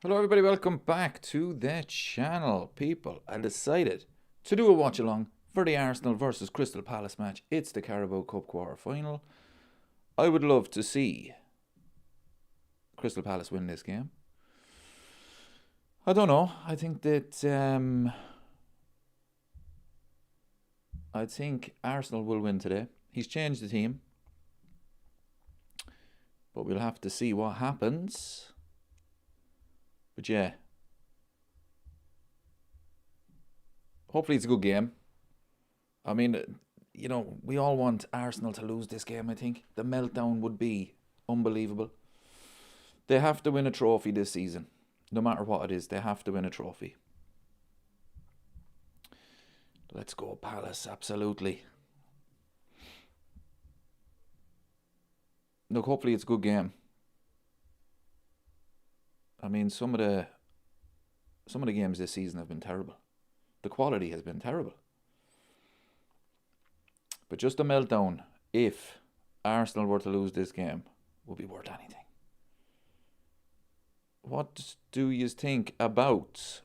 Hello everybody, welcome back to the channel. People, I decided to do a watch along for the Arsenal versus Crystal Palace match. It's the Carabao Cup quarter final. I would love to see Crystal Palace win this game. I don't know. I think Arsenal will win today. He's changed the team, but we'll have to see what happens. But yeah, hopefully it's a good game. I mean, we all want Arsenal to lose this game, I think. The meltdown would be unbelievable. They have to win a trophy this season. No matter what it is, they have to win a trophy. Let's go Palace, absolutely. Look, hopefully it's a good game. I mean, some of the games this season have been terrible. The quality has been terrible. But just a meltdown, if Arsenal were to lose this game, would be worth anything. What do you think about...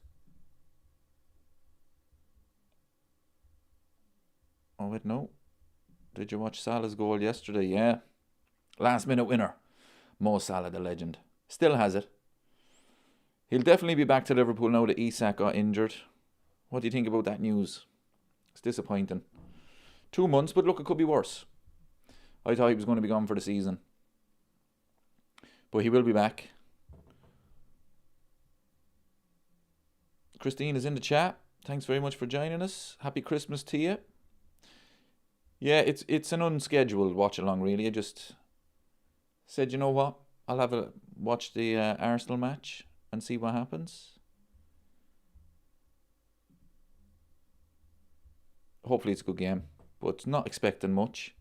Oh, wait, no. Did you watch Salah's goal yesterday? Yeah. Last minute winner. Mo Salah, the legend. Still has it. He'll definitely be back to Liverpool now that Isak got injured. What do you think about that news? It's disappointing. 2 months, but look, it could be worse. I thought he was going to be gone for the season. But he will be back. Christine is in the chat. Thanks very much for joining us. Happy Christmas to you. Yeah, it's an unscheduled watch along really. I just said, you know what? I'll have a watch the Arsenal match and see what happens. Hopefully it's a good game, but not expecting much.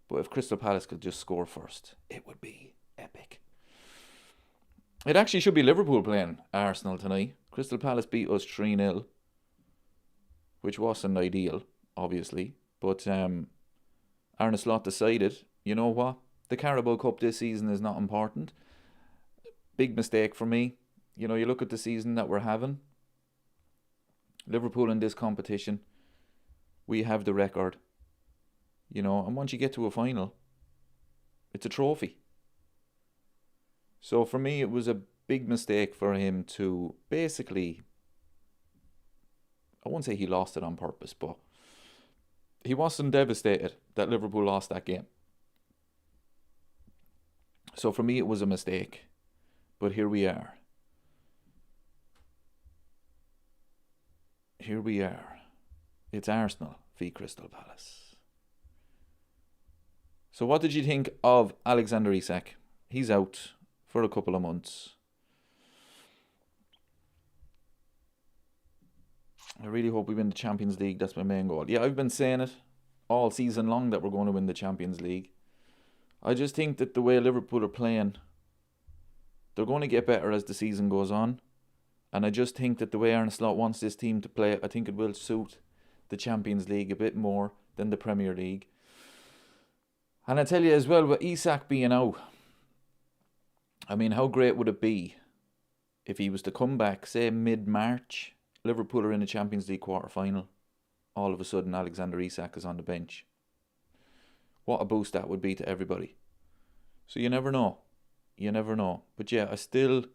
But if Crystal Palace could just score first, it would be epic. It actually should be Liverpool playing Arsenal tonight. Crystal Palace beat us 3-0, which wasn't ideal, obviously. But Arne Slot decided, you know what? The Carabao Cup this season is not important. Big mistake for me. You look at the season that we're having. Liverpool in this competition, we have the record. And once you get to a final, it's a trophy. So for me, it was a big mistake for him to basically, I won't say he lost it on purpose, but he wasn't devastated that Liverpool lost that game. So for me, it was a mistake. But here we are. Here we are. It's Arsenal v Crystal Palace. So what did you think of Alexander Isak? He's out for a couple of months. I really hope we win the Champions League. That's my main goal. Yeah, I've been saying it all season long that we're going to win the Champions League. I just think that the way Liverpool are playing, they're going to get better as the season goes on. And I just think that the way Arne Slot wants this team to play, I think it will suit the Champions League a bit more than the Premier League. And I tell you as well, with Isak being out, I mean, how great would it be if he was to come back, say mid-March, Liverpool are in the Champions League quarter-final, all of a sudden Alexander Isak is on the bench. What a boost that would be to everybody. So you never know. You never know. But yeah, I still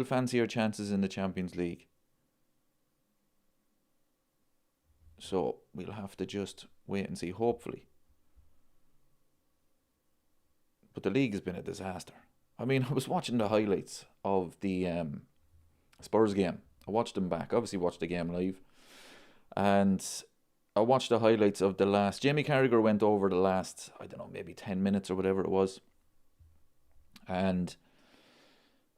fancy our chances in the Champions League. So we'll have to just wait and see, hopefully. But the league has been a disaster. I mean, I was watching the highlights of the Spurs game. I watched them back. Obviously watched the game live. And I watched the highlights of the last... Jamie Carragher went over the last, I don't know, maybe 10 minutes or whatever it was. And,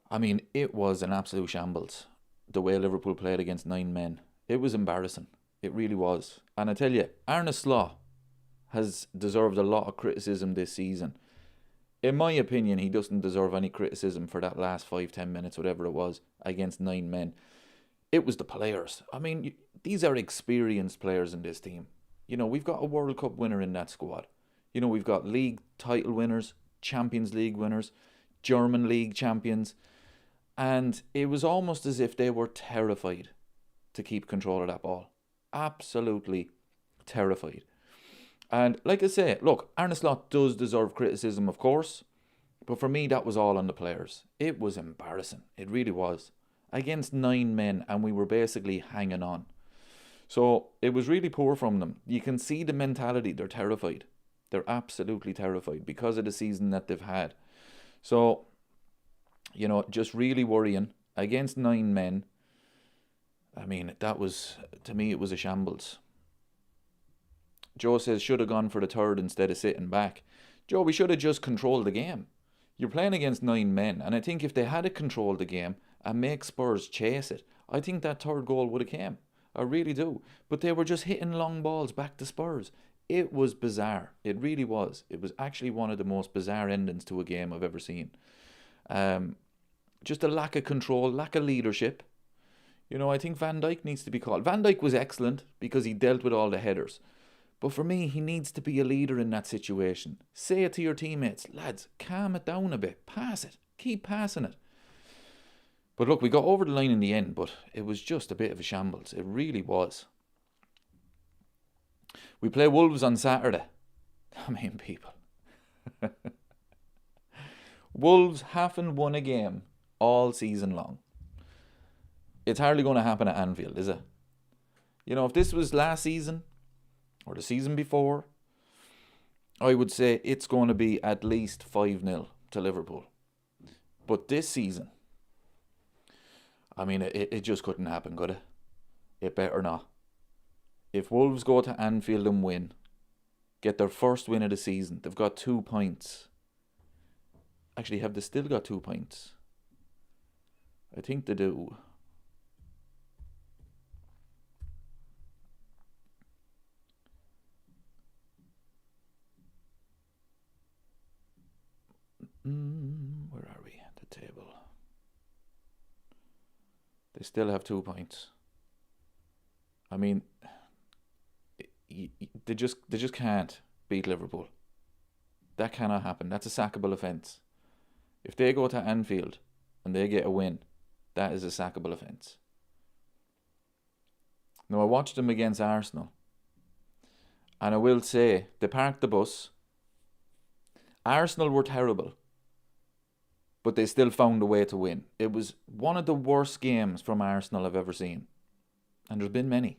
I mean, it was an absolute shambles. The way Liverpool played against 9 men. It was embarrassing. It really was. And I tell you, Arne Slot has deserved a lot of criticism this season. In my opinion, he doesn't deserve any criticism for that last 5-10 minutes, whatever it was, against 9 men. It was the players. I mean, these are experienced players in this team. We've got a World Cup winner in that squad. We've got league title winners, Champions League winners, German league champions. And it was almost as if they were terrified to keep control of that ball. Absolutely terrified. And like I say, look, Arne Slot does deserve criticism, of course. But for me, that was all on the players. It was embarrassing. It really was. Against 9 men, and we were basically hanging on. So it was really poor from them. You can see the mentality. They're terrified. They're absolutely terrified because of the season that they've had. So, just really worrying. Against 9 men, I mean, that was, to me, it was a shambles. Joe says, should have gone for the third instead of sitting back. Joe, we should have just controlled the game. You're playing against 9 men, and I think if they had controlled the game and make Spurs chase it, I think that third goal would have came. I really do. But they were just hitting long balls back to Spurs. It was bizarre. It really was. It was actually one of the most bizarre endings to a game I've ever seen. Just a lack of control, lack of leadership. I think Van Dijk needs to be called. Van Dijk was excellent because he dealt with all the headers. But for me, he needs to be a leader in that situation. Say it to your teammates, lads, calm it down a bit. Pass it. Keep passing it. But look, we got over the line in the end, but it was just a bit of a shambles. It really was. We play Wolves on Saturday. I mean, people. Wolves haven't won a game all season long. It's hardly going to happen at Anfield, is it? If this was last season or the season before, I would say it's going to be at least 5-0 to Liverpool. But this season, I mean, it just couldn't happen, could it? It better not. If Wolves go to Anfield and win, get their first win of the season, they've got 2 points. Actually, have they still got 2 points? I think they do. Where are we at the table? They still have 2 points. I mean, they just can't beat Liverpool. That cannot happen. That's a sackable offence. If they go to Anfield and they get a win, that is a sackable offence. Now, I watched them against Arsenal, and I will say, they parked the bus. Arsenal were terrible, but they still found a way to win. It was one of the worst games from Arsenal I've ever seen. And there's been many.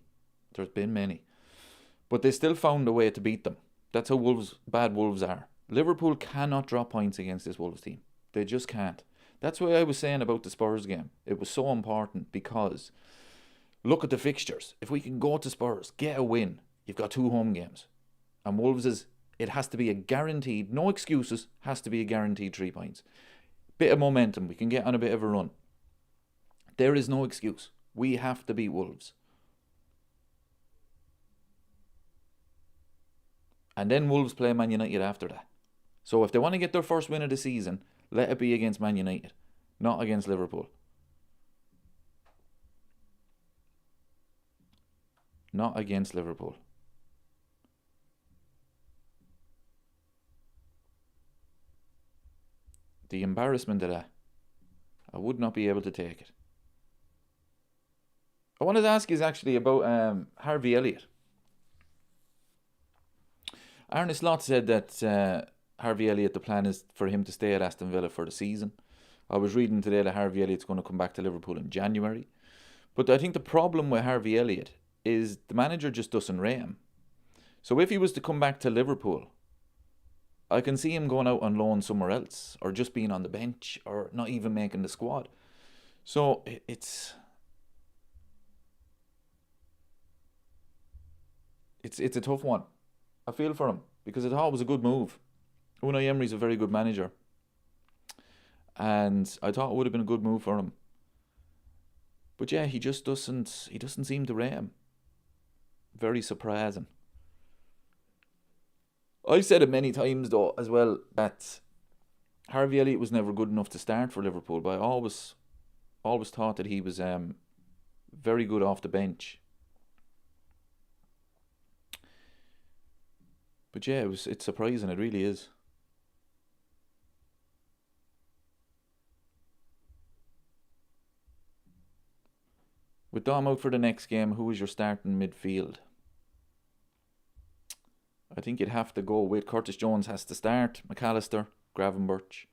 But they still found a way to beat them. That's how bad Wolves are. Liverpool cannot drop points against this Wolves team. They just can't. That's why I was saying about the Spurs game. It was so important because look at the fixtures. If we can go to Spurs, get a win, you've got 2 home games. And Wolves it has to be a guaranteed, no excuses, has to be a guaranteed 3 points. Bit of momentum, we can get on a bit of a run. There is no excuse. We have to beat Wolves. And then Wolves play Man United after that. So if they want to get their first win of the season, let it be against Man United, not against Liverpool. Not against Liverpool. The embarrassment of that, I would not be able to take it. I wanted to ask you actually about Harvey Elliott. Arne Slot said that Harvey Elliott, the plan is for him to stay at Aston Villa for the season. I was reading today that Harvey Elliott's going to come back to Liverpool in January. But I think the problem with Harvey Elliott is the manager just doesn't rate him. So if he was to come back to Liverpool, I can see him going out on loan somewhere else, or just being on the bench, or not even making the squad. So it's a tough one. I feel for him because I thought it was a good move. Unai Emery's a very good manager, and I thought it would have been a good move for him. But yeah, he just doesn't seem to rate him. Very surprising. I've said it many times though as well that Harvey Elliott was never good enough to start for Liverpool, but I always thought that he was very good off the bench. But yeah, it's surprising, it really is. With Dom out for the next game, who is your starting midfield? I think you'd have to go with Curtis Jones has to start, McAllister, Gravenberch.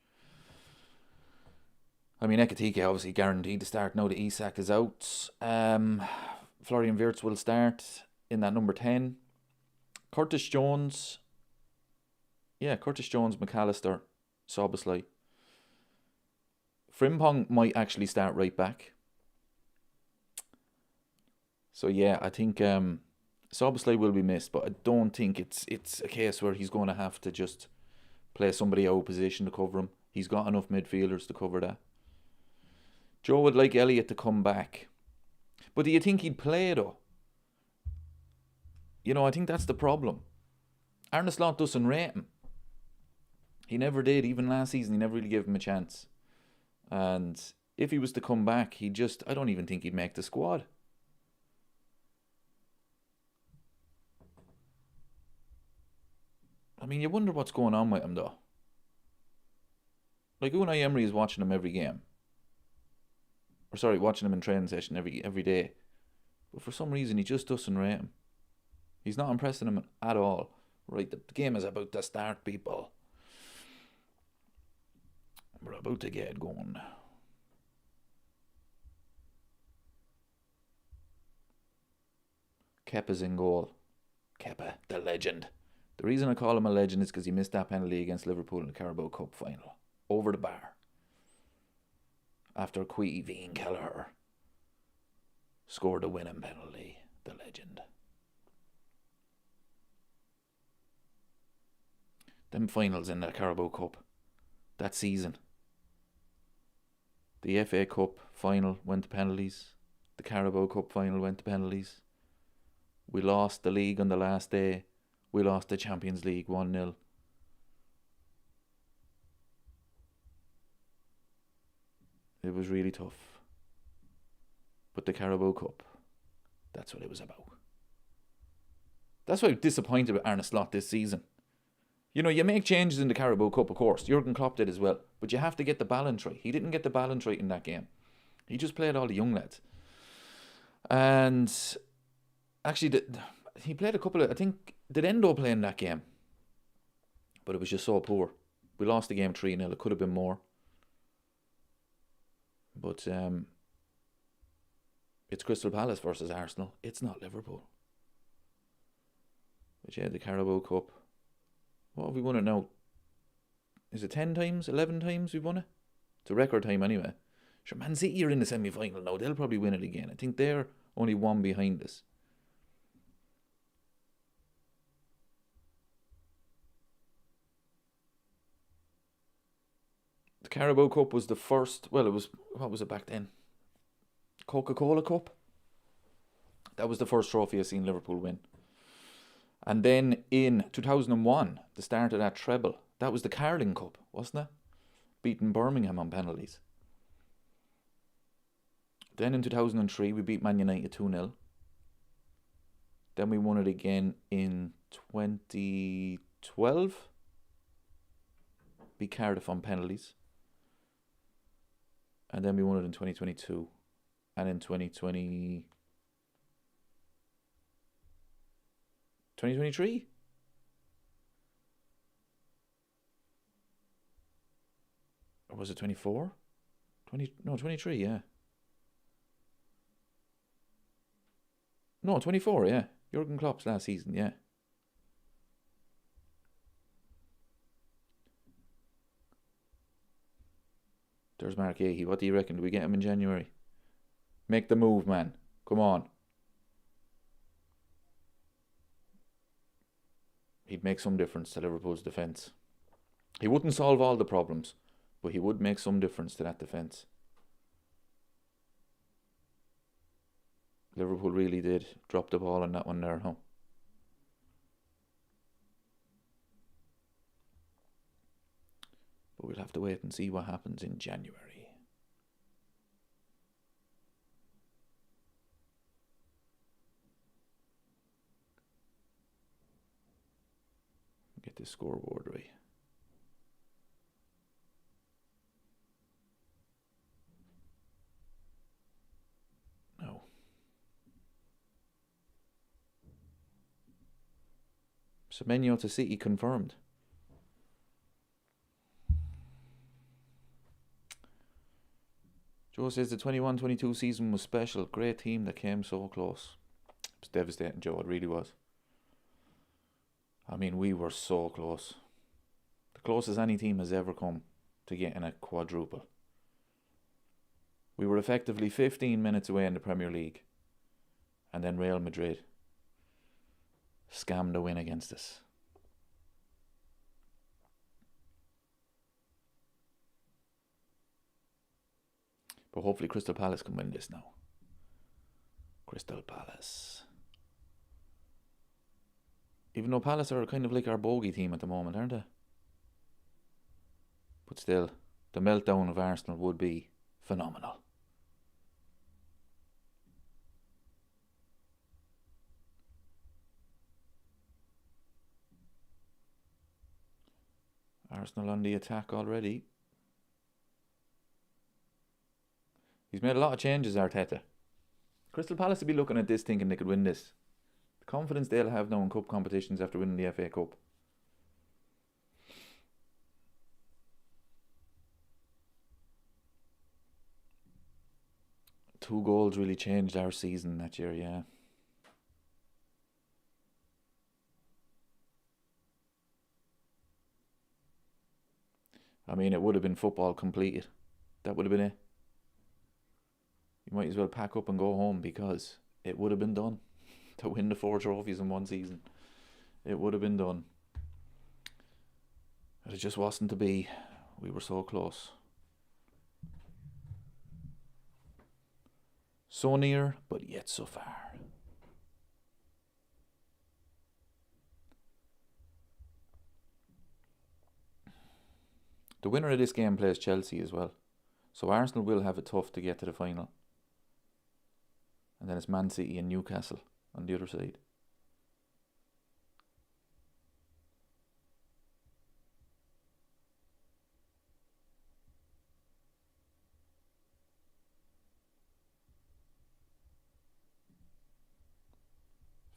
I mean, Ekatike obviously guaranteed to start now that Isak is out. Florian Wirtz will start in that number 10. Curtis Jones. Yeah, Curtis Jones, McAllister, Soboslai. Frimpong might actually start right back. So yeah, I think Soboslai will be missed, but I don't think it's a case where he's going to have to just play somebody out of position to cover him. He's got enough midfielders to cover that. Joe would like Elliott to come back. But do you think he'd play though? You know, I think that's the problem. Arne Slot doesn't rate him. He never did. Even last season, he never really gave him a chance. And if he was to come back, I don't even think he'd make the squad. I mean, you wonder what's going on with him though. Like Unai Emery is watching him every game. Or sorry, watching him in training session every day. But for some reason, he just doesn't rate him. He's not impressing him at all. Right, the game is about to start, people. We're about to get going. Kepa's in goal. Kepa, the legend. The reason I call him a legend is because he missed that penalty against Liverpool in the Carabao Cup final. Over the bar. After Queeveen Kelleher scored the winning penalty. The legend. Them finals in the Carabao Cup that season. The FA Cup final went to penalties. The Carabao Cup final went to penalties. We lost the league on the last day. We lost the Champions League 1-0. It was really tough. But the Carabao Cup, that's what it was about. That's why I'm disappointed with Arne Slot this season. You know, you make changes in the Carabao Cup, of course. Jurgen Klopp did as well. But you have to get the balance right. He didn't get the balance right in that game. He just played all the young lads. And actually, he played a couple of... I think, did Endo play in that game? But it was just so poor. We lost the game 3-0. It could have been more. But it's Crystal Palace versus Arsenal. It's not Liverpool. But yeah, the Carabao Cup. What have we won it now? Is it 10 times? 11 times we've won it? It's a record time anyway. Sure, Man City are in the semi-final now. They'll probably win it again. I think they're only one behind us. The Carabao Cup was the first... Well, it was... What was it back then? Coca-Cola Cup? That was the first trophy I've seen Liverpool win. And then in 2001, the start of that treble, that was the Carling Cup, wasn't it? Beating Birmingham on penalties. Then in 2003, we beat Man United 2-0. Then we won it again in 2012. Beat Cardiff on penalties. And then we won it in 2022. And in 2023? Or was it 24? 23, yeah. No, 24, yeah. Jurgen Klopp's last season, yeah. There's Mark Yeahy. What do you reckon? Do we get him in January? Make the move, man. Come on. He'd make some difference to Liverpool's defence. He wouldn't solve all the problems, but he would make some difference to that defence. Liverpool really did drop the ball on that one there, huh? But we'll have to wait and see what happens in January. Get this scoreboard right. No. Semenyo to City confirmed. Joe says the 21-22 season was special. Great team that came so close. It was devastating, Joe. It really was. I mean, we were so close. The closest any team has ever come to getting a quadruple. We were effectively 15 minutes away in the Premier League. And then Real Madrid scammed a win against us. But hopefully Crystal Palace can win this now. Crystal Palace. Even though Palace are kind of like our bogey team at the moment, aren't they? But still, the meltdown of Arsenal would be phenomenal. Arsenal on the attack already. He's made a lot of changes, Arteta. Crystal Palace will be looking at this thinking they could win this. The confidence they'll have now in cup competitions after winning the FA Cup. Two goals really changed our season that year, yeah. I mean, it would have been football completed. That would have been it. You might as well pack up and go home because it would have been done. To win the 4 trophies in one season. It would have been done. But it just wasn't to be. We were so close. So near, but yet so far. The winner of this game plays Chelsea as well. So Arsenal will have it tough to get to the final. And then it's Man City and Newcastle on the other side.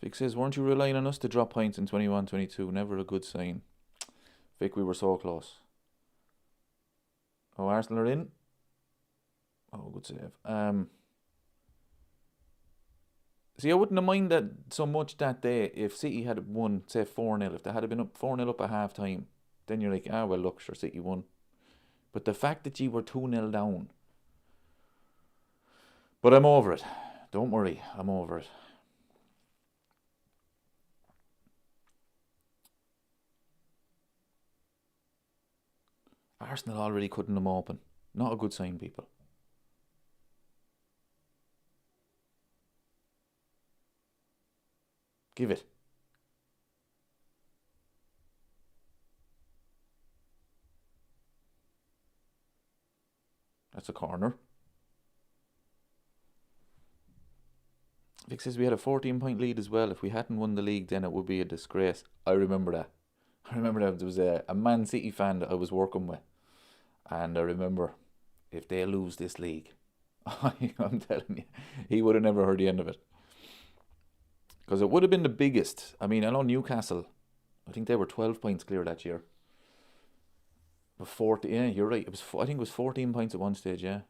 Vic says, weren't you relying on us to drop points in 21-22? Never a good sign. Vic, we were so close. Oh, Arsenal are in. Oh, good save. See, I wouldn't have minded that so much that day if City had won, say, 4-0. If they had been up 4-0 up at half time, then you're like, well, look, sure, City won. But the fact that you were 2-0 down. But I'm over it. Don't worry, I'm over it. Arsenal already cutting them open. Not a good sign, people. Give it. That's a corner. Vic says we had a 14-point lead as well. If we hadn't won the league, then it would be a disgrace. I remember that. There was a Man City fan that I was working with. And I remember, if they lose this league, I'm telling you, he would have never heard the end of it. Because it would have been the biggest. I mean, I know Newcastle, I think they were 12 points clear that year. But 40, yeah, you're right. I think it was 14 points at one stage, yeah.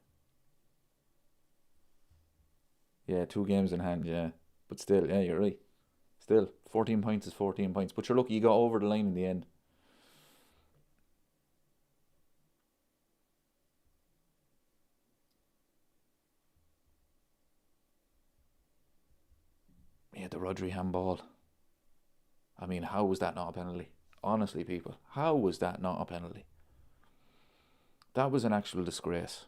Yeah, 2 games in hand, yeah. But still, yeah, you're right. Still, 14 points is 14 points. But you're lucky you got over the line in the end. Yeah, the Rodri handball. I mean, how was that not a penalty? Honestly, people, how was that not a penalty? That was an actual disgrace.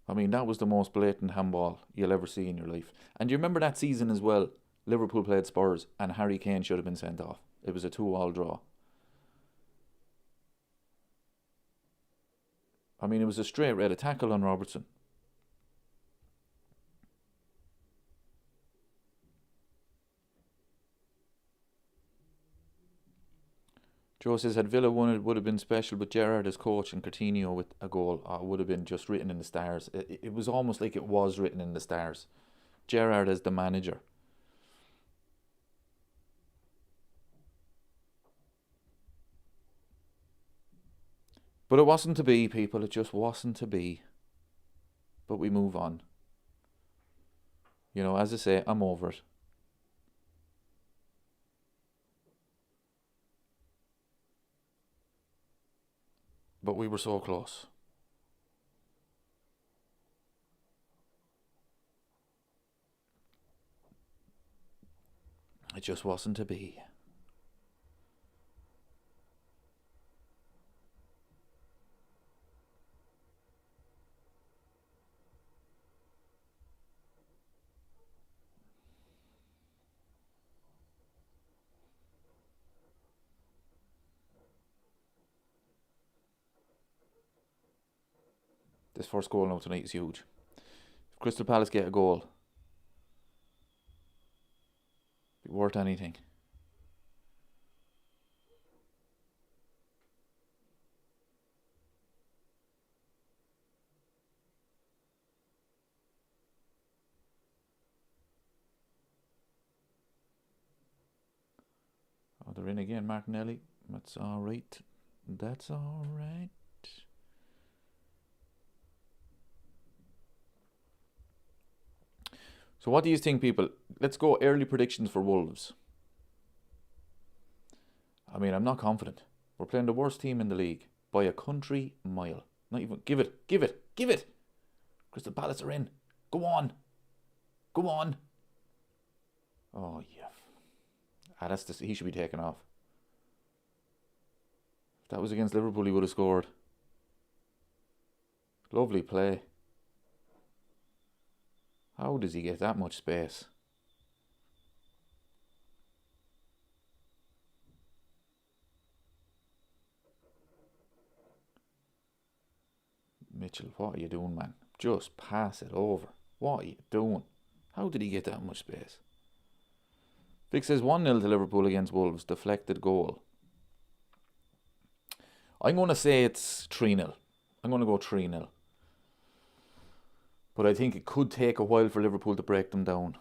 I mean, that was the most blatant handball you'll ever see in your life. And you remember that season as well? Liverpool played Spurs and Harry Kane should have been sent off. It was a 2-2 draw. I mean, it was a straight red, a tackle on Robertson. Joe says, had Villa won, it would have been special, but Gerrard as coach and Coutinho with a goal would have been just written in the stars. It was almost like it was written in the stars. Gerrard as the manager. But it wasn't to be, people. It just wasn't to be. But we move on. You know, as I say, I'm over it. But we were so close. It just wasn't to be. This first goal now tonight is huge. If Crystal Palace get a goal, it'd be worth anything. Oh, they're in again, Martinelli. That's alright. That's alright. So what do you think, people? Let's go early predictions for Wolves. I mean, I'm not confident. We're playing the worst team in the league by a country mile. Not even... Give it. Crystal Palace are in. Go on. Oh, yeah. He should be taken off. If that was against Liverpool, he would have scored. Lovely play. How does he get that much space? Mitchell, what are you doing, man? Just pass it over. What are you doing? How did he get that much space? Vic says 1-0 to Liverpool against Wolves. Deflected goal. I'm going to say it's 3-0. I'm going to go 3-0. But I think it could take a while for Liverpool to break them down.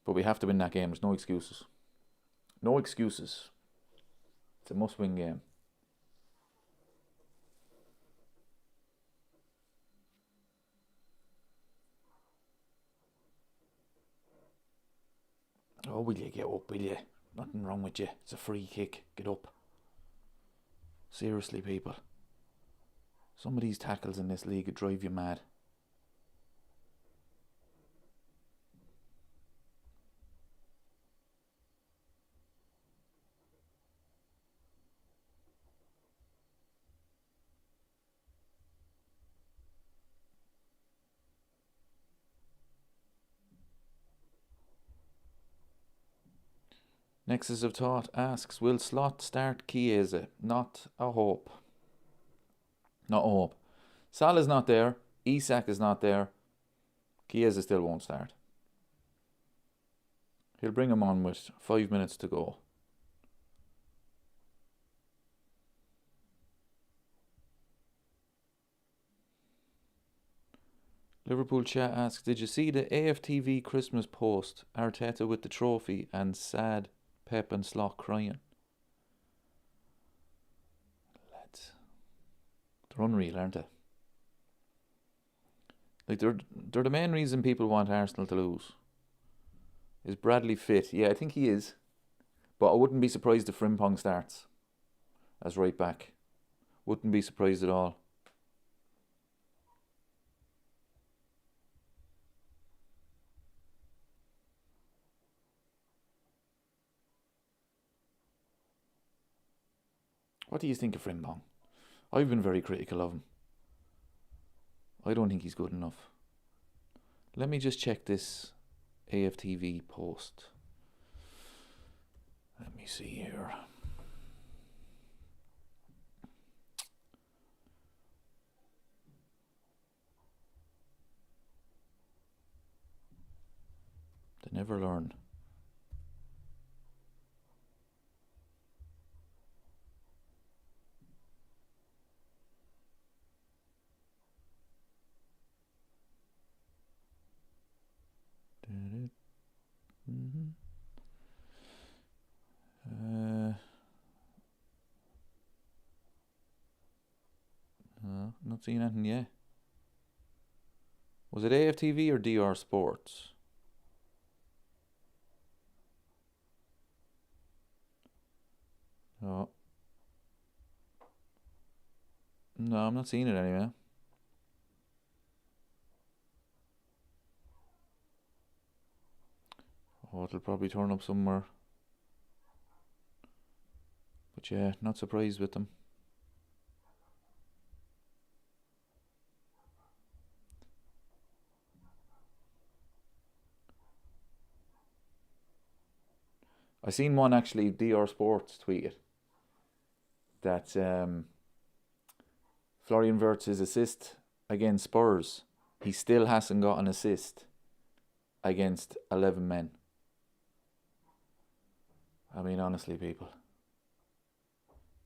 But we have to win that game. There's no excuses. No excuses. It's a must-win game. Oh, will you get up, will you? Nothing wrong with you. It's a free kick. Get up. Seriously, people. Some of these tackles in this league would drive you mad. Nexus of Thought asks, will Slot start Chiesa? Not a hope. Not a hope. Salah's not there. Isak is not there. Chiesa still won't start. He'll bring him on with 5 minutes to go. Liverpool chat asks, did you see the AFTV Christmas post? Arteta with the trophy and sad Pep and Slot crying. Lads, they're unreal, aren't they? Like, they're the main reason people want Arsenal to lose. Is Bradley fit? Yeah, I think he is. But I wouldn't be surprised if Frimpong starts as right back. Wouldn't be surprised at all. What do you think of Frimpong? I've been very critical of him. I don't think he's good enough. Let me just check this AFTV post. Let me see here. They never learn. Not seeing anything yet. Was it AFTV or DR Sports? No. No, I'm not seeing it anyway. Oh, it'll probably turn up somewhere. But yeah, not surprised with them. I seen one actually, DR Sports tweeted that Florian Wirtz's assist against Spurs, he still hasn't got an assist against 11 men. I mean, honestly, people.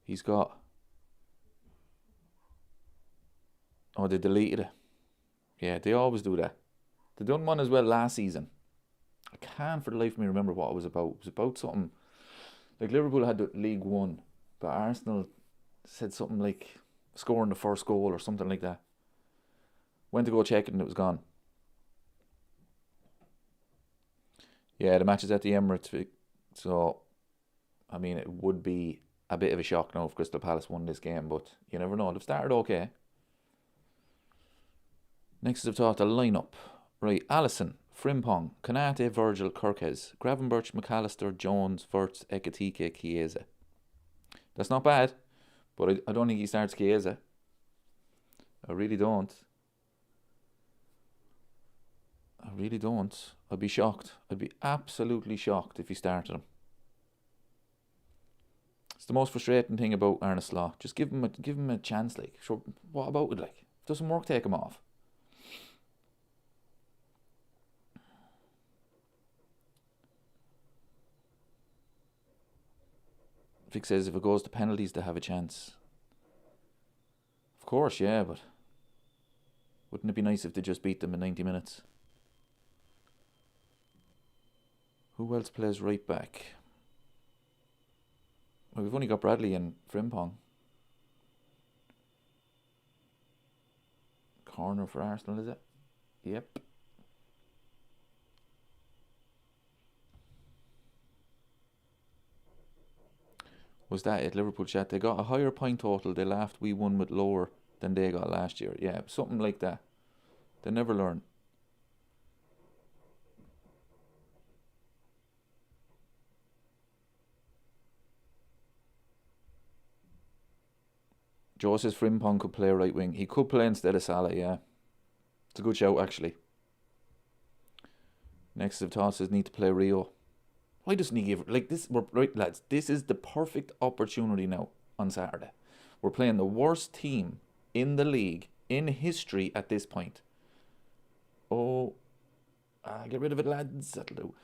He's got... Oh, they deleted it. Yeah, they always do that. They done one as well last season. I can't for the life of me remember what it was about. It was about something... Like Liverpool had the League One, but Arsenal said something like scoring the first goal or something like that. Went to go check it and it was gone. Yeah, the match is at the Emirates, so I mean it would be a bit of a shock now if Crystal Palace won this game, but you never know. They've started okay. Next, I've thought the lineup. Right, Alisson, Frimpong, Konate, Virgil, Kirkes, Gravenberch, McAllister, Jones, Wirtz, Ekatike, Chiesa. That's not bad, but I don't think he starts Chiesa. I really don't. I really don't. I'd be shocked. I'd be absolutely shocked if he started him. It's the most frustrating thing about Arne Slot. Just give him a chance. Like, sure, what about it? Like, if it doesn't work, take him off. Vic says if it goes to penalties, they have a chance. Of course, yeah, but wouldn't it be nice if they just beat them in 90 minutes? Who else plays right back? Well, we've only got Bradley and Frimpong. Corner for Arsenal, is it? Yep. Was that it? Liverpool chat. They got a higher point total. They laughed we won with lower than they got last year. Yeah, something like that. They never learn. Joe says Frimpong could play right wing. He could play instead of Salah, yeah. It's a good shout, actually. Next of Toss says need to play Rio. Why doesn't he give... Like, this... Right, lads. This is the perfect opportunity now on Saturday. We're playing the worst team in the league, in history at this point. Oh... get rid of it, lads. That'll do.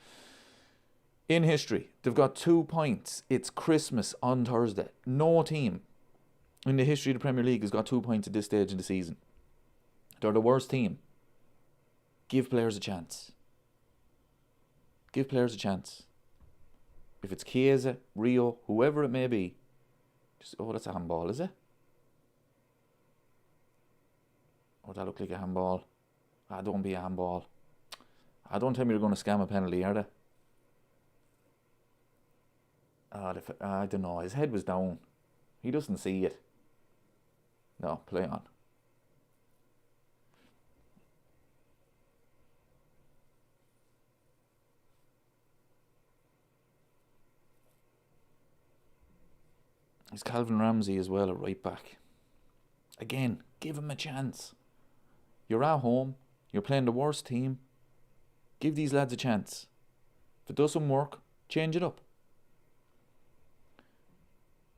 In history. They've got 2 points. It's Christmas on Thursday. No team in the history of the Premier League has got 2 points at this stage in the season. They're the worst team. Give players a chance. Give players a chance. If it's Chiesa, Rio, whoever it may be, just, oh, that's a handball, is it? Oh, that looked like a handball. Don't be a handball. Don't tell me they're going to scam a penalty, are they? I don't know. His head was down. He doesn't see it. No, play on. It's Calvin Ramsey as well at right back. Again, give him a chance. You're at home. You're playing the worst team. Give these lads a chance. If it doesn't work, change it up.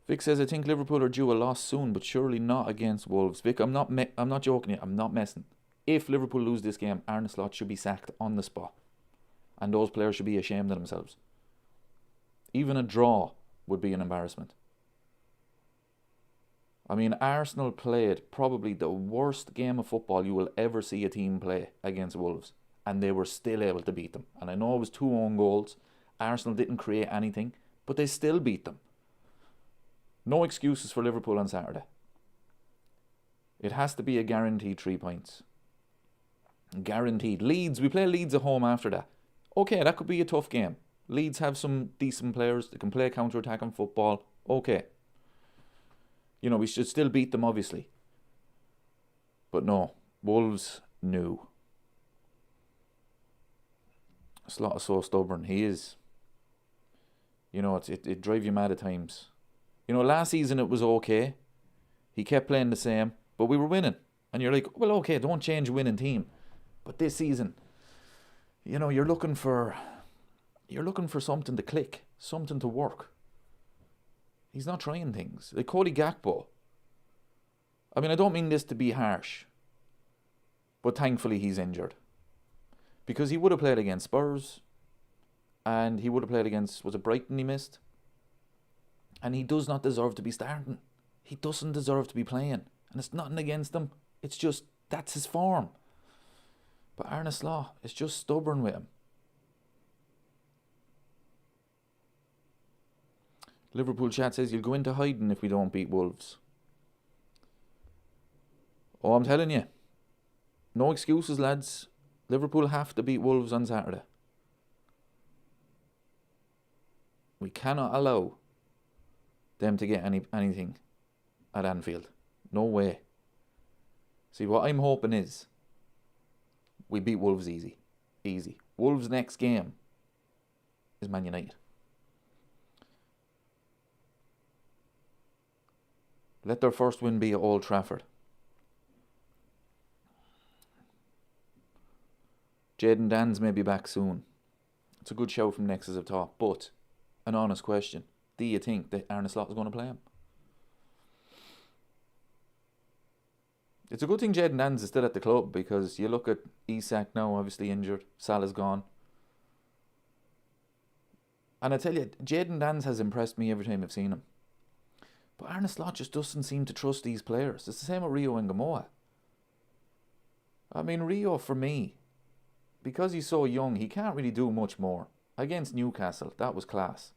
Vic says, I think Liverpool are due a loss soon, but surely not against Wolves. Vic, I'm not joking you. I'm not messing. If Liverpool lose this game, Arne Slot should be sacked on the spot. And those players should be ashamed of themselves. Even a draw would be an embarrassment. I mean, Arsenal played probably the worst game of football you will ever see a team play against Wolves. And they were still able to beat them. And I know it was 2 own goals. Arsenal didn't create anything, but they still beat them. No excuses for Liverpool on Saturday. It has to be a guaranteed 3 points. Guaranteed. Leeds, we play Leeds at home after that. Okay, that could be a tough game. Leeds have some decent players that can play counter-attacking football. Okay. You know, we should still beat them, obviously. But no, Wolves, no. Slot is so stubborn. He is. You know, it drives you mad at times. You know, last season it was okay. He kept playing the same, but we were winning. And you're like, well, okay, don't change a winning team. But this season, you know, you're looking for something to click, something to work. He's not trying things. Like Cody Gakpo. I mean, I don't mean this to be harsh, but thankfully he's injured. Because he would have played against Spurs, and he would have played against, was it Brighton he missed? And he does not deserve to be starting. He doesn't deserve to be playing. And it's nothing against him. It's just, that's his form. But Arne Slot is just stubborn with him. Liverpool chat says you'll go into hiding if we don't beat Wolves. Oh, I'm telling you. No excuses, lads. Liverpool have to beat Wolves on Saturday. We cannot allow them to get anything at Anfield. No way. See, what I'm hoping is we beat Wolves easy. Easy. Wolves' next game is Man United. Let their first win be at Old Trafford. Jayden Danns may be back soon. It's a good shout from Nexus of Talk, but an honest question. Do you think that Arne Slot is going to play him? It's a good thing Jayden Danns is still at the club, because you look at Isak now, obviously injured. Salah's gone. And I tell you, Jayden Danns has impressed me every time I've seen him. But Arne Slot just doesn't seem to trust these players. It's the same with Rio and Gamoa. I mean, Rio, for me, because he's so young, he can't really do much more. Against Newcastle, that was class.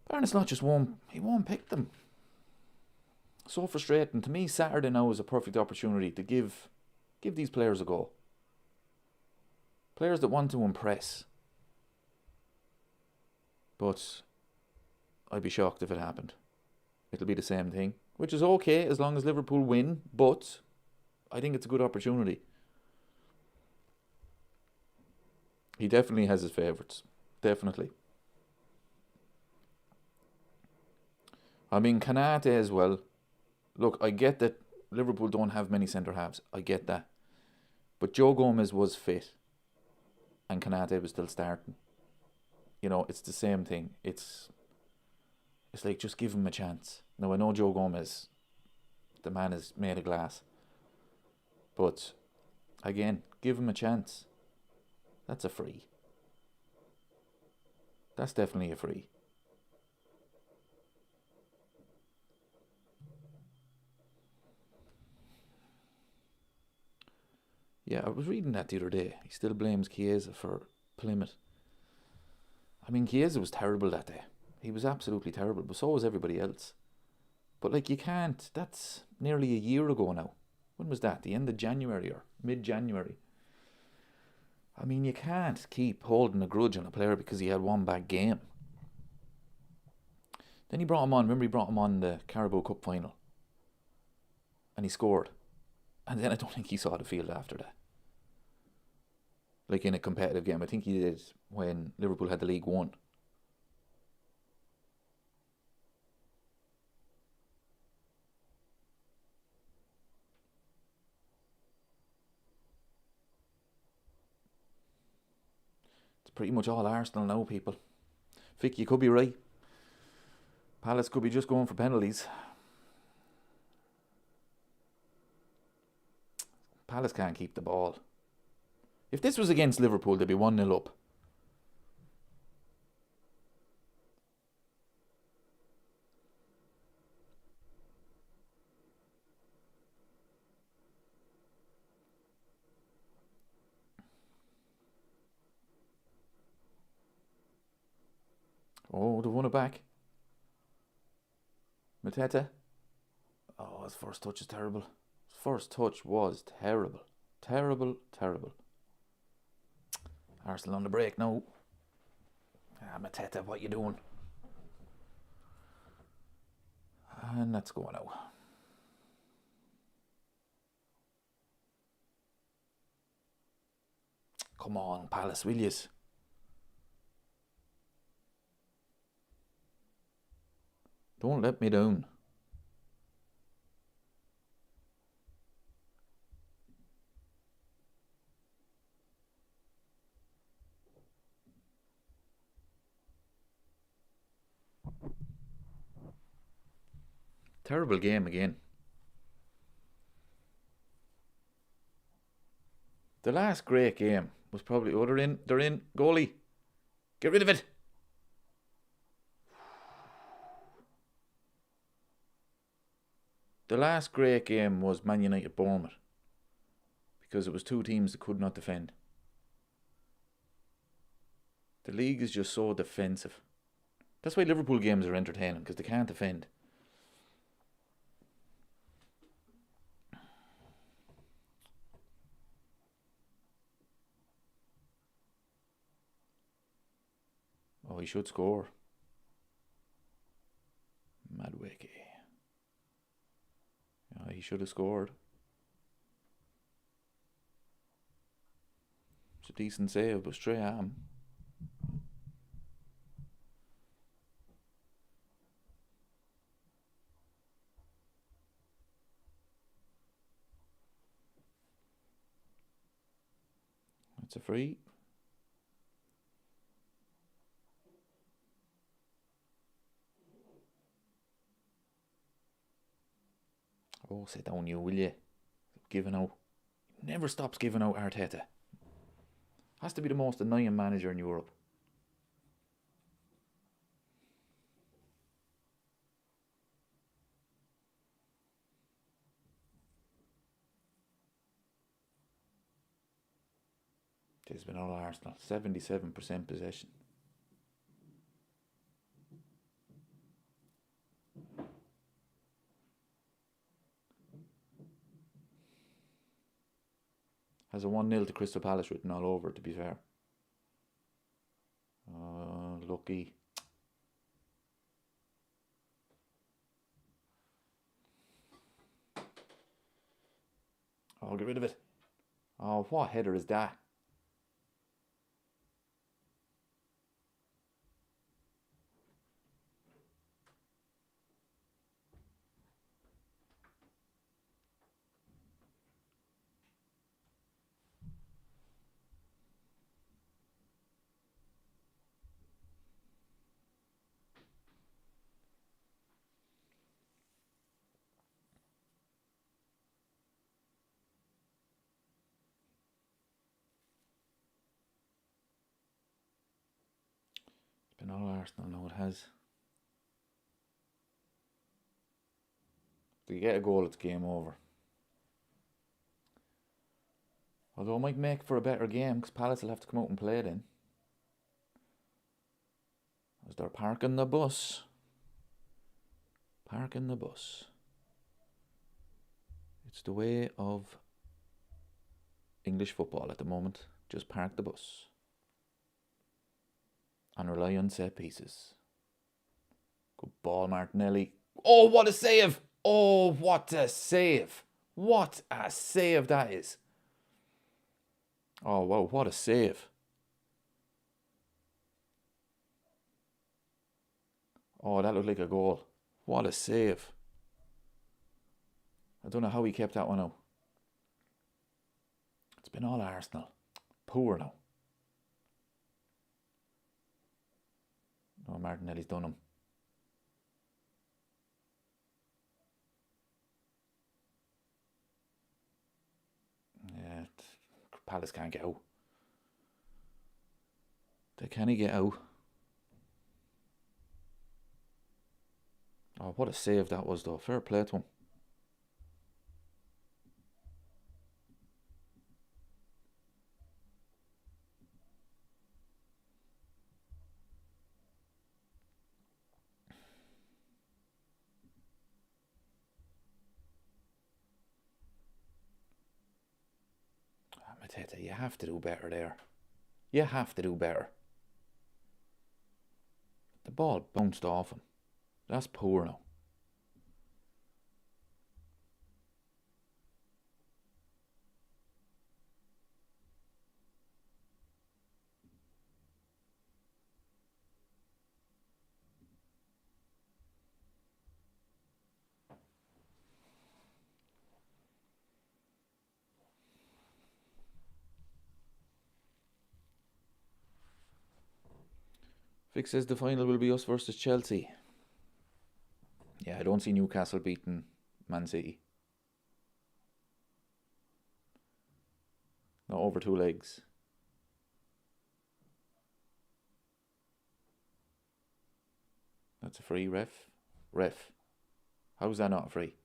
But Arne Slot just won't pick them. So frustrating. To me, Saturday now is a perfect opportunity to give these players a go. Players that want to impress. But I'd be shocked if it happened. It'll be the same thing, which is okay as long as Liverpool win, but I think it's a good opportunity. He definitely has his favourites. Definitely. I mean, Kanate as well. Look, I get that Liverpool don't have many centre-halves. I get that. But Joe Gomez was fit. And Kanate was still starting. You know, it's the same thing. It's like, just give him a chance. Now, I know Joe Gomez, the man is made of glass. But, again, give him a chance. That's a free. That's definitely a free. Yeah, I was reading that the other day. He still blames Chiesa for Plymouth. I mean, Chiesa was terrible that day. He was absolutely terrible, but so was everybody else. But, like, you can't. That's nearly a year ago now. When was that? The end of January or mid-January? I mean, you can't keep holding a grudge on a player because he had one bad game. Then he brought him on. Remember, he brought him on the Carabao Cup final. And he scored. And then I don't think he saw the field after that. Like in a competitive game. I think he did when Liverpool had the League One. It's pretty much all Arsenal now, people. Vic, you could be right. Palace could be just going for penalties. Palace can't keep the ball. If this was against Liverpool, they'd be 1-0 up. Oh, they won it back. Mateta. Oh, his first touch is terrible. His first touch was terrible. Terrible, terrible. Arsenal on the break now. Mateta, what you doing? And let's go now. Come on, Palace, will yous? Don't let me down. Terrible game again. The last great game was probably... Oh, they're in. Goalie. Get rid of it. The last great game was Man United Bournemouth. Because it was two teams that could not defend. The league is just so defensive. That's why Liverpool games are entertaining, because they can't defend. Oh, he should score. Madwicke. Oh, he should have scored. It's a decent save, but straight at him. That's a free. Oh, sit down, you, will you? Giving out. Never stops giving out, Arteta. Has to be the most annoying manager in Europe. It's been all Arsenal. 77% possession. Has a 1-0 to Crystal Palace written all over it, to be fair. Lucky. Oh, get rid of it. Oh, what header is that? Been all Arsenal, no, it has. If they get a goal, it's game over. Although it might make for a better game, because Palace will have to come out and play then. As they're parking the bus. Parking the bus. It's the way of English football at the moment. Just park the bus. And rely on set pieces. Good ball, Martinelli. Oh, what a save! Oh, what a save! What a save that is! Oh, wow, what a save. Oh, that looked like a goal. What a save. I don't know how he kept that one out. It's been all Arsenal. Poor now. Oh, Martinelli's done him. Yeah, Palace can't get out. They can't get out. Oh, what a save that was, though. Fair play to him. Arteta, you have to do better there. You have to do better. The ball bounced off him. That's poor now. Vic says the final will be us versus Chelsea. Yeah, I don't see Newcastle beating Man City. Not over 2 legs. That's a free, ref. Ref. How's that not a free?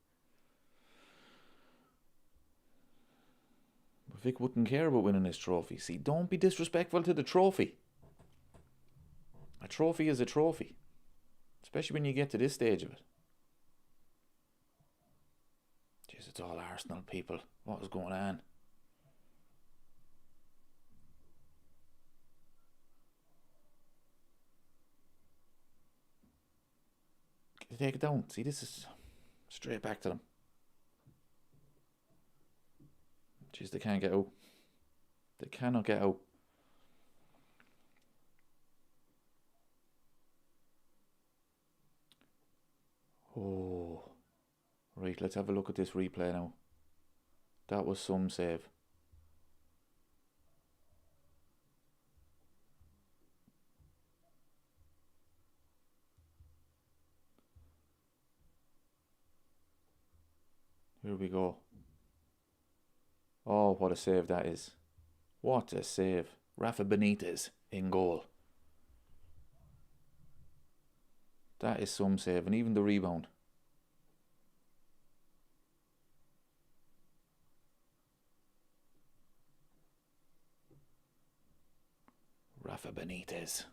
But Vic wouldn't care about winning his trophy. See, don't be disrespectful to the trophy. A trophy is a trophy. Especially when you get to this stage of it. Jeez, it's all Arsenal people. What is going on? Take it down. See, this is straight back to them. Jeez, they can't get out. They cannot get out. Oh. Right, let's have a look at this replay now. That was some save. Here we go. Oh, what a save that is. What a save. Rafa Benitez in goal. That is some save. And even the rebound. Rafa Benitez,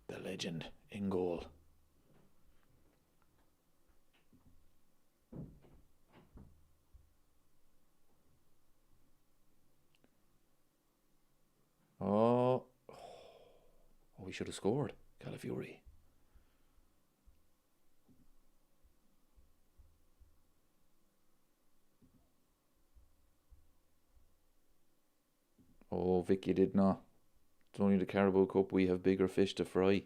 the legend, in goal. Oh, we should have scored. Calafiori. Oh, Vic, you did not. It's only the Carabao Cup. We have bigger fish to fry.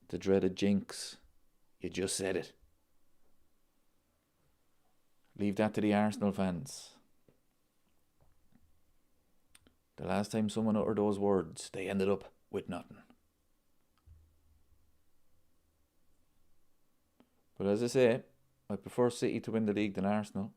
The dreaded jinx. You just said it. Leave that to the Arsenal fans. The last time someone uttered those words, they ended up with nothing. But as I say, I prefer City to win the league than Arsenal.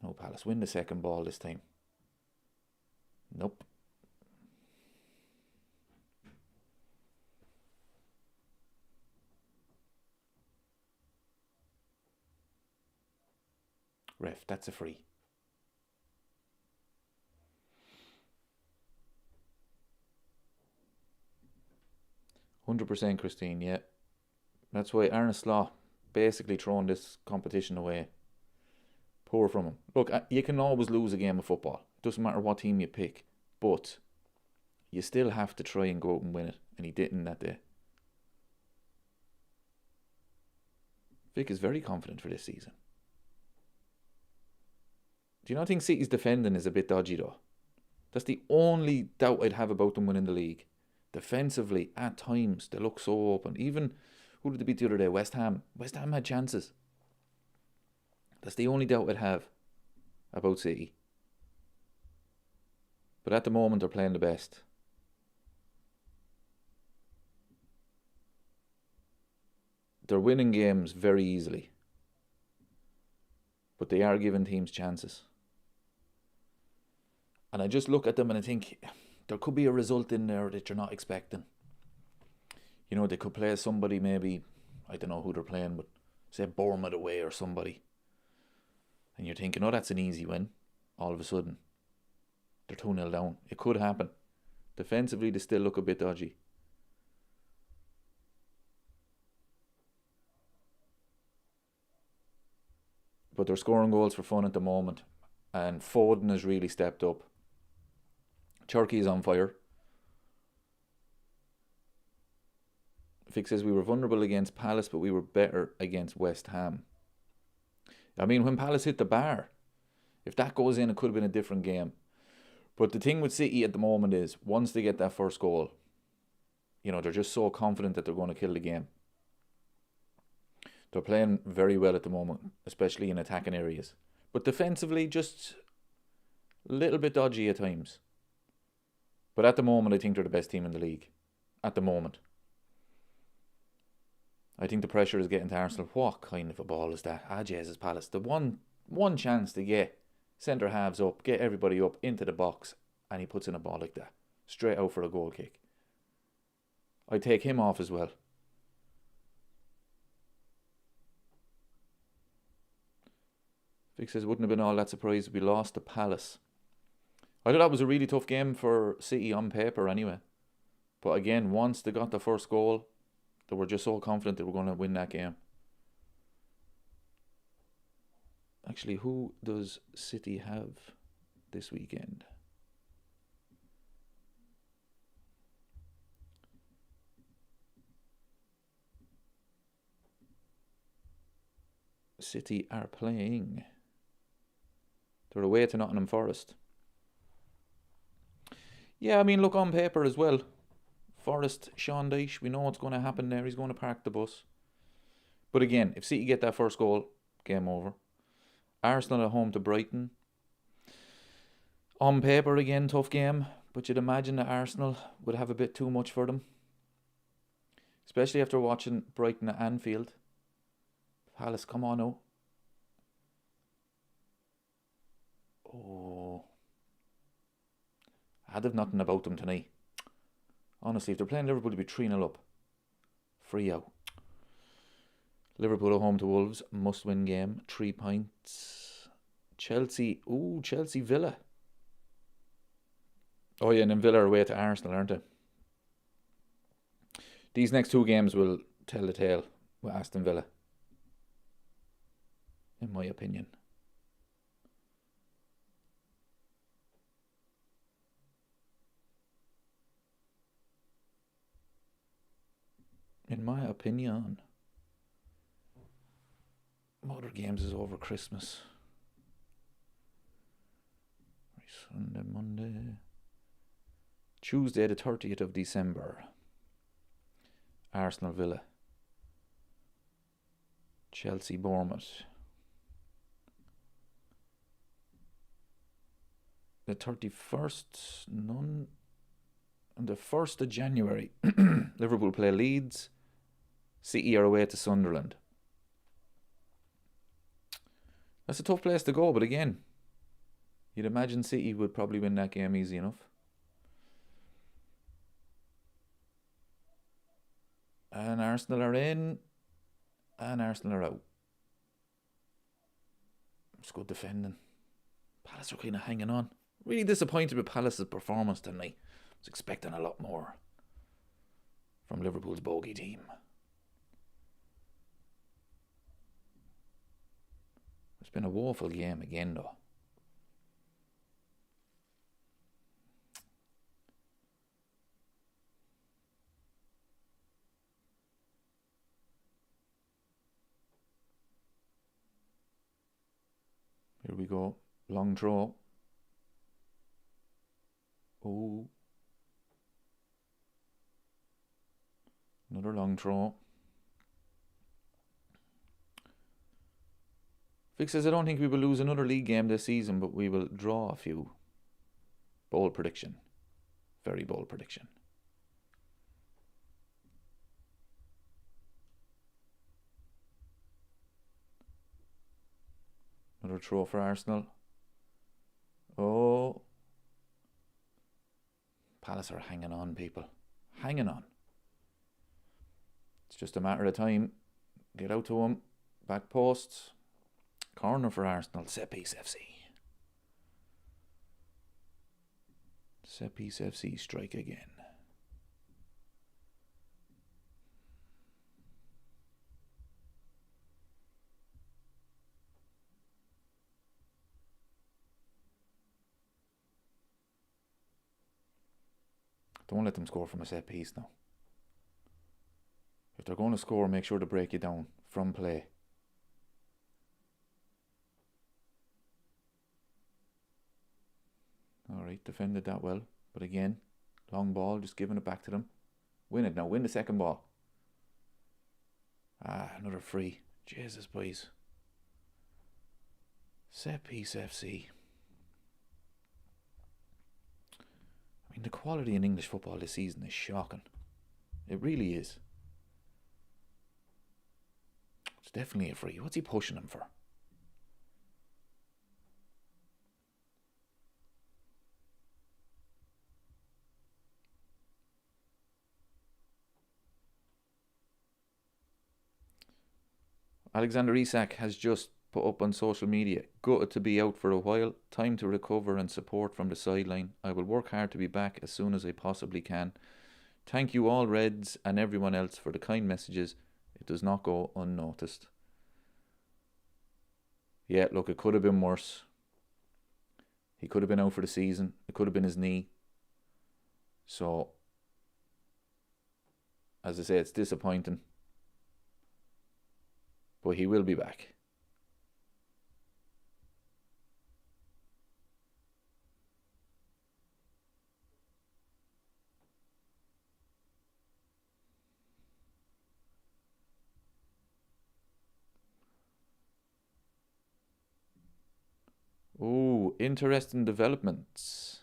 No, Palace win the second ball this time. Nope. Ref, that's a free. %, Christine, yeah. That's why Arne Slot basically throwing this competition away. Poor from him. Look, you can always lose a game of football. It doesn't matter what team you pick. But you still have to try and go out and win it. And he didn't that day. Vic is very confident for this season. Do you not think City's defending is a bit dodgy though? That's the only doubt I'd have about them winning the league. Defensively, at times, they look so open. Even, who did they beat the other day? West Ham. West Ham had chances. That's the only doubt I'd have about City. But at the moment, they're playing the best. They're winning games very easily. But they are giving teams chances. And I just look at them and I think there could be a result in there that you're not expecting. You know, they could play somebody maybe, I don't know who they're playing, but say Bournemouth away or somebody. And you're thinking, oh, that's an easy win. All of a sudden, they're 2-0 down. It could happen. Defensively, they still look a bit dodgy. but they're scoring goals for fun at the moment. And Foden has really stepped up. Turkey is on fire. Vic says we were vulnerable against Palace, but we were better against West Ham. I mean, when Palace hit the bar, if that goes in, it could have been a different game. But the thing with City at the moment is, once they get that first goal, they're just so confident that they're going to kill the game. They're playing very well at the moment, especially in attacking areas. But defensively, just a little bit dodgy at times. But at the moment, I think they're the best team in the league. At the moment. I think the pressure is getting to Arsenal. What kind of a ball is that? Jesus Palace. The one chance to get centre halves up, get everybody up into the box, and he puts in a ball like that. Straight out for a goal kick. I take him off as well. Vic says, wouldn't have been all that surprised if we lost to Palace. I thought that was a really tough game for City on paper anyway. But again, once they got the first goal, they were just so confident they were going to win that game. Actually, who does City have this weekend? City are playing. They're away to Nottingham Forest. Yeah, I mean, look, on paper as well. Forest, Sean Dyche, we know what's going to happen there. He's going to park the bus. But again, if City get that first goal, game over. Arsenal at home to Brighton. On paper, again, tough game. But you'd imagine that Arsenal would have a bit too much for them. Especially after watching Brighton at Anfield. Palace, come on now. Oh. I'd have nothing about them tonight. Honestly, if they're playing Liverpool to be 3-0 up. Free out. Liverpool at home to Wolves. Must-win game. 3 points. Chelsea. Ooh, Chelsea Villa. Oh yeah, and then Villa are away to Arsenal, aren't they? These next 2 games will tell the tale with Aston Villa. In my opinion. In my opinion. Motor games is over Christmas. Sunday, Monday. Tuesday the 30th of December. Arsenal Villa. Chelsea Bournemouth. The 31st, none. On the 1st of January, Liverpool play Leeds. City are away to Sunderland. That's a tough place to go, but again, you'd imagine City would probably win that game easy enough. And Arsenal are in, and Arsenal are out. It's good defending. Palace are kind of hanging on. Really disappointed with Palace's performance tonight. I was expecting a lot more from Liverpool's bogey team. It's been a woeful game again, though. Here we go. Long throw. Oh. Another long throw. Vic says, I don't think we will lose another league game this season, but we will draw a few. Bold prediction. Very bold prediction. Another throw for Arsenal. Oh. Palace are hanging on, people. Hanging on. It's just a matter of time. Get out to him. Back post. Corner for Arsenal. Set piece FC. Set piece FC strike again. Don't let them score from a set piece now. If they're going to score, make sure to break you down from play. Alright, defended that well. But again, long ball, just giving it back to them. Win it now, win the second ball. Another free. Jesus, boys. Set piece FC. I mean, the quality in English football this season is shocking. It really is. It's definitely a free. What's he pushing him for? Alexander Isak has just put up on social media, gutted to be out for a while, time to recover and support from the sideline. I will work hard to be back as soon as I possibly can. Thank you all Reds and everyone else for the kind messages. It does not go unnoticed. Yeah, look, it could have been worse. He could have been out for the season. It could have been his knee. So, as I say, it's disappointing. But he will be back. Oh, interesting developments.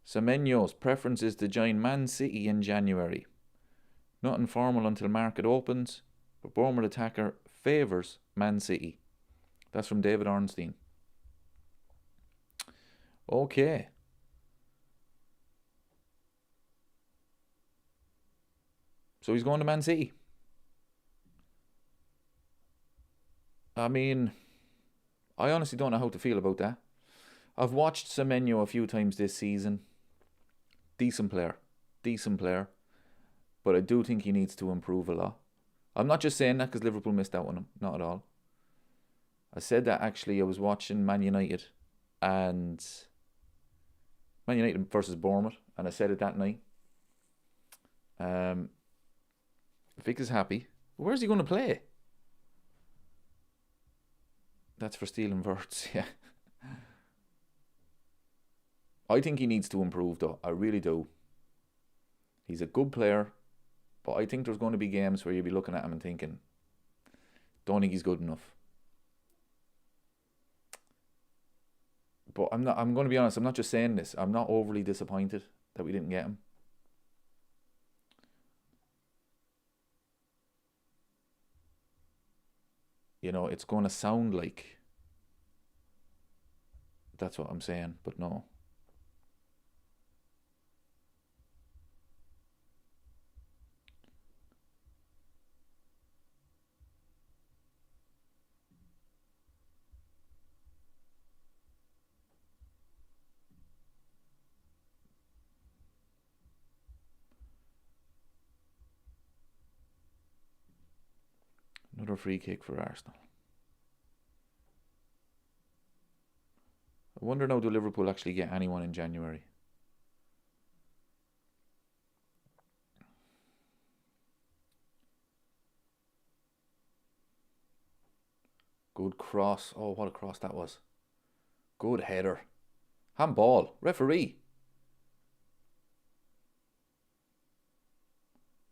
Semenyo's preference is to join Man City in January. Not informal until market opens, but Bournemouth attacker favours Man City. That's from David Ornstein. Okay. So he's going to Man City. I mean, I honestly don't know how to feel about that. I've watched Semenyo a few times this season. Decent player. But I do think he needs to improve a lot. I'm not just saying that because Liverpool missed out on him. Not at all. I said that actually. I was watching Man United versus Bournemouth, and I said it that night. Vic is happy. Where's he going to play? That's for stealing verts, yeah. I think he needs to improve though. I really do. He's a good player, but I think there's going to be games where you'll be looking at him and thinking, don't think he's good enough. But I'm going to be honest, I'm not just saying this. I'm not overly disappointed that we didn't get him. You know, it's going to sound like that's what I'm saying, but no. Another free kick for Arsenal. I wonder now, do Liverpool actually get anyone in January? Good cross. Oh, what a cross that was. Good header. Handball. Referee.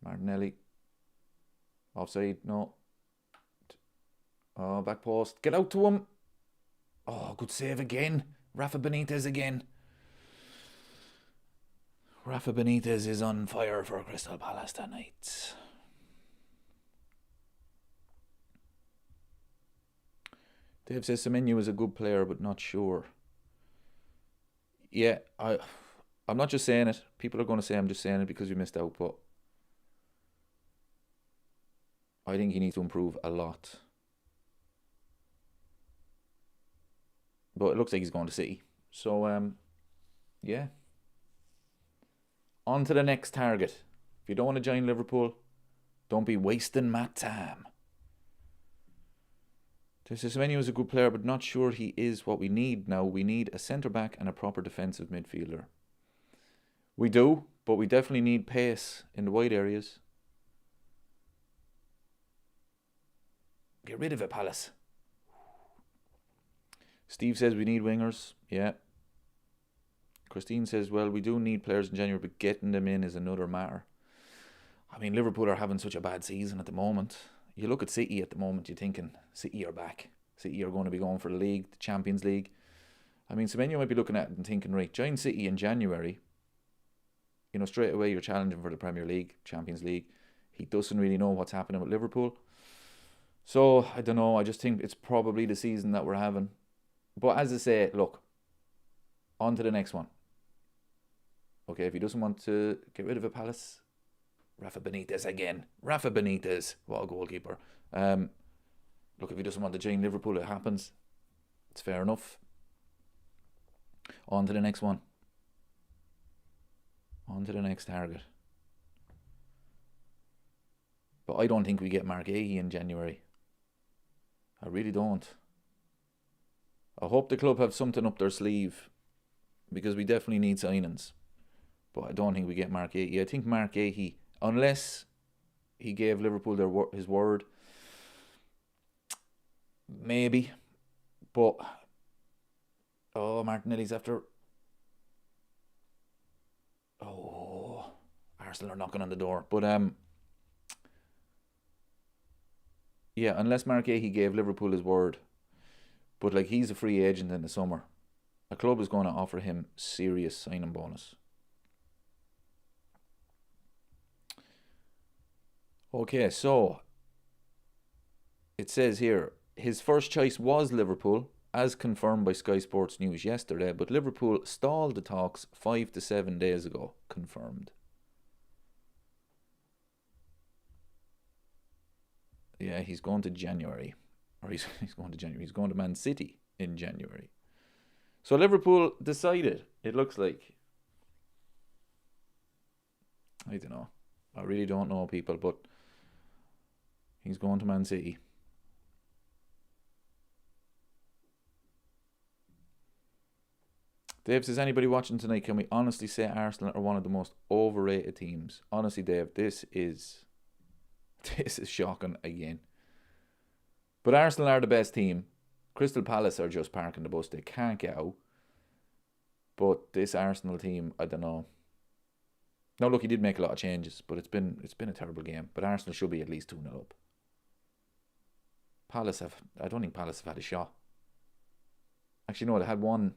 Martinelli. Offside. No. Oh, back post. Get out to him. Oh, good save again. Rafa Benitez again. Rafa Benitez is on fire for Crystal Palace tonight. Dave says Semenyo is a good player, but not sure. Yeah, I'm not just saying it. People are going to say I'm just saying it because we missed out, but I think he needs to improve a lot. But it looks like he's going to City. So, yeah. On to the next target. If you don't want to join Liverpool, don't be wasting my time. This Semenyo is a good player, but not sure he is what we need now. We need a centre-back and a proper defensive midfielder. We do, but we definitely need pace in the wide areas. Get rid of it, Palace. Steve says we need wingers. Yeah. Christine says, well, we do need players in January, but getting them in is another matter. I mean, Liverpool are having such a bad season at the moment. You look at City at the moment, you're thinking, City are back. City are going to be going for the league, the Champions League. I mean, Semenyo might be looking at it and thinking, right, join City in January. You know, straight away you're challenging for the Premier League, Champions League. He doesn't really know what's happening with Liverpool. So, I don't know. I just think it's probably the season that we're having. But as I say, look, on to the next one. Okay, if he doesn't want to get rid of a Palace, Rafa Benitez again. Rafa Benitez, what a goalkeeper. Look, if he doesn't want to join Liverpool, it happens. It's fair enough. On to the next one. On to the next target. But I don't think we get Mark Ahey in January. I really don't. I hope the club have something up their sleeve, because we definitely need signings. But I don't think we get Mark Ahey. I think Mark Ahey, unless he gave Liverpool his word, maybe. But Martinelli's after. Arsenal are knocking on the door. But yeah, unless Mark Ahey gave Liverpool his word. But like, he's a free agent in the summer. A club is going to offer him serious signing bonus. Okay, so it says here, his first choice was Liverpool, as confirmed by Sky Sports News yesterday, but Liverpool stalled the talks 5 to 7 days ago, confirmed. Yeah, he's going to January. Or he's going to January. He's going to Man City in January. So Liverpool decided, it looks like. I don't know. I really don't know, people, but he's going to Man City. Dave says, anybody watching tonight, can we honestly say Arsenal are one of the most overrated teams? Honestly, Dave, this is shocking again. But Arsenal are the best team. Crystal Palace are just parking the bus. They can't get out. But this Arsenal team, I don't know. Now, look, he did make a lot of changes, but it's been a terrible game. But Arsenal should be at least 2-0 up. I don't think Palace have had a shot. Actually, no, they had one,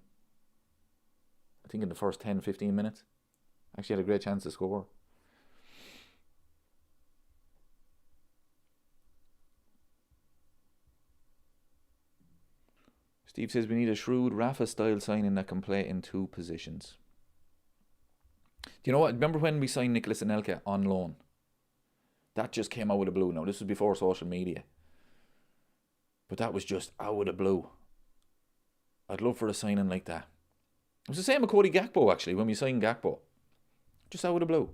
I think in the first 10-15 minutes. Actually had a great chance to score. Steve says we need a shrewd Rafa-style signing that can play in two positions. Do you know what? Remember when we signed Nicolas Anelka on loan? That just came out of the blue. Now, this was before social media. But that was just out of the blue. I'd love for a signing like that. It was the same with Cody Gakpo, actually, when we signed Gakpo. Just out of the blue.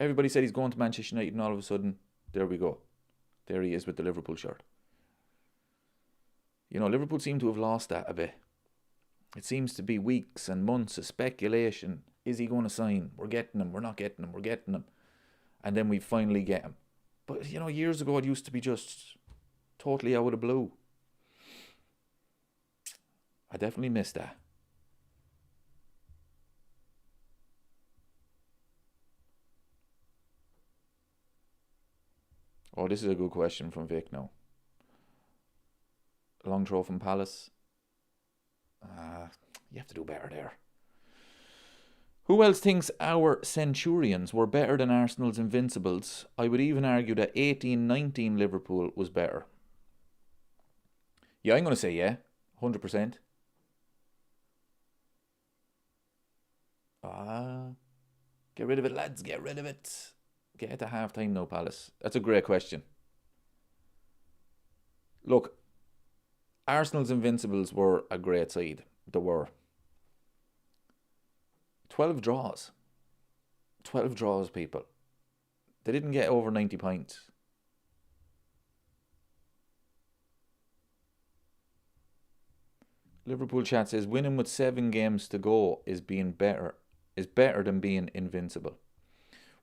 Everybody said he's going to Manchester United, and all of a sudden, there we go. There he is with the Liverpool shirt. You know, Liverpool seem to have lost that a bit. It seems to be weeks and months of speculation. Is he going to sign? We're getting him. We're not getting him. We're getting him. And then we finally get him. But, you know, years ago it used to be just totally out of the blue. I definitely miss that. Oh, this is a good question from Vic now. Long throw from Palace. You have to do better there. Who else thinks our Centurions were better than Arsenal's Invincibles? I would even argue that 18-19 Liverpool was better. Yeah, I'm going to say yeah. 100%. Get rid of it, lads. Get rid of it. Get it to half-time now, Palace. That's a great question. Look, Arsenal's Invincibles were a great side. They were. 12 draws. 12 draws, people. They didn't get over 90 points. Liverpool chat says, winning with 7 games to go is being better is better than being invincible.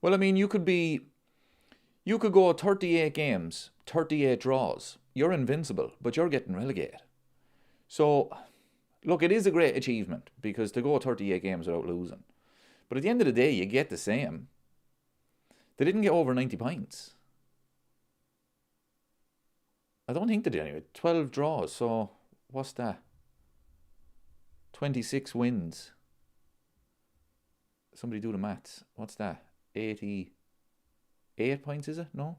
Well, I mean, you could go 38 games, 38 draws. You're invincible, but you're getting relegated. So, look, it is a great achievement because to go 38 games without losing. But at the end of the day, you get the same. They didn't get over 90 points. I don't think they did anyway. 12 draws, so what's that? 26 wins. Somebody do the maths. What's that? 88 points, is it? No?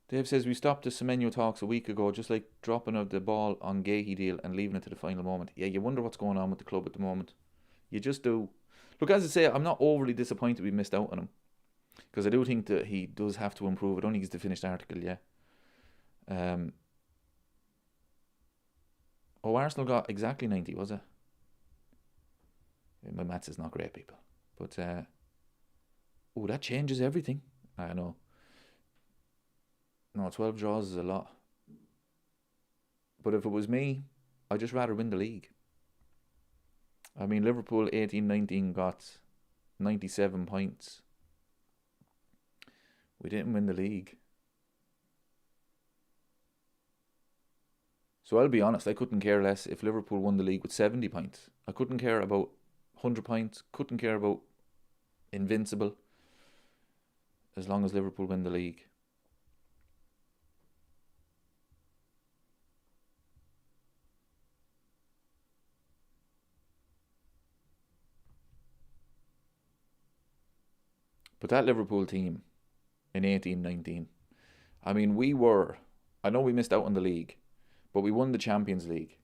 Dave says we stopped the Semenyo talks a week ago, just like dropping of the ball on Gahey deal and leaving it to the final moment. Yeah, you wonder what's going on with the club at the moment. You just do. Look, as I say, I'm not overly disappointed we missed out on him, because I do think that he does have to improve. I don't think he's the finished article yet. Arsenal got exactly 90, was it? My maths is not great, people. But, that changes everything. I know. No, 12 draws is a lot. But if it was me, I'd just rather win the league. I mean, Liverpool 18-19 got 97 points. We didn't win the league. So I'll be honest, I couldn't care less if Liverpool won the league with 70 points. I couldn't care about 100 points, couldn't care about invincible, as long as Liverpool win the league. But that Liverpool team in 18-19, I mean, I know we missed out on the league, but we won the Champions League.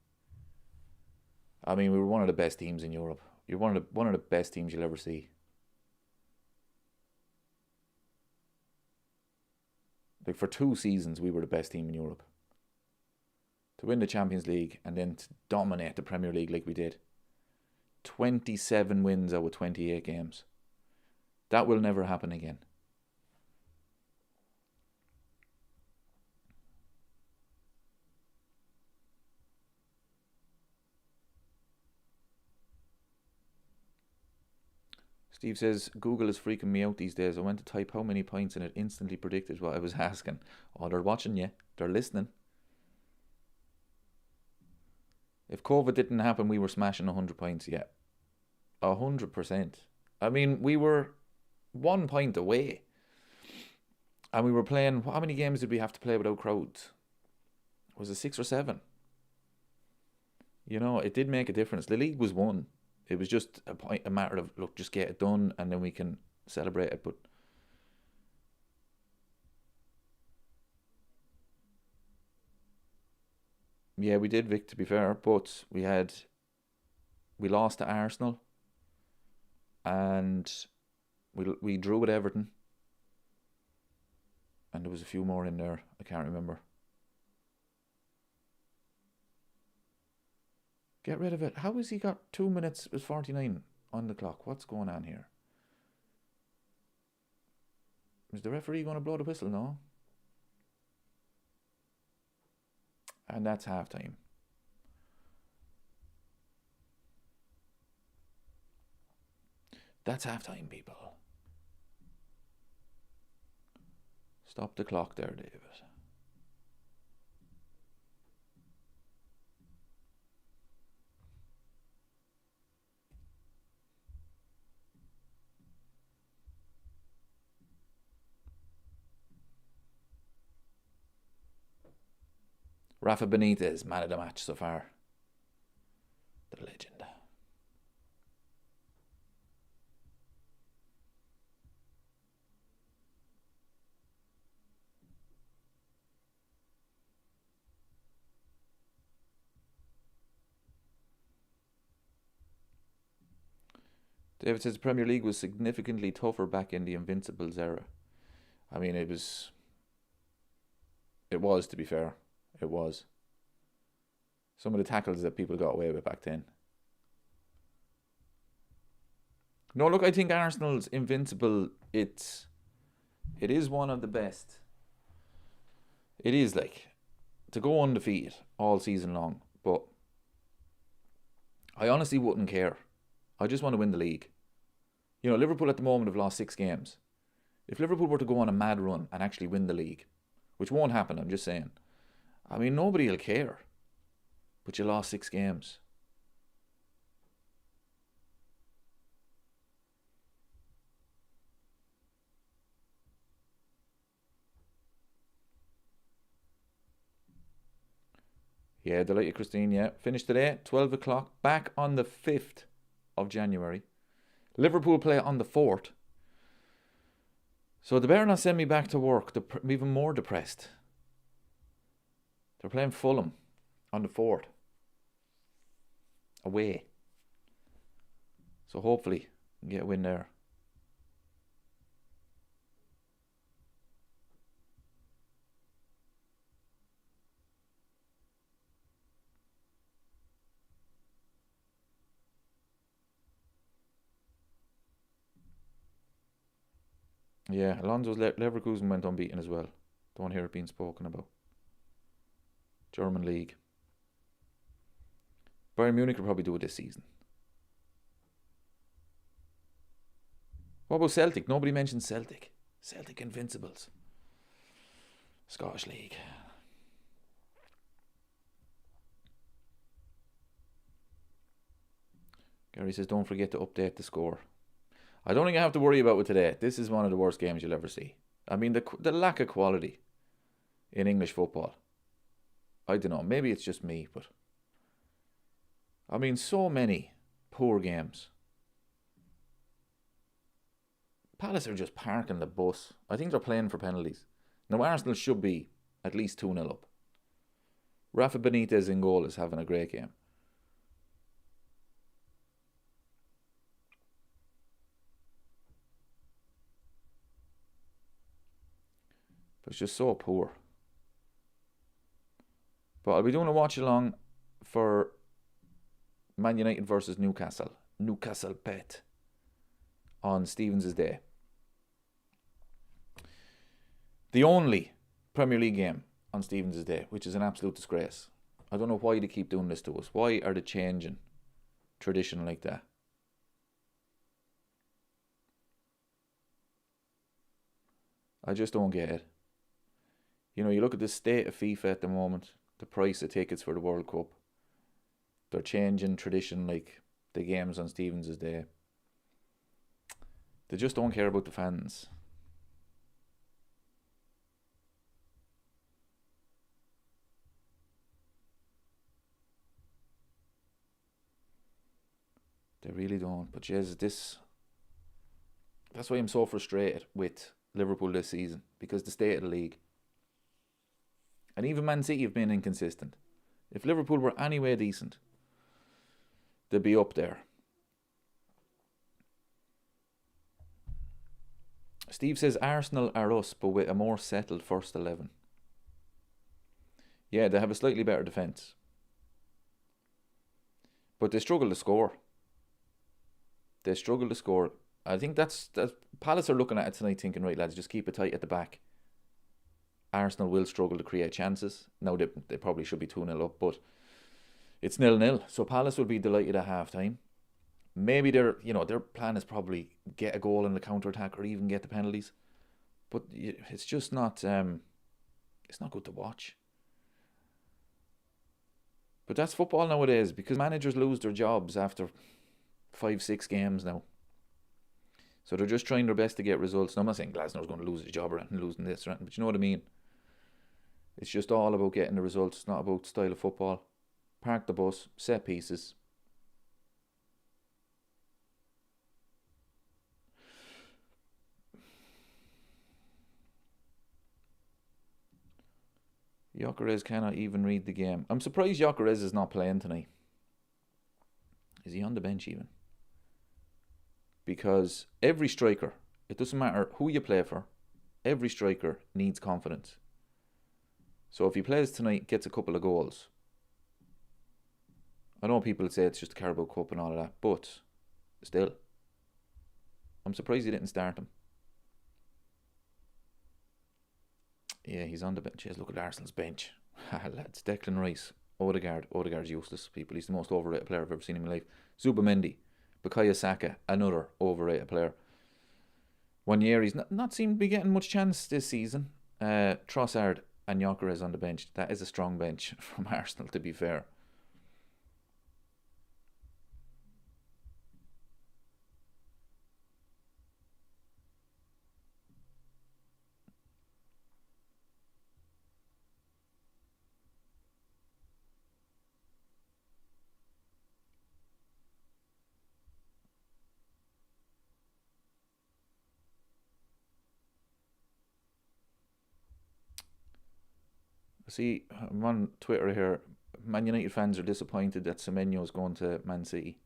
I mean, we were one of the best teams in Europe. You're one of the best teams you'll ever see. Like, for 2 seasons, we were the best team in Europe. To win the Champions League and then to dominate the Premier League like we did. 27 wins out of 28 games. That will never happen again. Steve says, Google is freaking me out these days. I went to type how many points and it instantly predicted what I was asking. Oh, they're watching you. They're listening. If COVID didn't happen, we were smashing 100 points yet. 100%. I mean, we were 1 point away. And we were playing, how many games did we have to play without crowds? Was it 6 or 7? You know, it did make a difference. The league was won. It was just a matter of, look, just get it done and then we can celebrate it. But yeah, we did, Vic, to be fair. But we lost to Arsenal and we drew with Everton. And there was a few more in there. I can't remember. Get rid of it. How has he got 2 minutes with 49 on the clock? What's going on here? Is the referee going to blow the whistle? No. And that's half time. That's half time, people. Stop the clock there, David. Rafa Benitez, man of the match so far. The legend. David says the Premier League was significantly tougher back in the Invincibles era. I mean, it was, to be fair. It was. Some of the tackles that people got away with back then. No, look, I think Arsenal's invincible. It is one of the best. It is like to go undefeated all season long, but I honestly wouldn't care. I just want to win the league. You know, Liverpool at the moment have lost 6 games. If Liverpool were to go on a mad run and actually win the league, which won't happen, I'm just saying. I mean, nobody will care. But you lost 6 games. Yeah, delighted, Christine. Yeah, finished today, 12 o'clock. Back on the 5th of January. Liverpool play on the 4th. So they better not send me back to work. I'm even more depressed. They're playing Fulham on the 4th. Away. So hopefully, get a win there. Yeah, Alonso's Leverkusen went unbeaten as well. Don't hear it being spoken about. German league. Bayern Munich will probably do it this season. What about Celtic? Nobody mentioned Celtic. Celtic Invincibles. Scottish League. Gary says, don't forget to update the score. I don't think I have to worry about it today. This is one of the worst games you'll ever see. I mean, the lack of quality in English football. I don't know. Maybe it's just me, but I mean, so many poor games. Palace are just parking the bus. I think they're playing for penalties. Now, Arsenal should be at least 2-0 up. Rafa Benitez in goal is having a great game. But it's just so poor. But I'll be doing a watch along for Man United versus Newcastle. Newcastle Pet. On Stevens' Day. The only Premier League game on Stevens' Day, which is an absolute disgrace. I don't know why they keep doing this to us. Why are they changing tradition like that? I just don't get it. You know, you look at the state of FIFA at the moment, the price of tickets for the World Cup. They're changing tradition like the games on Stevens' Day. They just don't care about the fans. They really don't. But yes, that's why I'm so frustrated with Liverpool this season, because the state of the league. And even Man City have been inconsistent. If Liverpool were anyway decent, they'd be up there. Steve says Arsenal are us, but with a more settled first 11. Yeah, they have a slightly better defence. But they struggle to score. I think that's Palace are looking at it tonight thinking, right lads, just keep it tight at the back. Arsenal will struggle to create chances. Now they probably should be 2-0 up, but it's 0-0. So Palace will be delighted at half time. Maybe their plan is probably get a goal in the counter attack or even get the penalties. But it's just not it's not good to watch. But that's football nowadays, because managers lose their jobs after 5-6 games now. So they're just trying their best to get results. Now, I'm not saying Glasnow's going to lose his job or anything, losing this or anything, but you know what I mean? It's just all about getting the results, not about style of football. Park the bus, set pieces. Gyökeres cannot even read the game. I'm surprised Gyökeres is not playing tonight. Is he on the bench even? Because every striker, it doesn't matter who you play for, every striker needs confidence. So if he plays tonight, gets a couple of goals. I know people say it's just a Carabao Cup and all of that, but still, I'm surprised he didn't start him. Yeah, he's on the bench. Yes, look at Arsenal's bench. Lads, Declan Rice, Odegaard's useless, people. He's the most overrated player I've ever seen in my life. Zubamendi, Bukayo Saka, another overrated player. 1 year, he's not seemed to be getting much chance this season. Trossard and Gyökeres on the bench. That is a strong bench from Arsenal, to be fair. See, I'm on Twitter here. Man United fans are disappointed that Semenyo is going to Man City.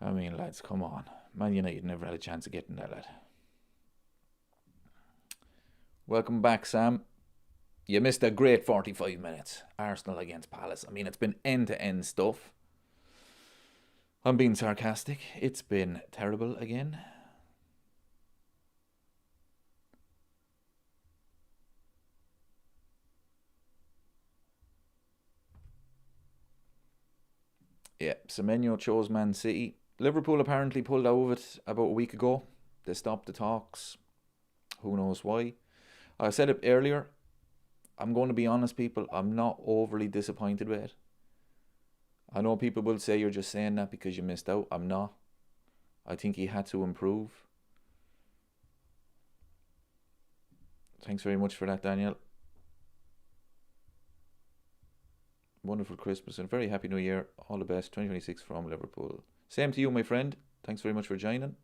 I mean, lads, come on. Man United never had a chance of getting that, lad. Welcome back, Sam. You missed a great 45 minutes. Arsenal against Palace. I mean, it's been end-to-end stuff. I'm being sarcastic. It's been terrible again. Yeah, Semenyo chose Man City. Liverpool apparently pulled out of it about a week ago. They stopped the talks. Who knows why? I said it earlier. I'm going to be honest, people. I'm not overly disappointed with it. I know people will say you're just saying that because you missed out. I'm not. I think he had to improve. Thanks very much for that, Daniel. Wonderful Christmas and very happy New Year. All the best. 2026 from Liverpool. Same to you, my friend. Thanks very much for joining.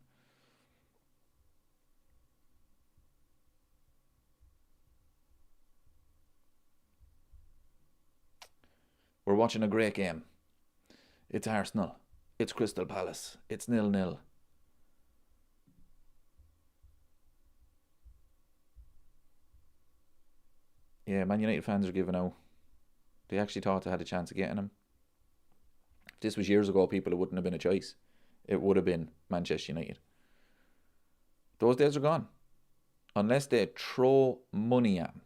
We're watching a great game. It's Arsenal. It's Crystal Palace. It's 0-0. Yeah, Man United fans are giving out. They actually thought they had a chance of getting him. If this was years ago, people, it wouldn't have been a choice. It would have been Manchester United. Those days are gone. Unless they throw money at him.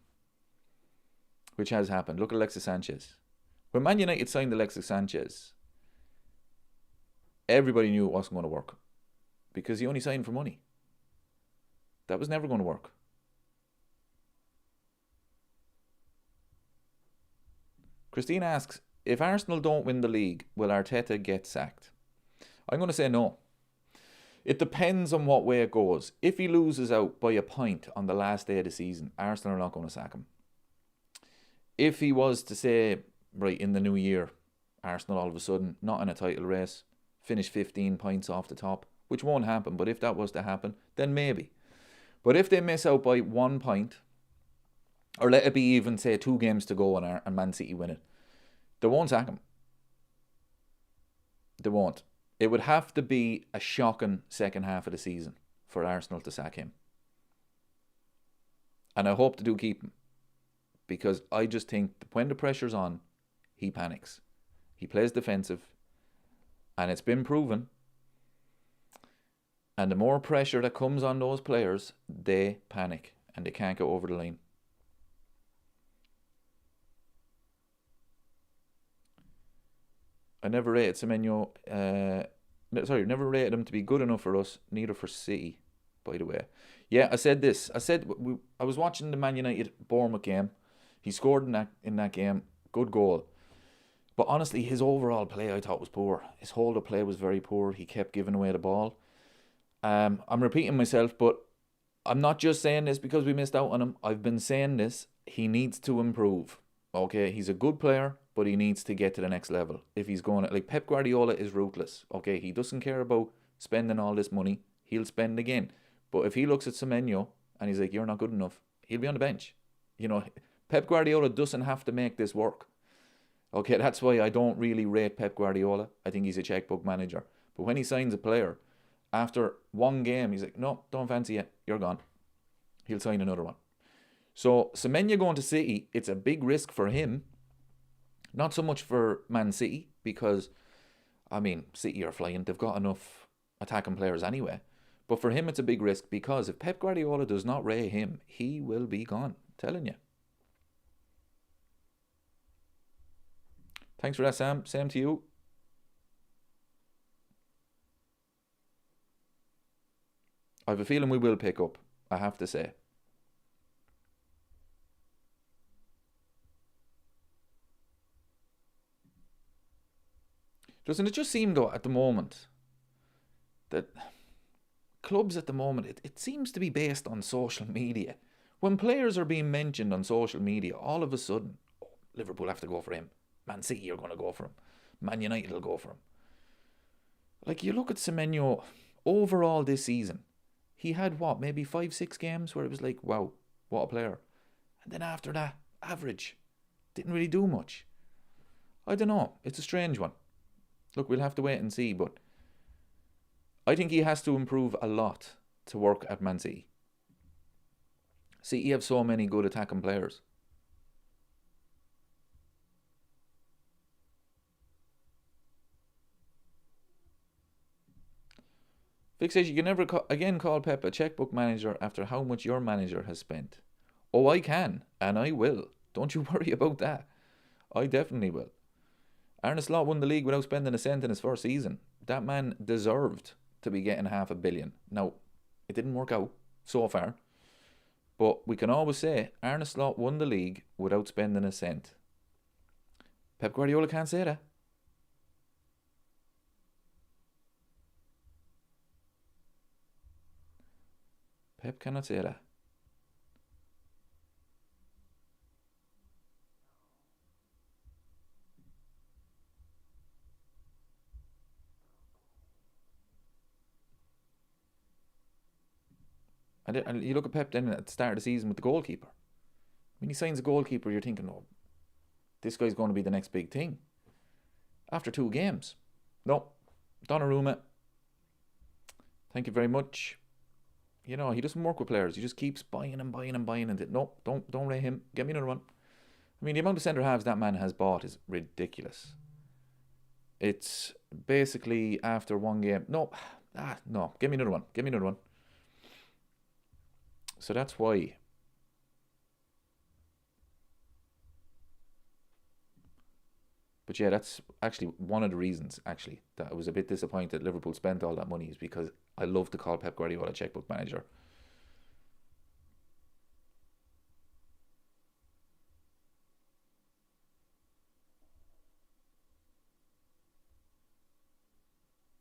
Which has happened. Look at Alexis Sanchez. When Man United signed Alexis Sanchez, everybody knew it wasn't going to work. Because he only signed for money. That was never going to work. Christine asks, if Arsenal don't win the league, will Arteta get sacked? I'm going to say no. It depends on what way it goes. If he loses out by a point on the last day of the season, Arsenal are not going to sack him. If he was to say, right, in the new year, Arsenal all of a sudden, not in a title race, finish 15 points off the top, which won't happen, but if that was to happen, then maybe. But if they miss out by 1 point, or let it be even, say, 2 games to go and Man City win it, they won't sack him. They won't. It would have to be a shocking second half of the season for Arsenal to sack him. And I hope to do keep him. Because I just think when the pressure's on, he panics. He plays defensive. And it's been proven. And the more pressure that comes on those players, they panic. And they can't go over the line. I never rated Semenyo. Never rated him to be good enough for us. Neither for City, by the way. Yeah, I said this. I was watching the Man United Bournemouth game. He scored in that game. Good goal. But honestly, his overall play I thought was poor. His hold of play was very poor. He kept giving away the ball. I'm repeating myself, but I'm not just saying this because we missed out on him. I've been saying this. He needs to improve. Okay, he's a good player, but he needs to get to the next level. If he's going like Pep Guardiola is ruthless. Okay, he doesn't care about spending all this money. He'll spend again. But if he looks at Semenyo and he's like, you're not good enough, he'll be on the bench. You know, Pep Guardiola doesn't have to make this work. Okay, that's why I don't really rate Pep Guardiola. I think he's a checkbook manager. But when he signs a player, after 1 game, he's like, no, don't fancy it. You're gone. He'll sign another one. So Semenyo going to City, it's a big risk for him. Not so much for Man City because, I mean, City are flying. They've got enough attacking players anyway. But for him, it's a big risk because if Pep Guardiola does not rate him, he will be gone. I'm telling you. Thanks for that, Sam. Same to you. I have a feeling we will pick up, I have to say. Doesn't it just seem, though, at the moment, that clubs at the moment, it seems to be based on social media. When players are being mentioned on social media, all of a sudden, oh, Liverpool have to go for him. Man City are going to go for him. Man United will go for him. Like, you look at Semenyo, overall this season, he had what, maybe 5-6 games where it was like, wow, what a player. And then after that, average. Didn't really do much. I don't know. It's a strange one. Look, we'll have to wait and see, but I think he has to improve a lot to work at Man City. City have so many good attacking players. Vic says you can never again call Pep a checkbook manager after how much your manager has spent. Oh, I can, and I will. Don't you worry about that. I definitely will. Arne Slot won the league without spending a cent in his first season. That man deserved to be getting $500 million. Now, it didn't work out so far, but we can always say Arne Slot won the league without spending a cent. Pep Guardiola can't say that. Pep cannot say that. And you look at Pep then at the start of the season with the goalkeeper. When he signs a goalkeeper, you're thinking, oh, this guy's going to be the next big thing. After 2 games. No, Donnarumma, thank you very much. You know, he doesn't work with players. He just keeps buying and buying and buying. And no, don't rate him. Get me another one. I mean, the amount of centre halves that man has bought is ridiculous. It's basically after one game. No, get me another one. Get me another one. So that's why. But yeah, that's actually one of the reasons, actually, that I was a bit disappointed Liverpool spent all that money is because I love to call Pep Guardiola a checkbook manager.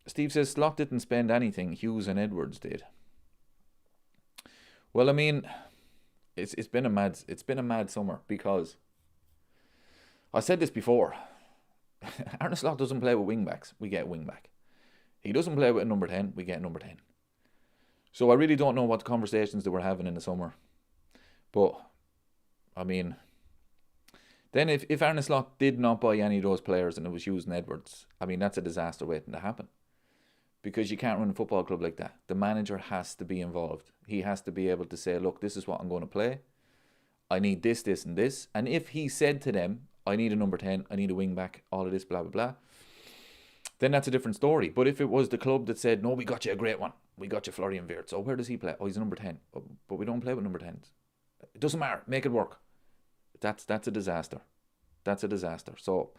Steve says Slot didn't spend anything. Hughes and Edwards did. Well, I mean, it's been a mad summer because I said this before. Arne Slot doesn't play with wing backs. We get a wing back. He doesn't play with a number 10. We get a number 10. So I really don't know what conversations they were having in the summer. But, I mean, then if Arne Slot did not buy any of those players and it was Hughes and Edwards, I mean, that's a disaster waiting to happen. Because you can't run a football club like that. The manager has to be involved. He has to be able to say, look, this is what I'm going to play. I need this, this, and this. And if he said to them, I need a number 10, I need a wing back, all of this, blah, blah, blah, then that's a different story. But if it was the club that said, no, we got you a great one. We got you Florian Wirtz. Oh, where does he play? Oh, he's a number 10. But we don't play with number 10s. It doesn't matter. Make it work. That's a disaster. That's a disaster. So,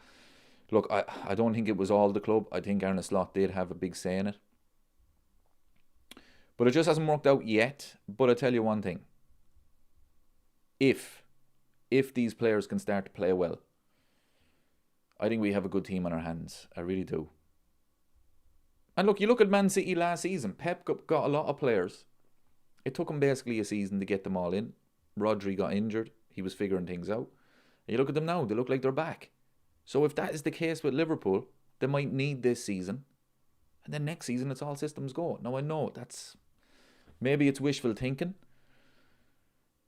look, I don't think it was all the club. I think Arne Slot did have a big say in it. But it just hasn't worked out yet. But I tell you one thing. If these players can start to play well, I think we have a good team on our hands. I really do. And look, you look at Man City last season. Pep got a lot of players. It took him basically a season to get them all in. Rodri got injured. He was figuring things out. And you look at them now. They look like they're back. So if that is the case with Liverpool, they might need this season. And then next season, it's all systems go. Now, I know that's... Maybe it's wishful thinking.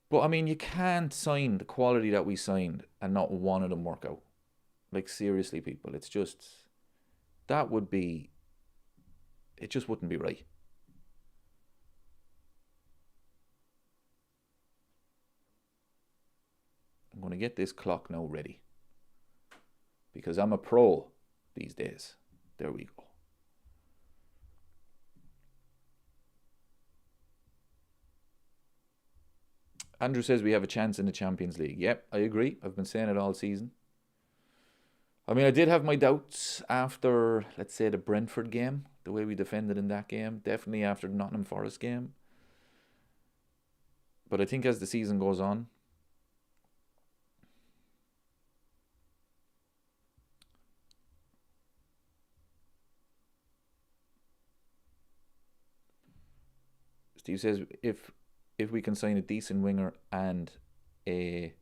But, I mean, you can't sign the quality that we signed and not one of them work out. Like, seriously, people. It's just... That would be... It just wouldn't be right. I'm going to get this clock now ready. Because I'm a pro these days. There we go. Andrew says we have a chance in the Champions League. Yep, I agree. I've been saying it all season. I mean, I did have my doubts after, let's say, the Brentford game, the way we defended in that game. Definitely after the Nottingham Forest game. But I think as the season goes on, Steve says if we can sign a decent winger and a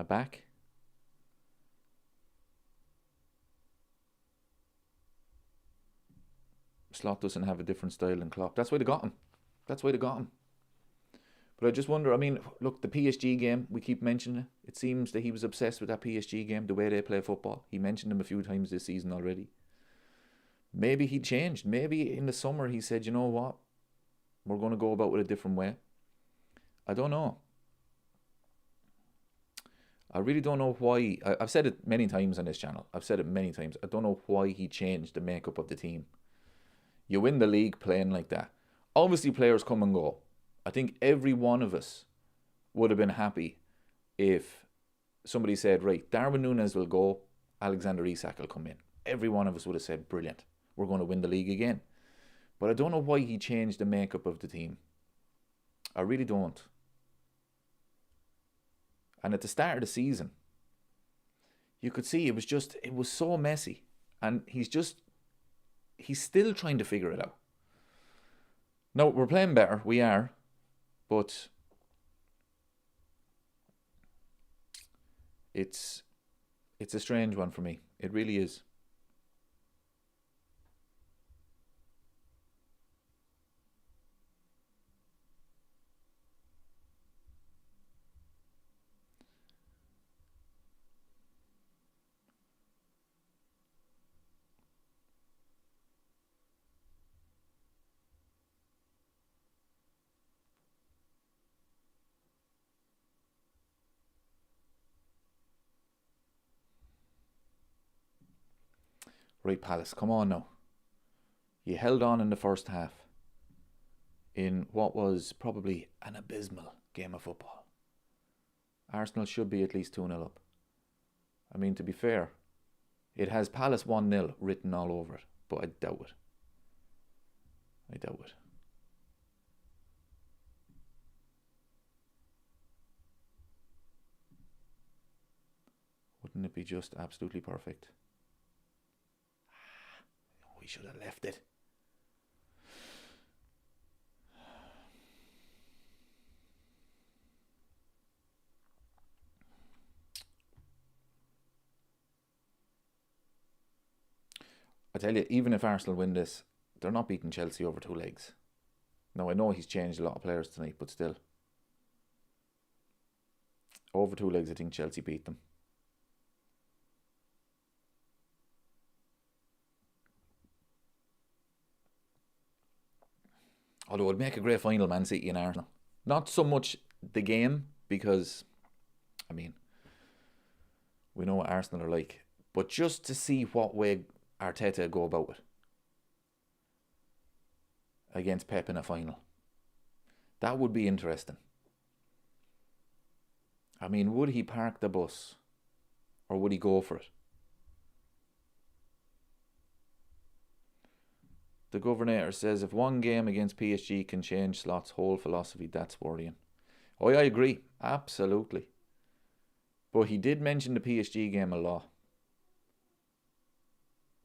back, Slot doesn't have a different style than Klopp. That's why they got him. That's why they got him. But I just wonder, I mean, look, the PSG game, we keep mentioning it. It seems that he was obsessed with that PSG game, the way they play football. He mentioned them a few times this season already. Maybe he changed. Maybe in the summer he said, you know what? We're going to go about it a different way. I don't know. I really don't know why. I've said it many times on this channel. I've said it many times. I don't know why he changed the makeup of the team. You win the league playing like that. Obviously, players come and go. I think every one of us would have been happy if somebody said, right, Darwin Núñez will go, Alexander Isak will come in. Every one of us would have said, brilliant, we're going to win the league again. But I don't know why he changed the makeup of the team. I really don't. And at the start of the season, you could see it was so messy. And he's still trying to figure it out. No, we're playing better, we are. But it's a strange one for me. It really is. Right, Palace, come on now. You held on in the first half in what was probably an abysmal game of football. Arsenal should be at least 2-0 up. I mean, to be fair, it has Palace 1-0 written all over it, but I doubt it. I doubt it. Wouldn't it be just absolutely perfect? We should have left it. I tell you, even if Arsenal win this, they're not beating Chelsea over 2 legs. Now, I know he's changed a lot of players tonight, but still. Over 2 legs, I think Chelsea beat them. Although it would make a great final, Man City and Arsenal. Not so much the game, because, I mean, we know what Arsenal are like. But just to see what way Arteta go about it against Pep in a final. That would be interesting. I mean, would he park the bus? Or would he go for it? The Governor says if one game against PSG can change Slot's whole philosophy, that's worrying. Oh, yeah, I agree. Absolutely. But he did mention the PSG game a lot.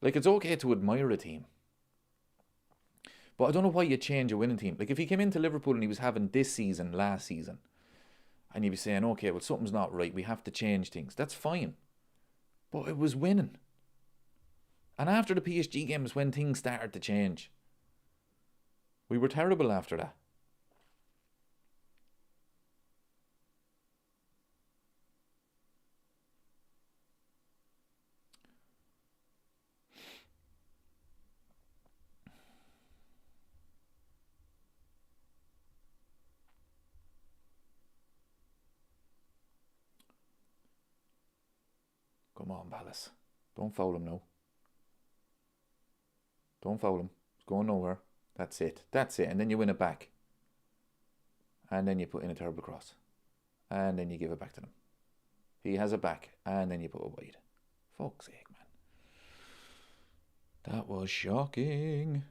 Like, it's okay to admire a team. But I don't know why you change a winning team. Like, if he came into Liverpool and he was having this season, last season, and you'd be saying, okay, well, something's not right, we have to change things. That's fine. But it was winning. And after the PSG game is when things started to change. We were terrible after that. Come on, Palace. Don't foul him now. Don't foul him. It's going nowhere. That's it. That's it. And then you win it back. and then you put in a terrible cross, and then you give it back to them. He has it back, and then you put it wide. Fuck's sake, man. That was shocking.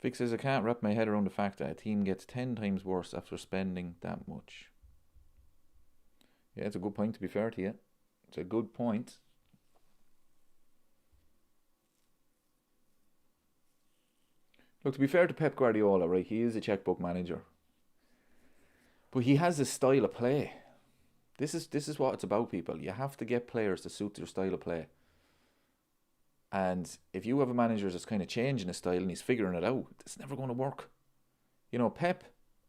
Vic says, I can't wrap my head around the fact that a team gets 10 times worse after spending that much. Yeah, it's a good point, to be fair to you. It's a good point. Look, to be fair to Pep Guardiola, right, he is a checkbook manager. But he has a style of play. This is what it's about, people. You have to get players to suit their style of play. And if you have a manager that's kind of changing his style and he's figuring it out, it's never going to work. You know, Pep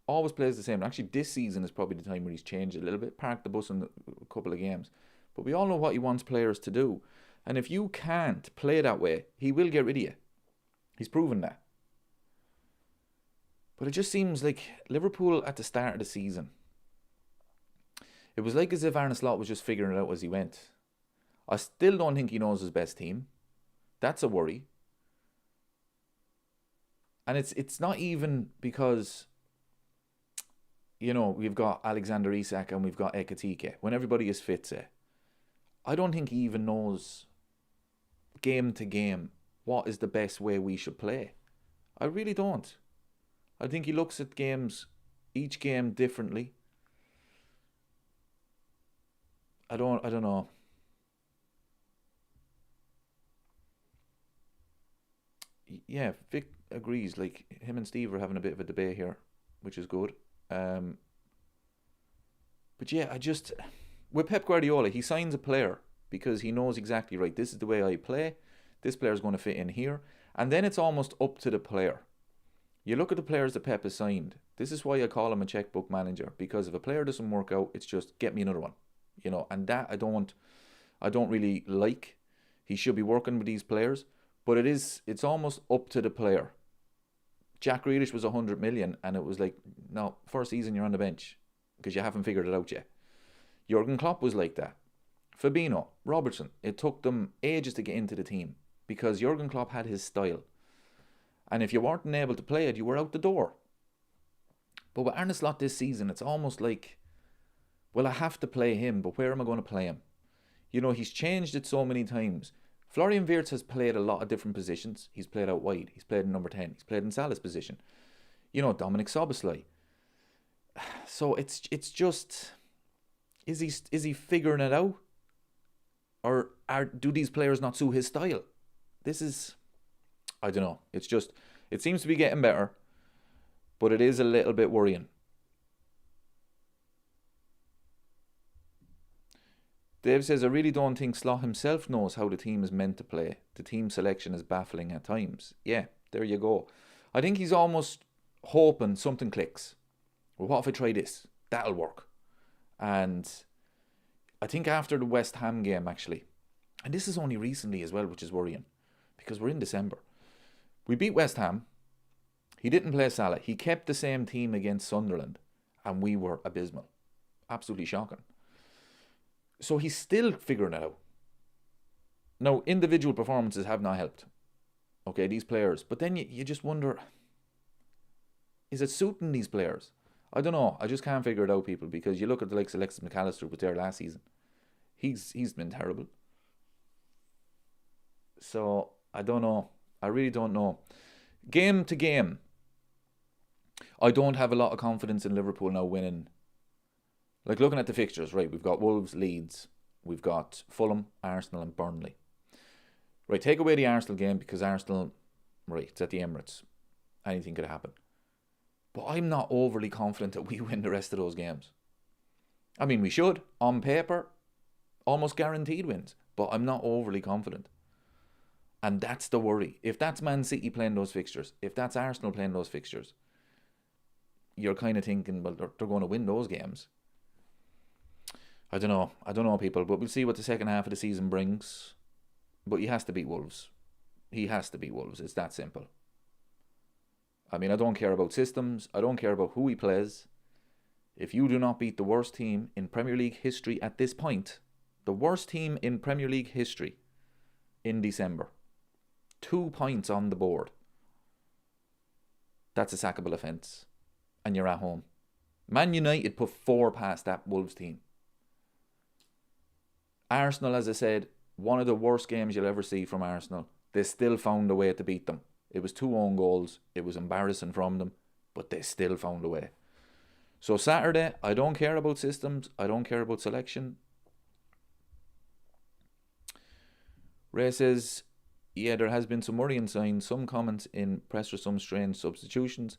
always plays the same. Actually, this season is probably the time where he's changed a little bit, parked the bus in a couple of games. But we all know what he wants players to do. And if you can't play that way, he will get rid of you. He's proven that. But it just seems like Liverpool at the start of the season, it was like as if Arne Slot was just figuring it out as he went. I still don't think he knows his best team. That's a worry. And it's not even because, you know, we've got Alexander Isak and we've got Ekitike. When everybody is fit, say. I don't think he even knows game to game what is the best way we should play. I really don't. I think he looks at games, each game differently. I don't know. Yeah, Vic agrees. Like, him and Steve are having a bit of a debate here, which is good. But yeah, with Pep Guardiola, he signs a player because he knows exactly, right, this is the way I play. This player's going to fit in here. And then it's almost up to the player. You look at the players that Pep has signed. This is why I call him a checkbook manager. Because if a player doesn't work out, it's just, get me another one. You know, and that I don't really like. He should be working with these players. But it's almost up to the player. Jack Grealish was 100 million and it was like, no, first season you're on the bench because you haven't figured it out yet. Jurgen Klopp was like that. Fabinho, Robertson, it took them ages to get into the team because Jurgen Klopp had his style. And if you weren't able to play it, you were out the door. But with Arne Slot this season, it's almost like, well, I have to play him, but where am I going to play him? You know, he's changed it so many times. Florian Wirtz has played a lot of different positions. He's played out wide. He's played in number 10. He's played in Salah's position. You know, Dominic Szoboszlai. So it's just, is he figuring it out? Or do these players not suit his style? This is, I don't know. It's just, it seems to be getting better, but it is a little bit worrying. Dave says, I really don't think Slot himself knows how the team is meant to play. The team selection is baffling at times. Yeah, there you go. I think he's almost hoping something clicks. Well, what if I try this? That'll work. And I think after the West Ham game, actually, and this is only recently as well, which is worrying, because we're in December. We beat West Ham. He didn't play Salah. He kept the same team against Sunderland, and we were abysmal. Absolutely shocking. So he's still figuring it out. Now, individual performances have not helped. Okay, these players. But then you just wonder, is it suiting these players? I don't know. I just can't figure it out, people, because you look at the likes of Alexis McAllister, who was there last season. He's been terrible. So, I don't know. I really don't know. Game to game, I don't have a lot of confidence in Liverpool now winning. Like, looking at the fixtures, right, we've got Wolves, Leeds, we've got Fulham, Arsenal and Burnley. Right, take away the Arsenal game because Arsenal, right, it's at the Emirates. Anything could happen. But I'm not overly confident that we win the rest of those games. I mean, we should, on paper, almost guaranteed wins. But I'm not overly confident. And that's the worry. If that's Man City playing those fixtures, if that's Arsenal playing those fixtures, you're kind of thinking, well, they're going to win those games. I don't know. I don't know, people, but we'll see what the second half of the season brings. But he has to beat Wolves. He has to beat Wolves. It's that simple. I mean, I don't care about systems. I don't care about who he plays. If you do not beat the worst team in Premier League history at this point, the worst team in Premier League history in December, 2 points on the board, that's a sackable offence. And you're at home. Man United put 4 past that Wolves team. Arsenal, as I said, one of the worst games you'll ever see from Arsenal. They still found a way to beat them. It was 2 own goals. It was embarrassing from them, but they still found a way. So Saturday, I don't care about systems. I don't care about selection. Ray says, yeah, there has been some worrying signs, some comments in press for some strange substitutions,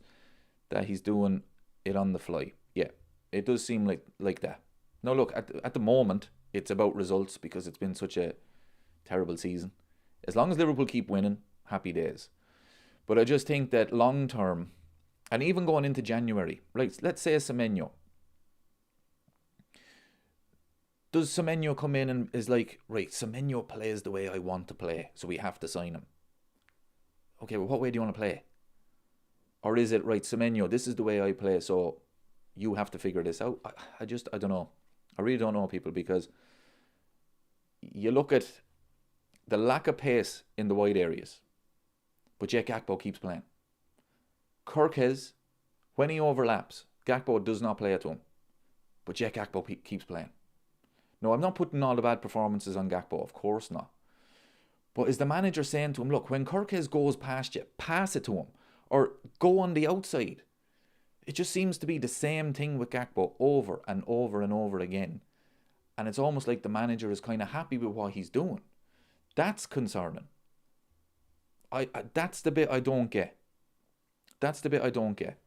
that he's doing it on the fly. Yeah, it does seem like that. Now look, at the moment, it's about results because it's been such a terrible season. As long as Liverpool keep winning, happy days. But I just think that long term, and even going into January, right, let's say a Semenyo. Does Semenyo come in and is like, right, Semenyo plays the way I want to play, so we have to sign him. Okay, well, what way do you want to play? Or is it, right, Semenyo, this is the way I play, so you have to figure this out? I don't know. I really don't know, people, because you look at the lack of pace in the wide areas, but yet Gakpo keeps playing. Kirkes, when he overlaps, Gakpo does not play it to him, but yet Gakpo keeps playing. No, I'm not putting all the bad performances on Gakpo, of course not. But is the manager saying to him, look, when Kirkes goes past you, pass it to him, or go on the outside? It just seems to be the same thing with Gakpo over and over and over again. And it's almost like the manager is kind of happy with what he's doing. That's concerning. That's the bit I don't get. That's the bit I don't get.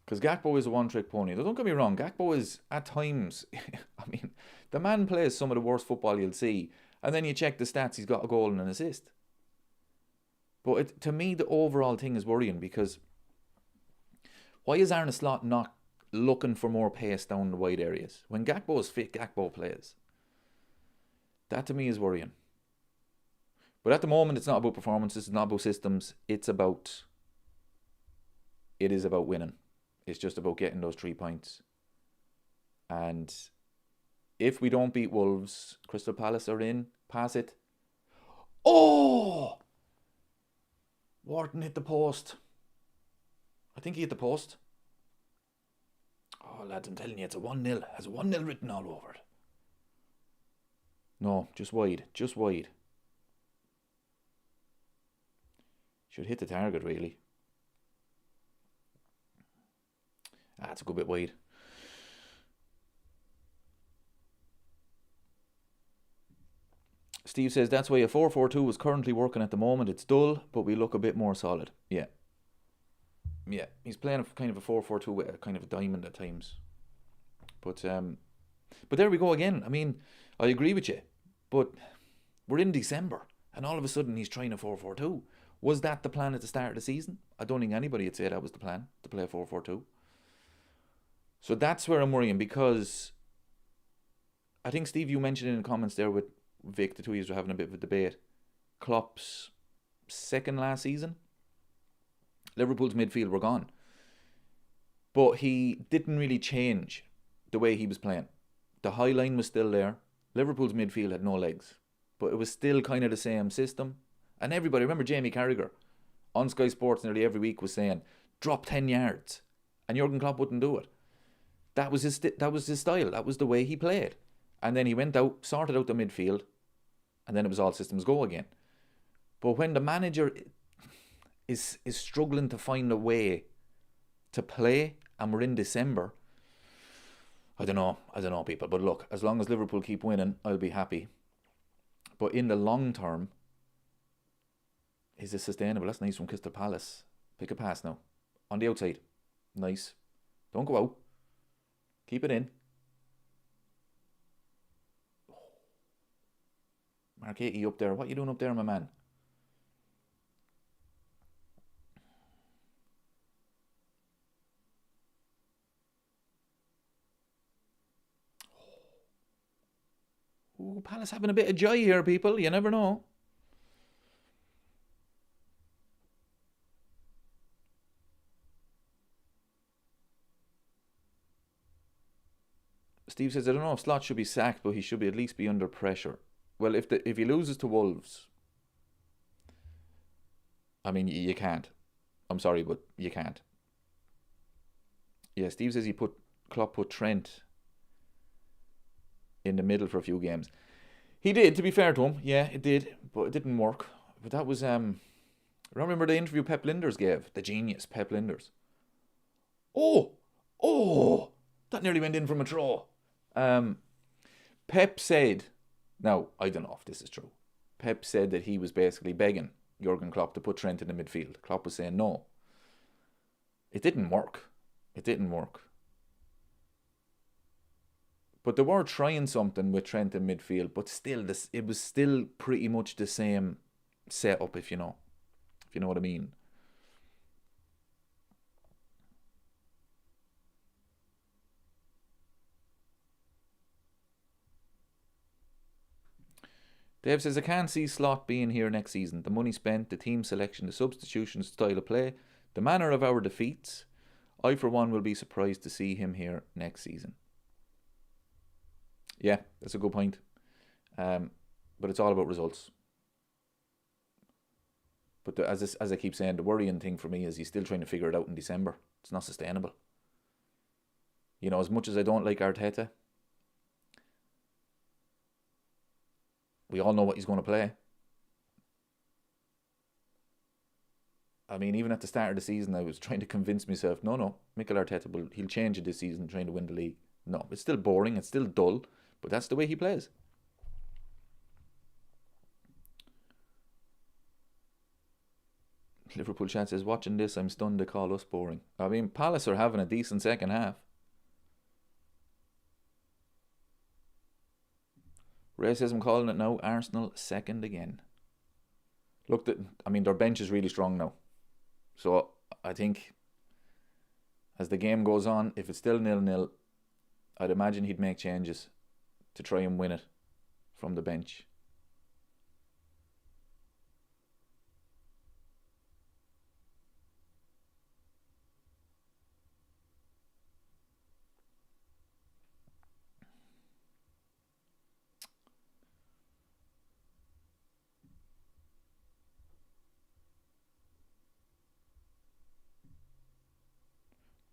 Because Gakpo is a one-trick pony. Now, don't get me wrong, Gakpo is, at times, I mean, the man plays some of the worst football you'll see, and then you check the stats, he's got a goal and an assist. But to me, the overall thing is worrying, because why is Arne Slot not looking for more pace down the wide areas? When Gakpo is fit, Gakpo plays. That to me is worrying. But at the moment, it's not about performances, it's not about systems, it is about winning. It's just about getting those 3 points. And if we don't beat Wolves, Crystal Palace are in. Pass it. Oh! Wharton hit the post. I think he hit the post. Oh, lads, I'm telling you, it's a 1-0. It has a 1-0 written all over it. No, just wide. Just wide. Should hit the target, really. It's a good bit wide. Steve says that's why a 4-4-2 is currently working at the moment. It's dull, but we look a bit more solid. Yeah. Yeah, he's playing a kind of a 4-4-2 with a kind of a diamond at times. But there we go again. I mean, I agree with you, but we're in December, and all of a sudden he's trying a 4-4-2. Was that the plan at the start of the season? I don't think anybody would say that was the plan, to play a 4-4-2. So that's where I'm worrying, because I think, Steve, you mentioned in the comments there with Vic, the two of you were having a bit of a debate. Klopp's second last season, Liverpool's midfield were gone. But he didn't really change the way he was playing. The high line was still there. Liverpool's midfield had no legs. But it was still kind of the same system. And everybody, remember Jamie Carragher on Sky Sports nearly every week was saying, drop 10 yards. And Jurgen Klopp wouldn't do it. That was his style. That was the way he played. And then he went out, sorted out the midfield, and then it was all systems go again. But when the manager is struggling to find a way to play, and we're in December, I don't know, people. But look, as long as Liverpool keep winning, I'll be happy. But in the long term, is it sustainable? That's nice from Crystal Palace. Pick a pass now. On the outside. Nice. Don't go out. Keep it in. Marchetti up there. What are you doing up there, my man? Ooh, Palace having a bit of joy here, people. You never know. Steve says, I don't know if Slot should be sacked, but he should be at least be under pressure. Well, if he loses to Wolves, I mean, you can't. I'm sorry, but you can't. Yeah, Steve says Klopp put Trent in the middle for a few games. He did, to be fair to him. Yeah, it did, but it didn't work. But that was remember the interview Pep Linders gave? The genius Pep Linders. Oh, that nearly went in from a throw. Pep said, now I don't know if this is true. Pep said that he was basically begging Jurgen Klopp to put Trent in the midfield. Klopp was saying no. It didn't work. But they were trying something with Trent in midfield, but still, it was still pretty much the same setup, if you know what I mean. Dave says, I can't see Slot being here next season. The money spent, the team selection, the substitutions, style of play, the manner of our defeats. I, for one, will be surprised to see him here next season. Yeah, that's a good point. But it's all about results. But as I keep saying, the worrying thing for me is he's still trying to figure it out in December. It's not sustainable. You know, as much as I don't like Arteta, we all know what he's going to play. I mean, even at the start of the season, I was trying to convince myself, no, Mikel Arteta, he'll change it this season, trying to win the league. No, it's still boring, it's still dull, but that's the way he plays. Liverpool chat says, watching this, I'm stunned they call us boring. I mean, Palace are having a decent second half. Ray says, I'm calling it now, Arsenal second again. Look, their bench is really strong now. So I think as the game goes on, if it's still 0-0, I'd imagine he'd make changes to try and win it from the bench.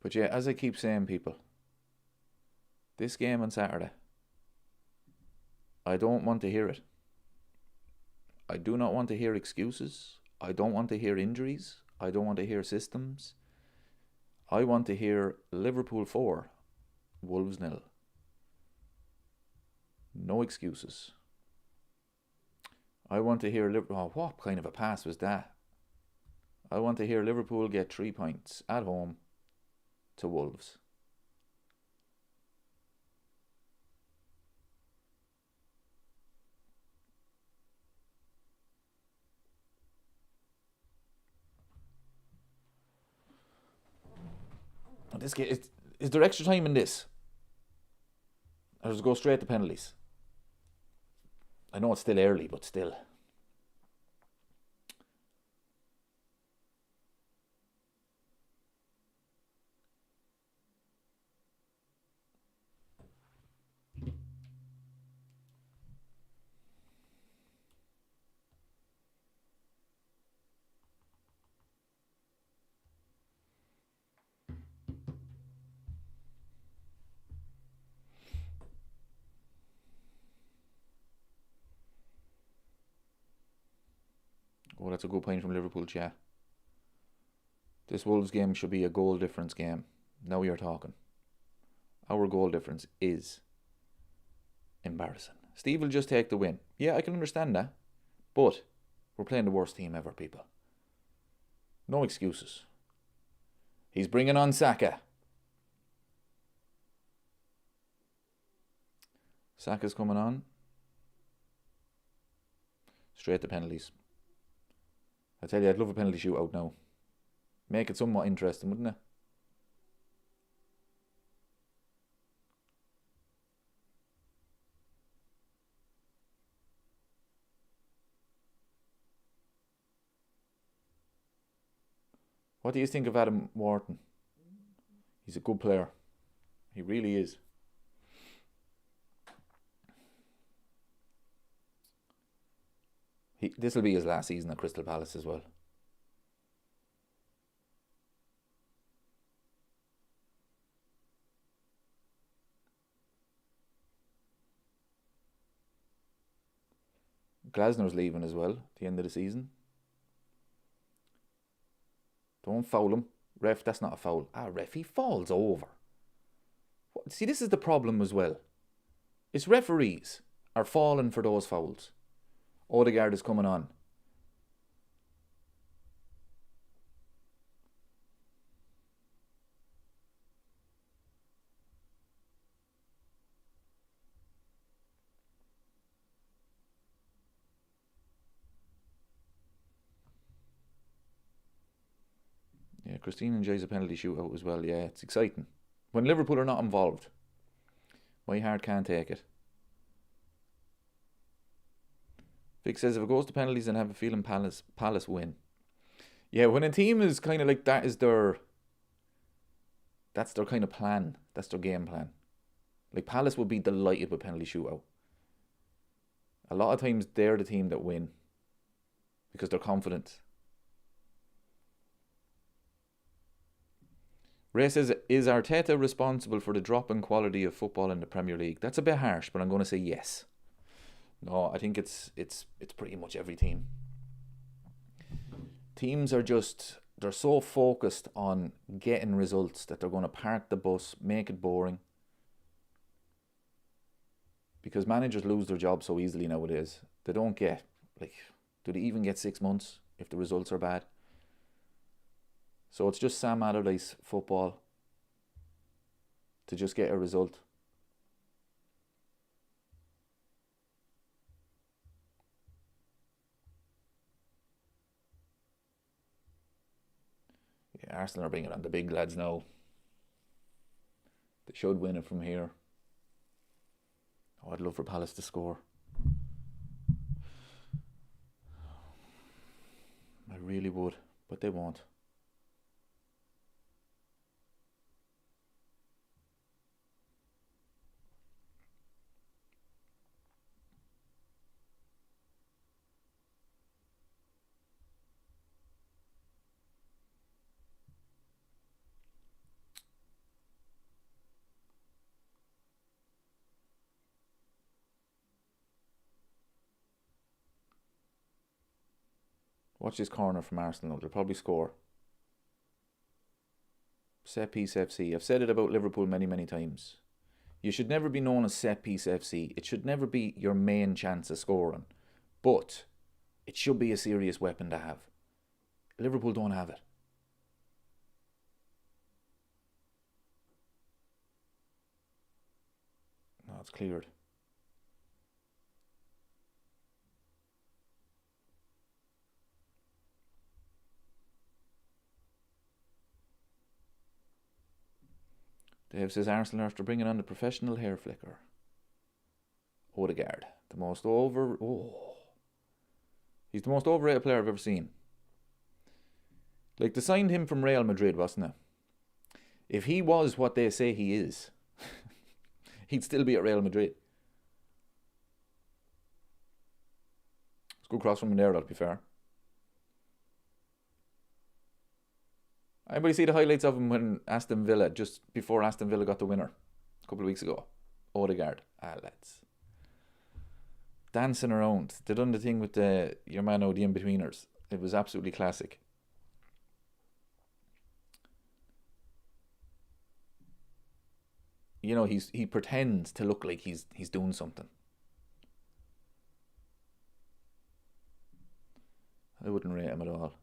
But yeah, as I keep saying, people, this game on Saturday, I don't want to hear it. I do not want to hear excuses. I don't want to hear injuries. I don't want to hear systems. I want to hear Liverpool 4, Wolves 0. No excuses. I want to hear Liverpool. Oh, what kind of a pass was that? I want to hear Liverpool get 3 points at home to Wolves. This game, is there extra time in this? Or does it go straight to penalties? I know it's still early, but still. Oh, that's a good point from Liverpool, chat. This Wolves game should be a goal difference game. Now you're talking. Our goal difference is embarrassing. Steve will just take the win. Yeah, I can understand that. But we're playing the worst team ever, people. No excuses. He's bringing on Saka. Saka's coming on. Straight to penalties. I tell you, I'd love a penalty shootout now. Make it somewhat interesting, wouldn't it? What do you think of Adam Wharton? He's a good player. He really is. This will be his last season at Crystal Palace as well. Glasner's leaving as well at the end of the season. Don't foul him. Ref, that's not a foul. Ref, he falls over. See, this is the problem as well. It's referees are falling for those fouls. Odegaard is coming on. Yeah, Christine enjoys a penalty shootout as well. Yeah, it's exciting. When Liverpool are not involved, my heart can't take it. Vic says if it goes to penalties, then I have a feeling Palace win. Yeah, when a team is kind of like that, that's their kind of plan. That's their game plan. Like Palace would be delighted with penalty shootout. A lot of times they're the team that win because they're confident. Ray says, is Arteta responsible for the drop in quality of football in the Premier League? That's a bit harsh, but I'm going to say yes. No, I think it's pretty much every team. Teams are they're so focused on getting results that they're going to park the bus, make it boring. Because managers lose their job so easily nowadays. They don't get, do they even get 6 months if the results are bad? So it's just Sam Allardyce football to just get a result. Yeah, Arsenal are bringing on the big lads now. They should win it from here. Oh, I'd love for Palace to score. I really would, but they won't. Watch this corner from Arsenal. They'll probably score. Set piece FC. I've said it about Liverpool many, many times. You should never be known as set piece FC. It should never be your main chance of scoring. But it should be a serious weapon to have. Liverpool don't have it. No, it's cleared. Dave says Arsenal after bringing on the professional hair flicker. Odegaard, the most he's the most overrated player I've ever seen. Like, they signed him from Real Madrid, wasn't it? If he was what they say he is, he'd still be at Real Madrid. It's a good cross from in there, that'll be fair. Anybody see the highlights of him when Aston Villa, just before Aston Villa got the winner a couple of weeks ago? Odegaard. Lads. Dancing around. They done the thing with your man, the in-betweeners. It was absolutely classic. You know, he pretends to look like he's doing something. I wouldn't rate him at all.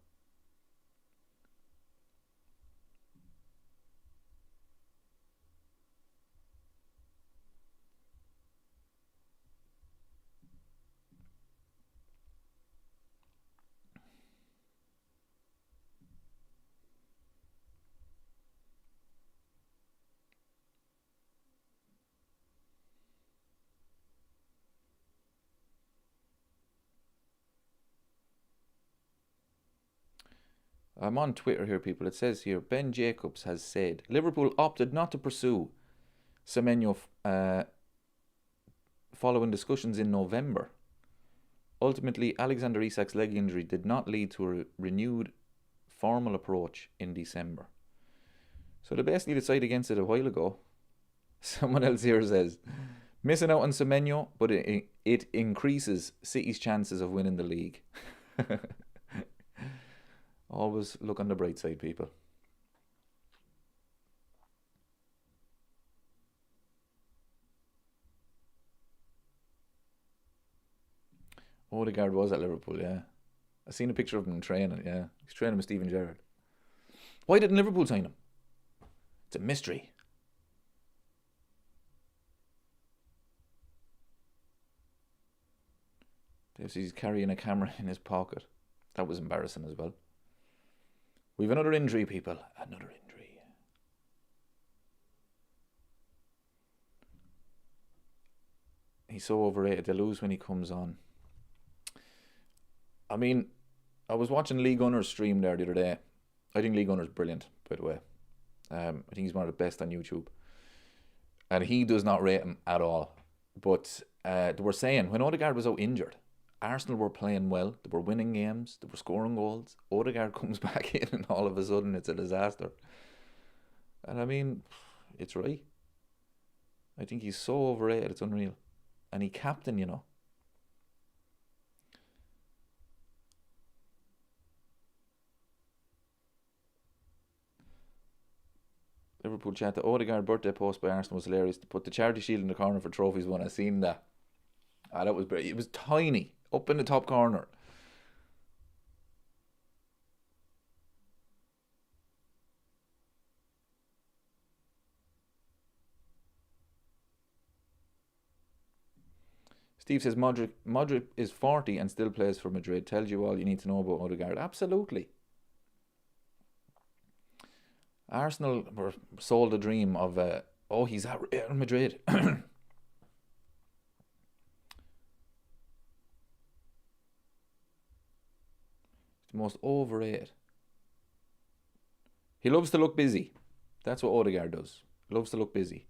I'm on Twitter here, people. It says here, Ben Jacobs has said Liverpool opted not to pursue Semenyo following discussions in November. Ultimately, Alexander Isak's leg injury did not lead to a renewed formal approach in December. So they basically decided against it a while ago. Someone else here says, missing out on Semenyo, but it increases City's chances of winning the league. Always look on the bright side, people. Odegaard was at Liverpool, yeah. I seen a picture of him training, yeah. He's training with Steven Gerrard. Why didn't Liverpool sign him? It's a mystery. He's carrying a camera in his pocket. That was embarrassing as well. We've another injury, people. Another injury. He's so overrated. They lose when he comes on. I mean, I was watching Lee Gunner's stream there the other day. I think Lee Gunner's brilliant, by the way. I think he's one of the best on YouTube. And he does not rate him at all. But they were saying, when Odegaard was out injured, Arsenal were playing well. They were winning games. They were scoring goals. Odegaard comes back in and all of a sudden it's a disaster. And I mean, it's right. I think he's so overrated, it's unreal. And he captain, you know. Liverpool chat, the Odegaard birthday post by Arsenal was hilarious. To put the charity shield in the corner for trophies won. I seen that. That was brilliant. It was tiny, up in the top corner. Steve says Modric is 40 and still plays for Madrid. Tells you all you need to know about Odegaard. Absolutely. Arsenal were sold a dream of, he's at Real Madrid. The most overrated. He loves to look busy. That's what Odegaard does. He loves to look busy.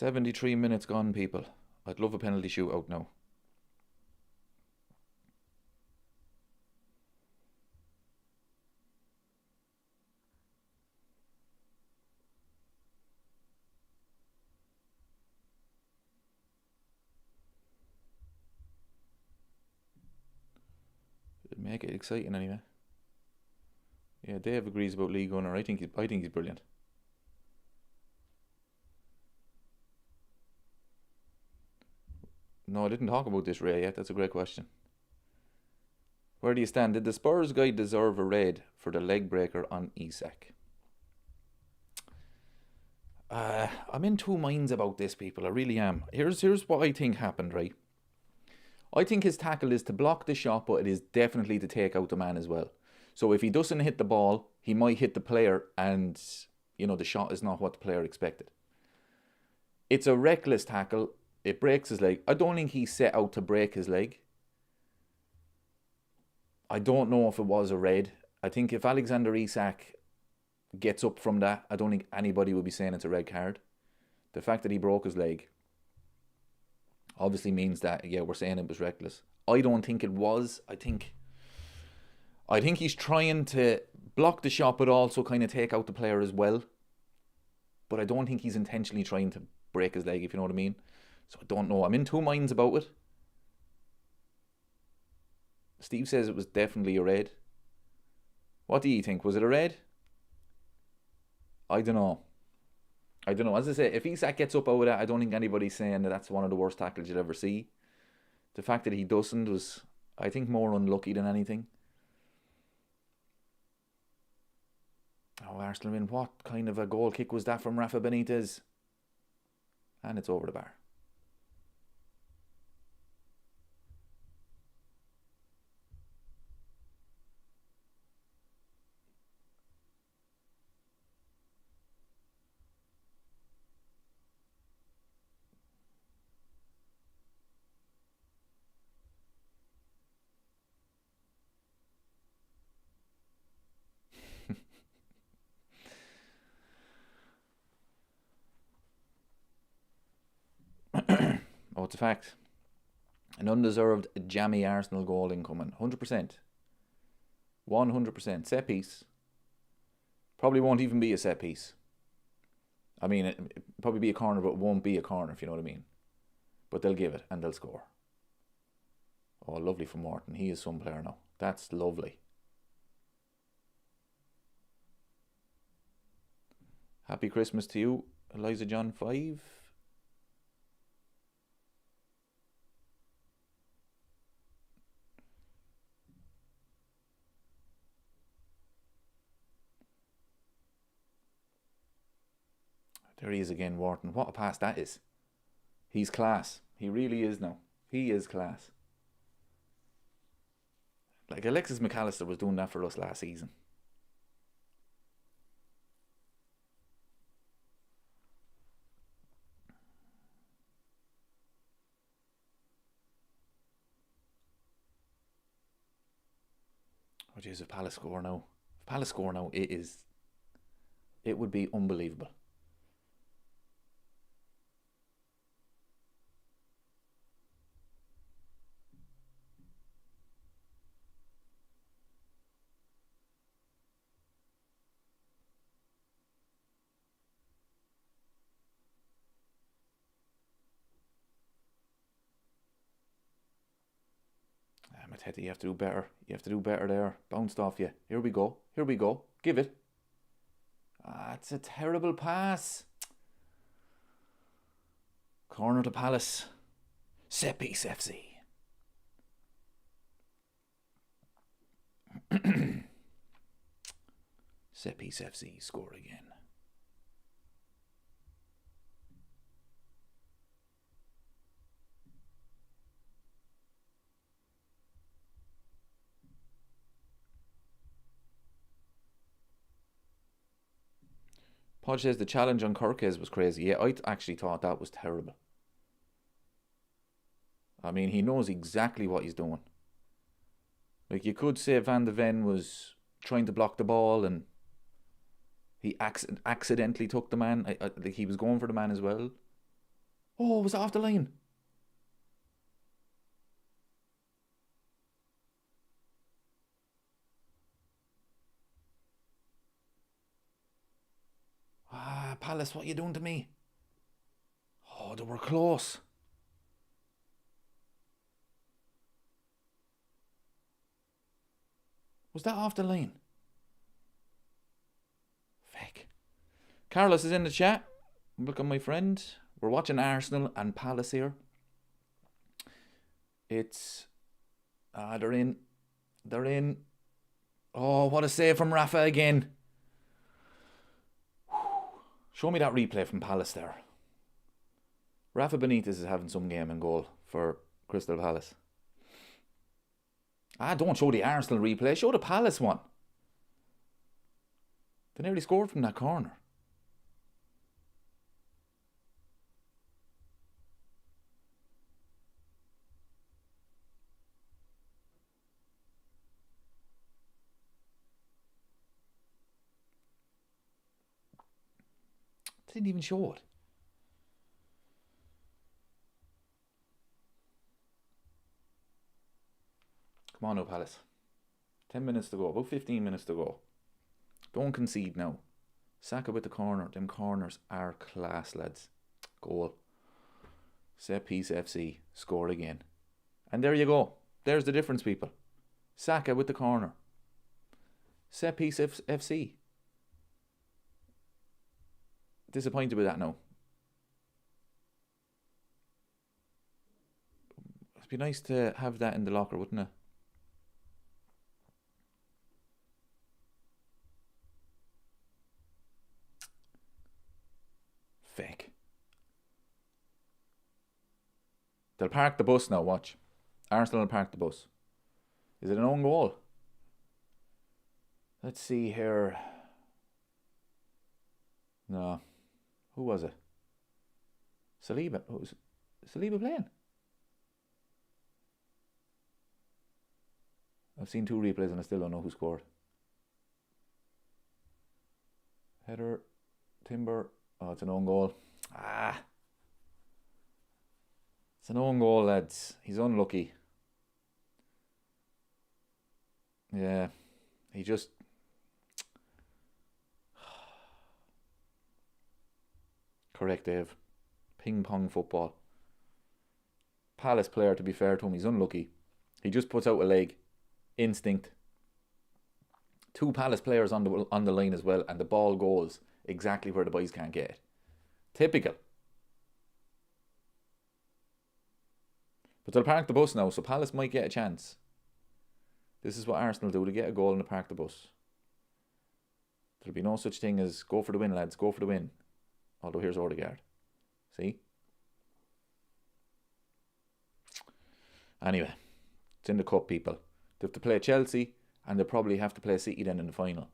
$73 gone, people. I'd love a penalty shootout now. It'd make it exciting anyway. Yeah, Dave agrees about Lee Gunner. I think he's brilliant. No, I didn't talk about this, Ray, yet. That's a great question. Where do you stand? Did the Spurs guy deserve a red for the leg breaker on Isak? I'm in two minds about this, people. I really am. Here's what I think happened, right? I think his tackle is to block the shot, but it is definitely to take out the man as well. So if he doesn't hit the ball, he might hit the player and, the shot is not what the player expected. It's a reckless tackle. It breaks his leg. I don't think he set out to break his leg. I don't know if it was a red. I think if Alexander Isak gets up from that, I don't think anybody would be saying it's a red card. The fact that he broke his leg obviously means that, yeah, we're saying it was reckless. I don't think it was. I think he's trying to block the shot but also kind of take out the player as well. But I don't think he's intentionally trying to break his leg, if you know what I mean. So I don't know. I'm in two minds about it. Steve says it was definitely a red. What do you think? Was it a red? I don't know. As I say, if Isak gets up out of that, I don't think anybody's saying that that's one of the worst tackles you'll ever see. The fact that he doesn't was, I think, more unlucky than anything. Oh, Arsenal win. What kind of a goal kick was that from Rafa Benitez? And it's over the bar. Oh, it's a fact. An undeserved jammy Arsenal goal incoming. 100%. 100%. Set piece. Probably won't even be a set piece. I mean, it'll probably be a corner, but it won't be a corner, if you know what I mean. But they'll give it and they'll score. Oh, lovely from Morton. He is some player now. That's lovely. Happy Christmas to you, Eliza John 5. There he is again, Wharton. What a pass that is. He's class. He really is now. He is class. Like Alexis McAllister was doing that for us last season. Oh jeez, if Palace score now. If Palace score now, it would be unbelievable. Mateta, you have to do better. You have to do better there. Bounced off you. Here we go. Here we go. Give it. Ah, it's a terrible pass. Corner to Palace. Set piece FC. Set piece FC score again. Podge says the challenge on Kirkes was crazy. Yeah, I actually thought that was terrible. I mean, he knows exactly what he's doing. Like, you could say Van de Ven was trying to block the ball and he accidentally took the man. Like, he was going for the man as well. Oh, it was off the line. Ah, Palace, what are you doing to me? Oh, they were close. Was that off the line? Fake. Carlos is in the chat. Welcome, my friend. We're watching Arsenal and Palace here. It's... they're in. They're in. Oh, what a save from Rafa again. Show me that replay from Palace there. Rafa Benitez is having some game in goal for Crystal Palace. Don't show the Arsenal replay. Show the Palace one. They nearly scored from that corner. They didn't even show it. Come on now, Palace. 10 minutes to go. About 15 minutes to go. Don't concede now. Saka with the corner. Them corners are class, lads. Goal. Set piece FC. Score again. And there you go. There's the difference, people. Saka with the corner. Set piece FC. Disappointed with that now. It'd be nice to have that in the locker, wouldn't it? Fake. They'll park the bus now, watch. Arsenal will park the bus. Is it an own goal? Let's see here. No. Who was it? Saliba. Who was Saliba playing? I've seen 2 replays and I still don't know who scored. Header. Timber. Oh, it's an own goal. It's an own goal, lads. He's unlucky. Yeah, he just... Correct, Dave. Ping pong football. Palace player, to be fair to him, he's unlucky. He just puts out a leg. Instinct. Two Palace players on the line as well, and the ball goes exactly where the boys can't get it. Typical. But they'll park the bus now, so Palace might get a chance. This is what Arsenal do. They get a goal and they park the bus. There'll be no such thing as go for the win, lads. Go for the win. Although here's Odegaard. See? Anyway, it's in the cup, people. They have to play Chelsea, and they probably have to play City then in the final.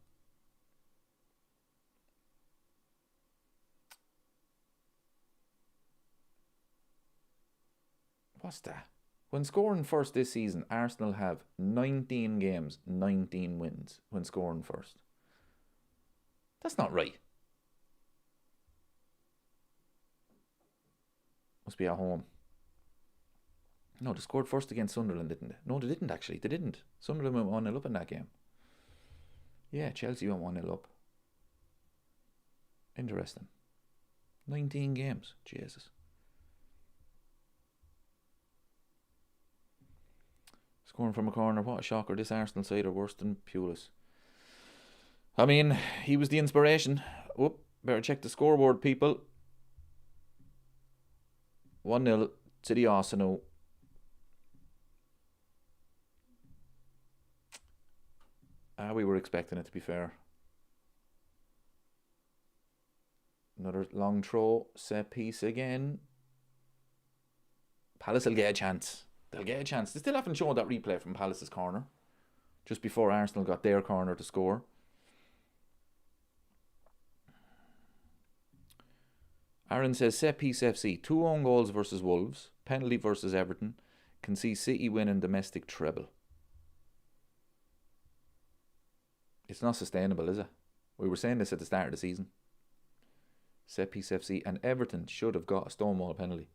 What's that? When scoring first this season, Arsenal have 19 games, 19 wins when scoring first. That's not right. Must be at home. No, they scored first against Sunderland, didn't they? No, they didn't actually. They didn't. Sunderland went 1-0 up in that game. Yeah, Chelsea went 1-0 up. Interesting. 19 games. Jesus. Scoring from a corner. What a shocker. This Arsenal side are worse than Pulis. I mean, he was the inspiration. Whoop. Better check the scoreboard, people. 1-0 to the Arsenal. We were expecting it, to be fair. Another long throw, set piece again. Palace will get a chance. They'll get a chance. They still haven't shown that replay from Palace's corner. Just before Arsenal got their corner to score. Aaron says, set piece FC. 2 own goals versus Wolves. Penalty versus Everton. Can see City winning domestic treble. It's not sustainable, is it? We were saying this at the start of the season. Set piece FC, and Everton should have got a stonewall penalty.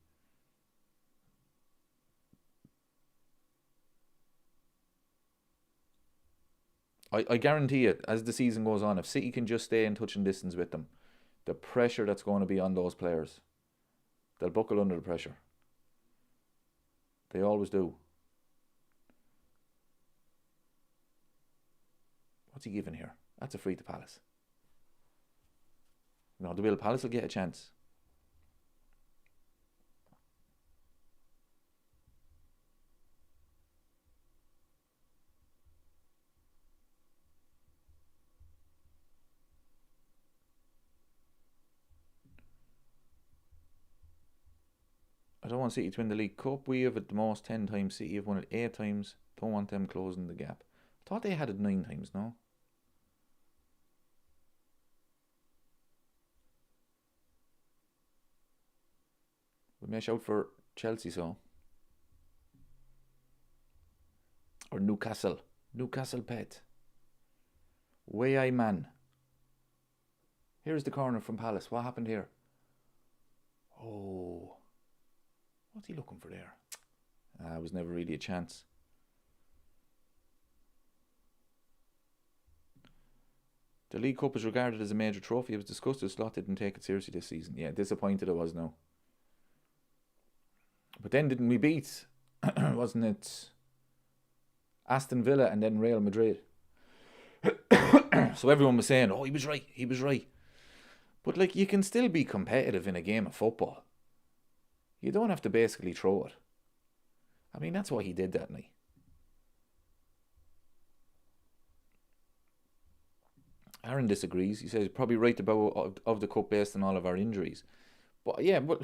I guarantee it, as the season goes on, if City can just stay in touching distance with them, the pressure that's going to be on those players, they'll buckle under the pressure. They always do. What's he giving here? That's a free to Palace. No, the Palace will get a chance. I don't want City to win the League Cup. We have it the most 10 times. City have won it 8 times. Don't want them closing the gap. I thought they had it 9 times, no? We may shout for Chelsea, so. Or Newcastle. Newcastle pet. Way I man. Here's the corner from Palace. What happened here? Oh. What's he looking for there? It was never really a chance. The League Cup is regarded as a major trophy. It was discussed that Slot didn't take it seriously this season. Yeah, disappointed I was now. But then didn't we beat, wasn't it, Aston Villa and then Real Madrid? So everyone was saying, oh, he was right, he was right. But like, you can still be competitive in a game of football. You don't have to basically throw it. I mean, that's what he did that night. Aaron disagrees. He says he's probably right about of the cup based on all of our injuries. But yeah, but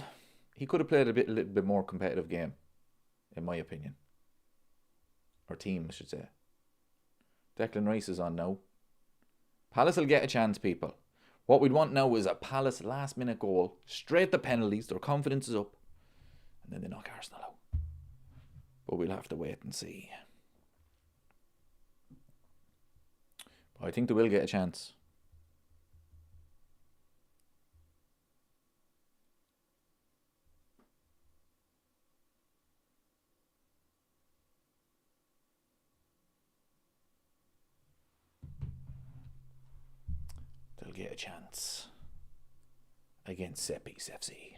he could have played a little bit more competitive game, in my opinion. Or team, I should say. Declan Rice is on now. Palace will get a chance, people. What we'd want now is a Palace last minute goal, straight to penalties, their confidence is up, and then they knock Arsenal out. But we'll have to wait and see. But I think they will get a chance. get a chance against Set Piece FC.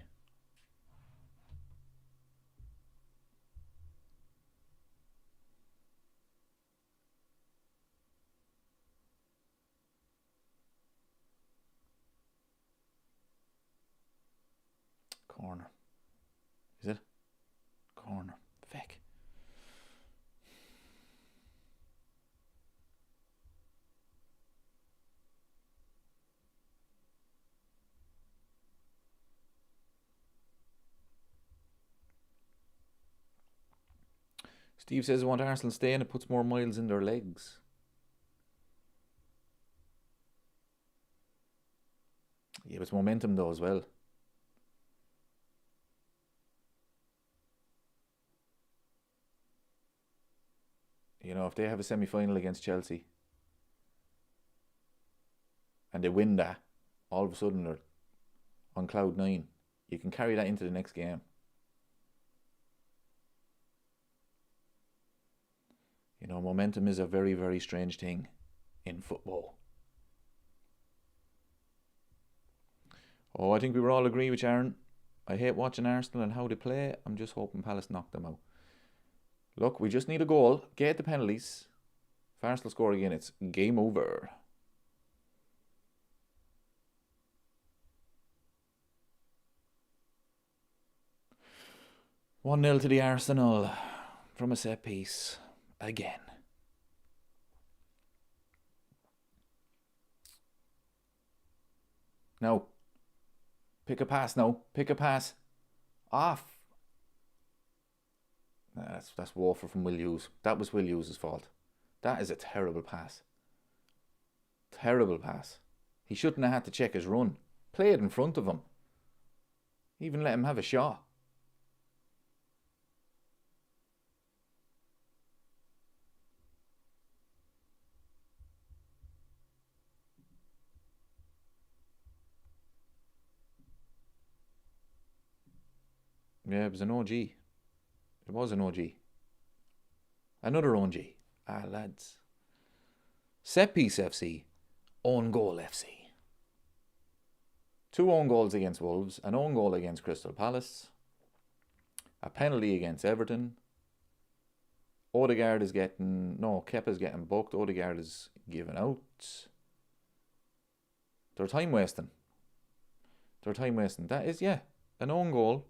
Corner. Is it? Corner. Feck. Steve says, I want Arsenal staying. It puts more miles in their legs. Yeah, but it's momentum though as well. You know, if they have a semi-final against Chelsea and they win that, all of a sudden they're on cloud 9. You can carry that into the next game. You know, momentum is a very, very strange thing in football. Oh, I think we were all agree with Aaron. I hate watching Arsenal and how they play. I'm just hoping Palace knock them out. Look, we just need a goal. Get the penalties. If Arsenal score again, it's game over. One 0 to the Arsenal from a set piece again. No. Pick a pass now. Pick a pass. Off. That's woeful from Will Hughes. That was Will Hughes' fault. That is a terrible pass. Terrible pass. He shouldn't have had to check his run. Play it in front of him. Even let him have a shot. Yeah, it was an OG. It was an OG. Another OG. Lads. Set piece FC. Own goal FC. 2 own goals against Wolves. An own goal against Crystal Palace. A penalty against Everton. Odegaard is getting... No, Kepa's getting booked. Odegaard is given out. They're time wasting. That is, yeah, an own goal.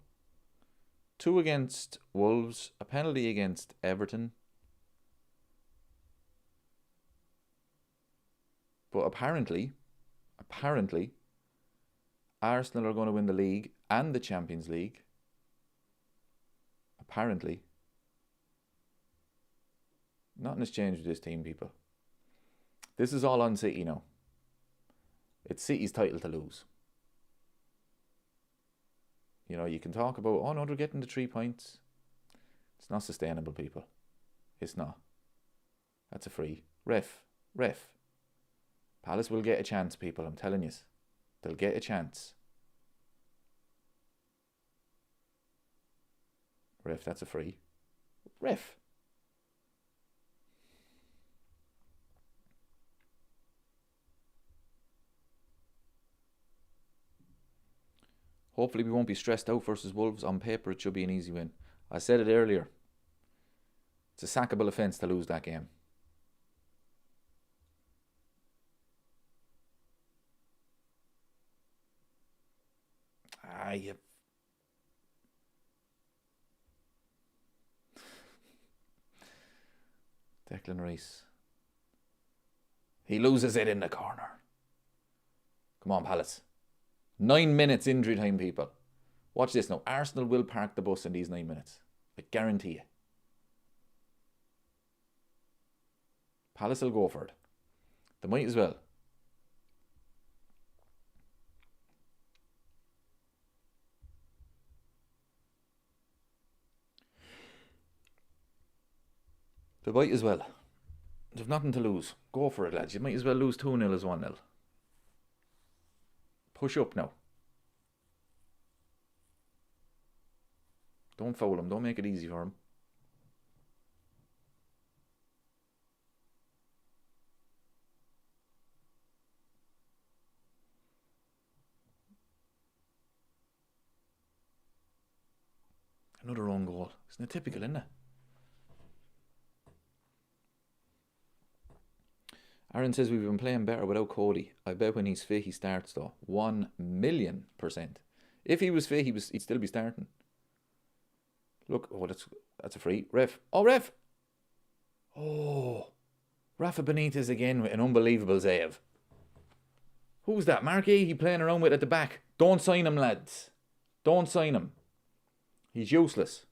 2 against Wolves, a penalty against Everton. But apparently, Arsenal are going to win the league and the Champions League. Apparently. Nothing has changed with this team, people. This is all on City now. It's City's title to lose. You know, you can talk about, oh no, they're getting the 3 points. It's not sustainable, people. It's not. That's a free. Ref. Palace will get a chance, people, I'm telling you. They'll get a chance. Ref, that's a free. Ref. Hopefully we won't be stressed out versus Wolves. On paper, it should be an easy win. I said it earlier. It's a sackable offence to lose that game. Yeah. Declan Rice. He loses it in the corner. Come on, Palace. 9 minutes injury time, people. Watch this now. Arsenal will park the bus in these 9 minutes. I guarantee you. Palace will go for it. They might as well. They might as well. They've nothing to lose. Go for it, lads. You might as well lose 2-0 as 1-0. Push up now. Don't foul him. Don't make it easy for him. Isn't it typical, isn't it? Aaron says we've been playing better without Cody. I bet when he's fit he starts though. 1,000,000%. If he was fit, he'd still be starting. Look, oh, that's a free. Ref. Oh, ref. Oh. Rafa Benitez again with an unbelievable save. Who's that? Mark He playing around with at the back. Don't sign him, lads. Don't sign him. He's useless.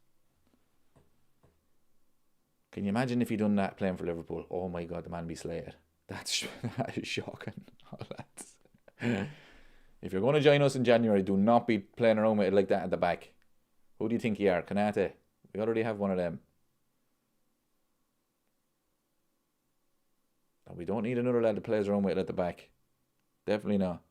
Can you imagine if he'd done that playing for Liverpool? Oh my God, the man be slated. That is shocking. Oh, lads. If you're going to join us in January, do not be playing around with it like that at the back. Who do you think you are? Kanate? We already have one of them. And we don't need another lad that plays around with it at the back. Definitely not.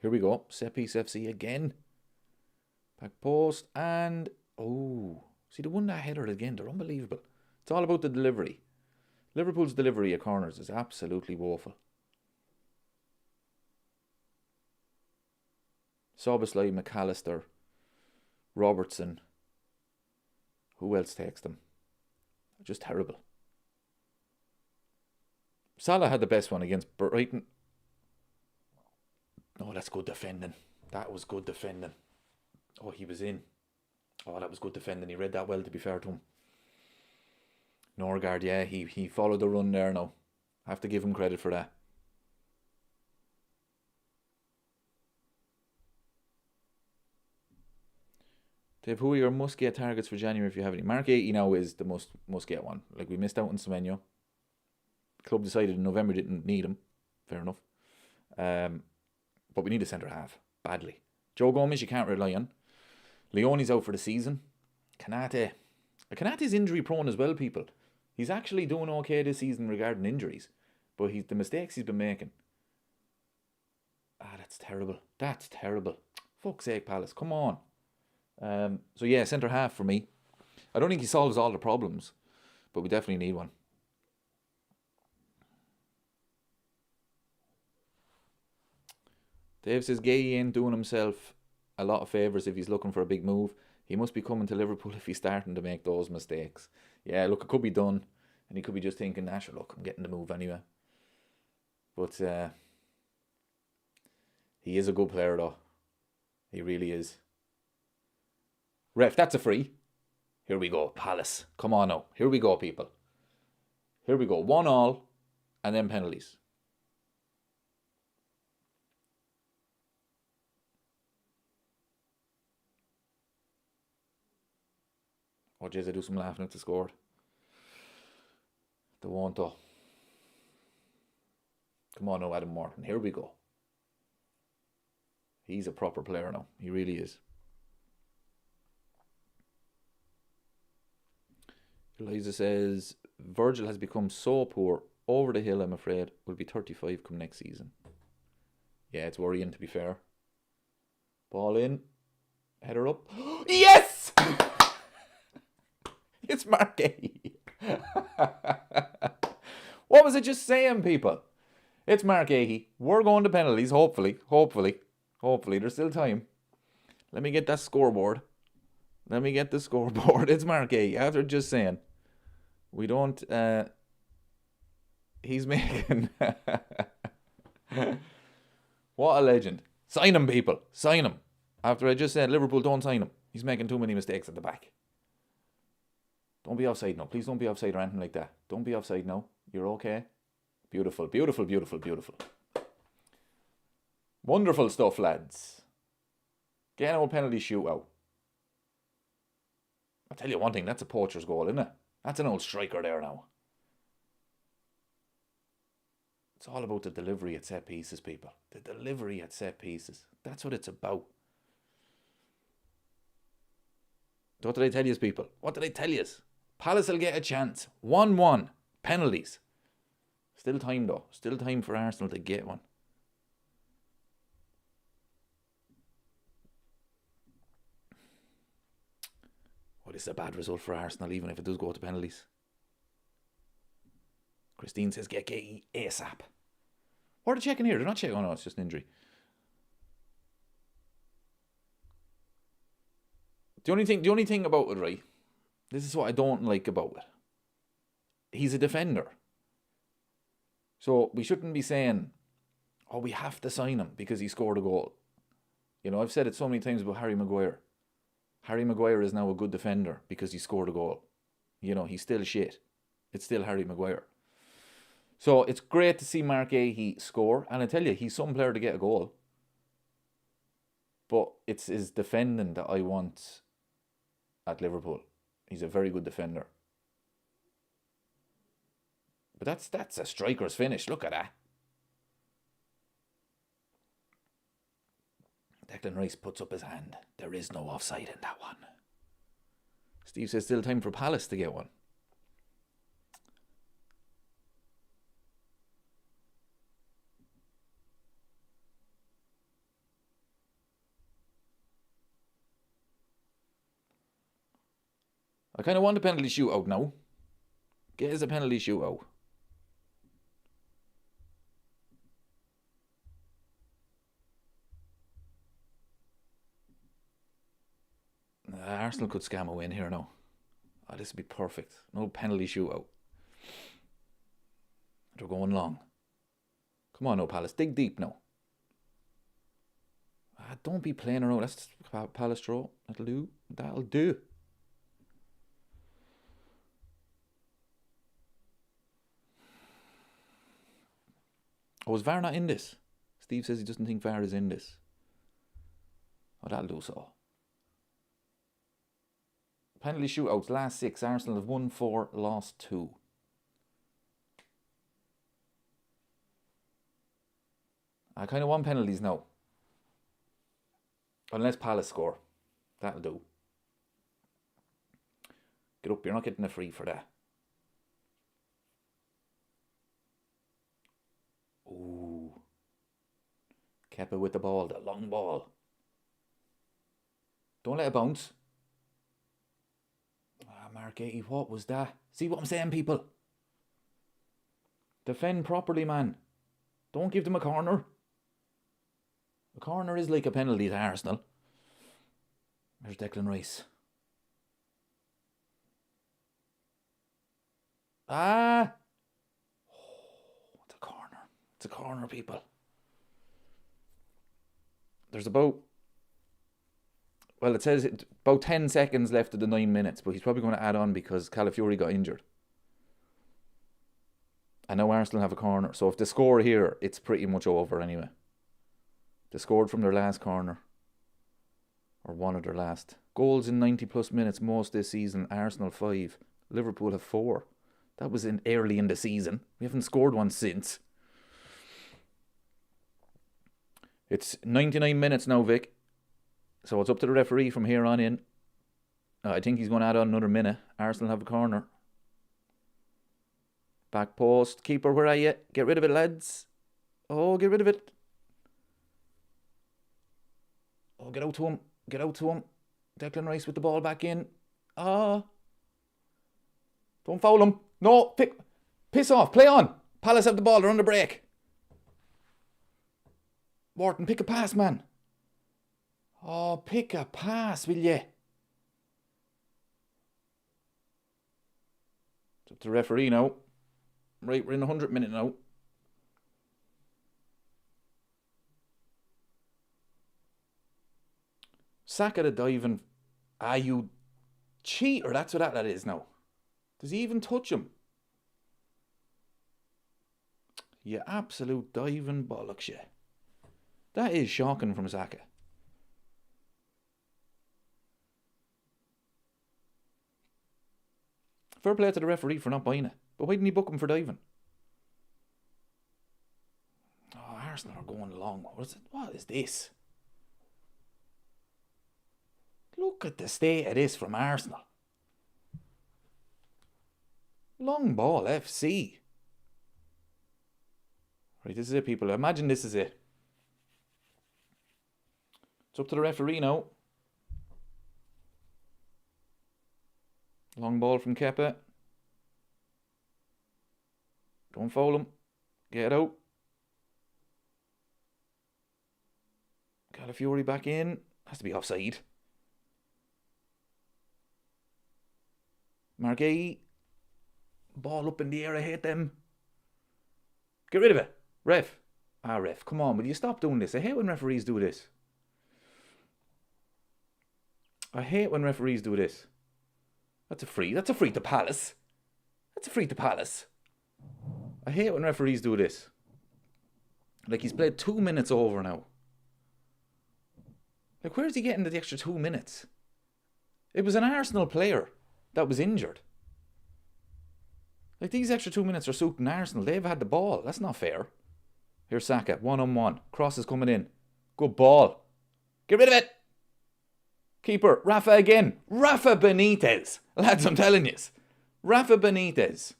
Here we go. Set piece FC again. Back post and... Oh. See, the one that header again, they're unbelievable. It's all about the delivery. Liverpool's delivery at corners is absolutely woeful. Soboslai, McAllister, Robertson. Who else takes them? Just terrible. Salah had the best one against Brighton. Oh, that's good defending. That was good defending. Oh, he was in. Oh, that was good defending. He read that well, to be fair to him. Norgard, yeah, he followed the run there now. I have to give him credit for that. Dave, who are your must-get targets for January if you have any? Mark 80 now is the must-get one. Like, we missed out on Semenyo. The club decided in November didn't need him. Fair enough. But we need a centre-half. Badly. Joe Gomez, you can't rely on. Leone's out for the season. Kanate's injury-prone as well, people. He's actually doing okay this season regarding injuries. But the mistakes he's been making. That's terrible. That's terrible. Fuck's sake, Palace. Come on. So yeah, centre half for me. I don't think he solves all the problems, but we definitely need one. Dave says Gay ain't doing himself a lot of favours if he's looking for a big move. He must be coming to Liverpool if he's starting to make those mistakes. Yeah, look, it could be done, and he could be just thinking, sure, look, I'm getting the move anyway. But he is a good player though. He really is. Ref, that's a free. Here we go, Palace. Come on now. Here we go, people. Here we go. 1-1, and then penalties. Oh, jeez, I do some laughing at the score. They won't though. Come on now, Adam Morton. Here we go. He's a proper player now. He really is. Eliza says, Virgil has become so poor. Over the hill, I'm afraid. Will be 35 come next season. Yeah, it's worrying, to be fair. Ball in. Header up. Yes! It's Mark Gahey. What was I just saying, people? It's Mark Gahey. We're going to penalties, hopefully. Hopefully. There's still time. Let me get that scoreboard. It's Mark Gahey. After just saying, we don't... he's making... What a legend. Sign him, people. Sign him. After I just said Liverpool, don't sign him. He's making too many mistakes at the back. Don't be offside now. Please don't be offside or anything like that. Don't be offside now. You're okay. Beautiful. Wonderful stuff, lads. Get an old penalty shootout. I'll tell you one thing, that's a poacher's goal, isn't it? That's an old striker there now. It's all about the delivery at set pieces, people. The delivery at set pieces. That's what it's about. What did I tell you, people? What did I tell you? Palace will get a chance. 1-1. Penalties. Still time, though. Still time for Arsenal to get one. Well, this is a bad result for Arsenal, even if it does go to penalties. Christine says, get Gay ASAP. What are they checking here? They're not checking. Oh no, it's just an injury. The only thing about it, right? This is what I don't like about it. He's a defender. So we shouldn't be saying, oh, we have to sign him because he scored a goal. You know, I've said it so many times about Harry Maguire. Harry Maguire is now a good defender because he scored a goal. You know, he's still shit. It's still Harry Maguire. So it's great to see Mark Ahey score. And I tell you, he's some player to get a goal. But it's his defending that I want at Liverpool. He's a very good defender. But that's a striker's finish. Look at that. Declan Rice puts up his hand. There is no offside in that one. Steve says still time for Palace to get one. I kind of want a penalty shootout now. Get us a penalty shootout. Arsenal could scam a win here now. Oh, this would be perfect. No penalty shootout. They're going long. Come on, no Palace. Dig deep now. Don't be playing around. That's Palace draw. That'll do. That'll do. Oh, is VAR not in this? Steve says he doesn't think VAR is in this. Oh, that'll do so. Penalty shootouts, last 6. Arsenal have won 4, lost 2. I kind of want penalties now. Unless Palace score. That'll do. Get up, you're not getting a free for that. Ooh. Kepa with the ball, the long ball. Don't let it bounce. Mark Ahey, what was that? See what I'm saying, people? Defend properly, man. Don't give them a corner. A corner is like a penalty to Arsenal. There's Declan Rice. Ah! Oh, it's a corner. It's a corner, people. There's about... Well, it says about 10 seconds left of the 9 minutes, but he's probably going to add on because Calafiori got injured. And now Arsenal have a corner. So if they score here, it's pretty much over anyway. They scored from their last corner. Or one of their last. Goals in 90 plus minutes most this season. Arsenal 5. Liverpool have 4. That was early in the season. We haven't scored one since. It's 99 minutes now, Vic. So it's up to the referee from here on in. I think he's going to add on another minute. Arsenal have a corner. Back post. Keeper, where are you? Get rid of it, lads. Oh, get rid of it. Oh, get out to him. Get out to him. Declan Rice with the ball back in. Don't foul him. No, piss off. Play on. Palace have the ball. They're on the break. Wharton, pick a pass, man. Oh, pick a pass, will ye? It's up to the referee now. Right, we're in the 100th minute now. Saka the diving. You cheater. That's what that is now. Does he even touch him? You absolute diving bollocks, yeah. That is shocking from Saka. Fair play to the referee for not buying it. But why didn't he book him for diving? Oh, Arsenal are going long. What is this? Look at the state of this from Arsenal. Long ball, FC. Right, this is it, people. Imagine this is it. It's up to the referee now. Long ball from Kepa. Don't foul him. Get it out. Calafiori back in. Has to be offside. Margay. Ball up in the air. I hate them. Get rid of it. Ref. Ref. Come on, will you stop doing this? I hate when referees do this. I hate when referees do this. That's a free. That's a free to Palace. That's a free to Palace. I hate when referees do this. Like, he's played 2 minutes over now. Like, where's he getting the extra 2 minutes? It was an Arsenal player that was injured. Like, these extra 2 minutes are suiting Arsenal. They've had the ball. That's not fair. Here's Saka, 1-on-1. Cross is coming in. Good ball. Get rid of it. Keeper, Rafa again. Rafa Benitez. Lads, I'm telling you. Rafa Benitez.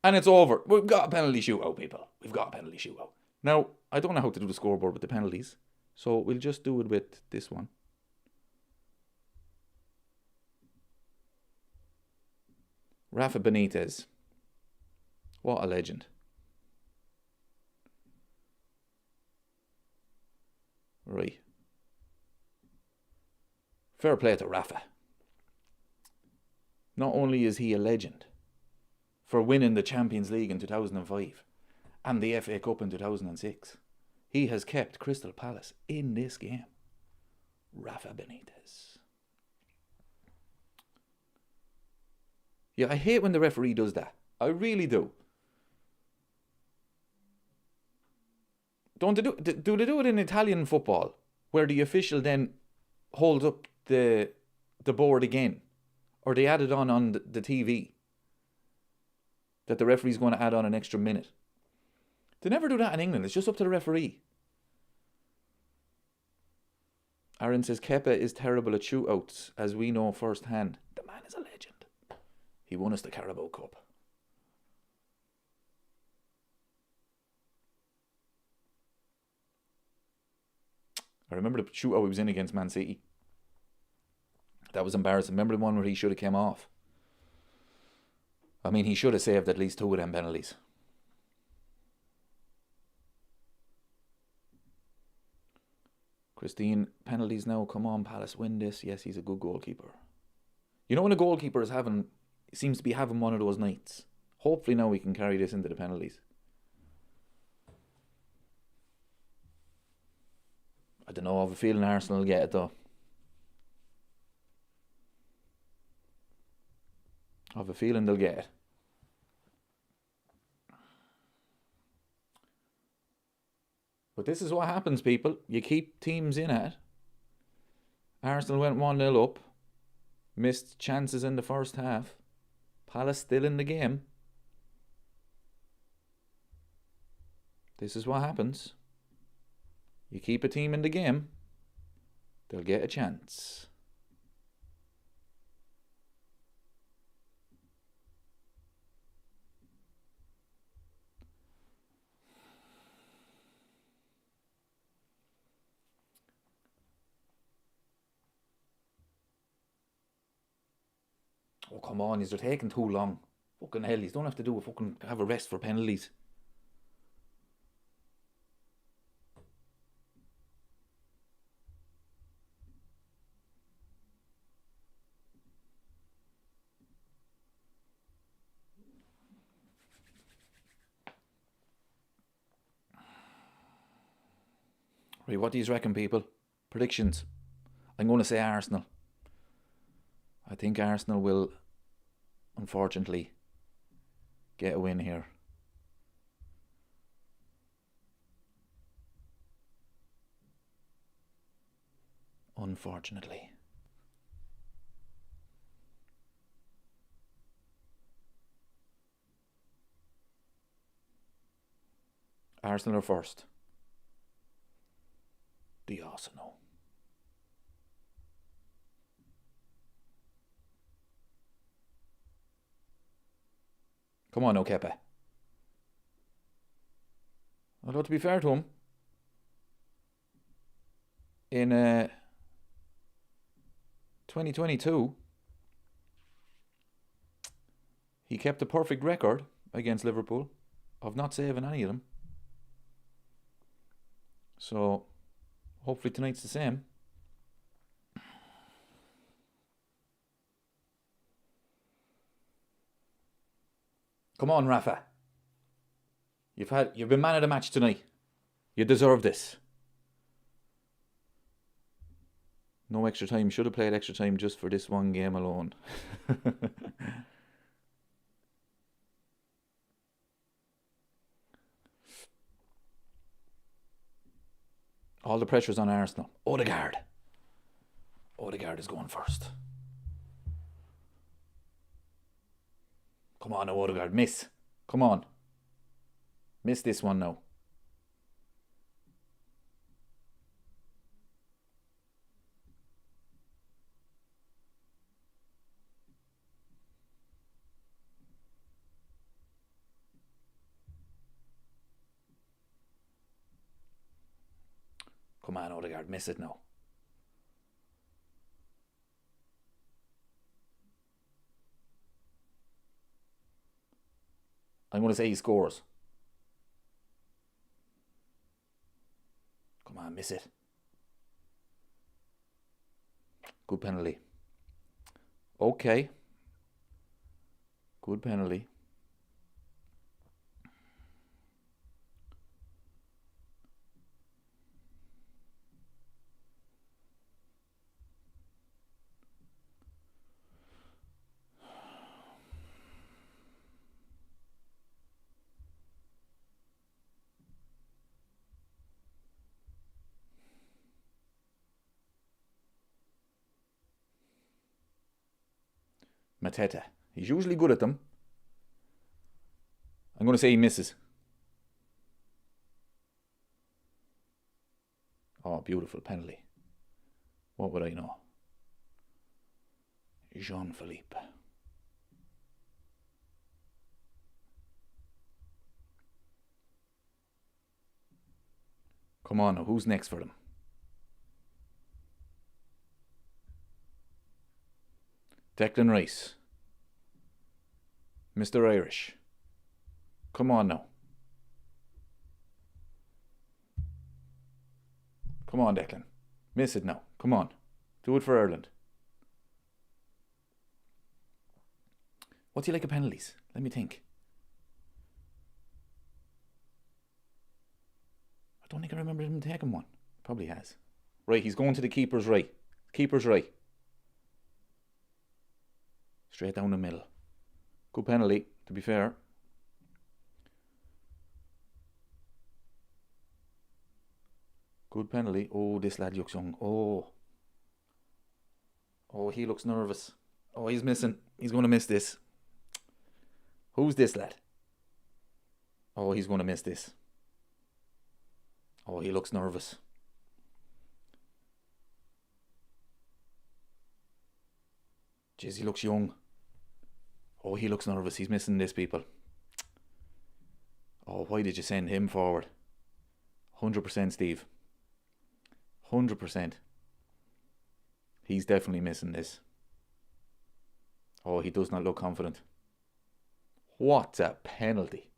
And it's over. We've got a penalty shootout, people. We've got a penalty shootout. Now, I don't know how to do the scoreboard with the penalties. So we'll just do it with this one. Rafa Benitez. What a legend. Right. Fair play to Rafa. Not only is he a legend for winning the Champions League in 2005 and the FA Cup in 2006, he has kept Crystal Palace in this game. Rafa Benitez. Yeah, I hate when the referee does that. I really do. Do they do it in Italian football, where the official then holds up the board again, or they add it on the TV, that the referee's going to add on an extra minute? They never do that in England. It's just up to the referee. Aaron says Kepa is terrible at shootouts, as we know firsthand. The man is a legend. He won us the Carabao Cup. I remember the shootout he was in against Man City. That was embarrassing. Remember the one where he should have came off? I mean, he should have saved at least 2 of them penalties. Christine, penalties now. Come on, Palace, win this. Yes, he's a good goalkeeper. You know when a goalkeeper seems to be having one of those nights? Hopefully now we can carry this into the penalties. I don't know, I have a feeling Arsenal will get it though. I have a feeling they'll get it. But this is what happens, people. You keep teams in it. Arsenal went 1-0 up. Missed chances in the first half. Palace still in the game. This is what happens. You keep a team in the game, they'll get a chance. Oh, come on, they're taking too long. Fucking hell, you don't have to have a rest for penalties. Right, what do you reckon, people? Predictions. I'm going to say Arsenal. I think Arsenal will, unfortunately, get a win here. Unfortunately. Arsenal are first. The Arsenal. Come on, Kepa. Although, to be fair to him, in 2022, he kept a perfect record against Liverpool of not saving any of them. So Hopefully tonight's the same. Come on, Rafa. You've been man of the match tonight. You deserve this. No extra time. Should have played extra time just for this one game alone. All the pressure's on Arsenal. Odegaard. Odegaard is going first. Come on, Odegaard. Miss. Come on. Miss this one now. Come on, Odegaard. Miss it now. I'm going to say he scores. Come on, miss it. Good penalty. Okay. Good penalty. Mateta. He's usually good at them. I'm going to say he misses. Oh, beautiful penalty. What would I know? Jean-Philippe. Come on now, who's next for them? Declan Rice. Mr. Irish. Come on now. Come on, Declan. Miss it now. Come on. Do it for Ireland. What's he like at penalties? Let me think. I don't think I remember him taking one. Probably has. Right, he's going to the keeper's right. Keeper's right. Straight down the middle. Good penalty, to be fair. Good penalty. Oh, this lad looks young. Oh. Oh, he looks nervous. Oh, he's missing. He's going to miss this. Who's this lad? Oh, he's going to miss this. Oh, he looks nervous. Jeez, he looks young. Oh, he looks nervous. He's missing this, people. Oh, why did you send him forward? 100%, Steve. 100%. He's definitely missing this. Oh, he does not look confident. What a penalty.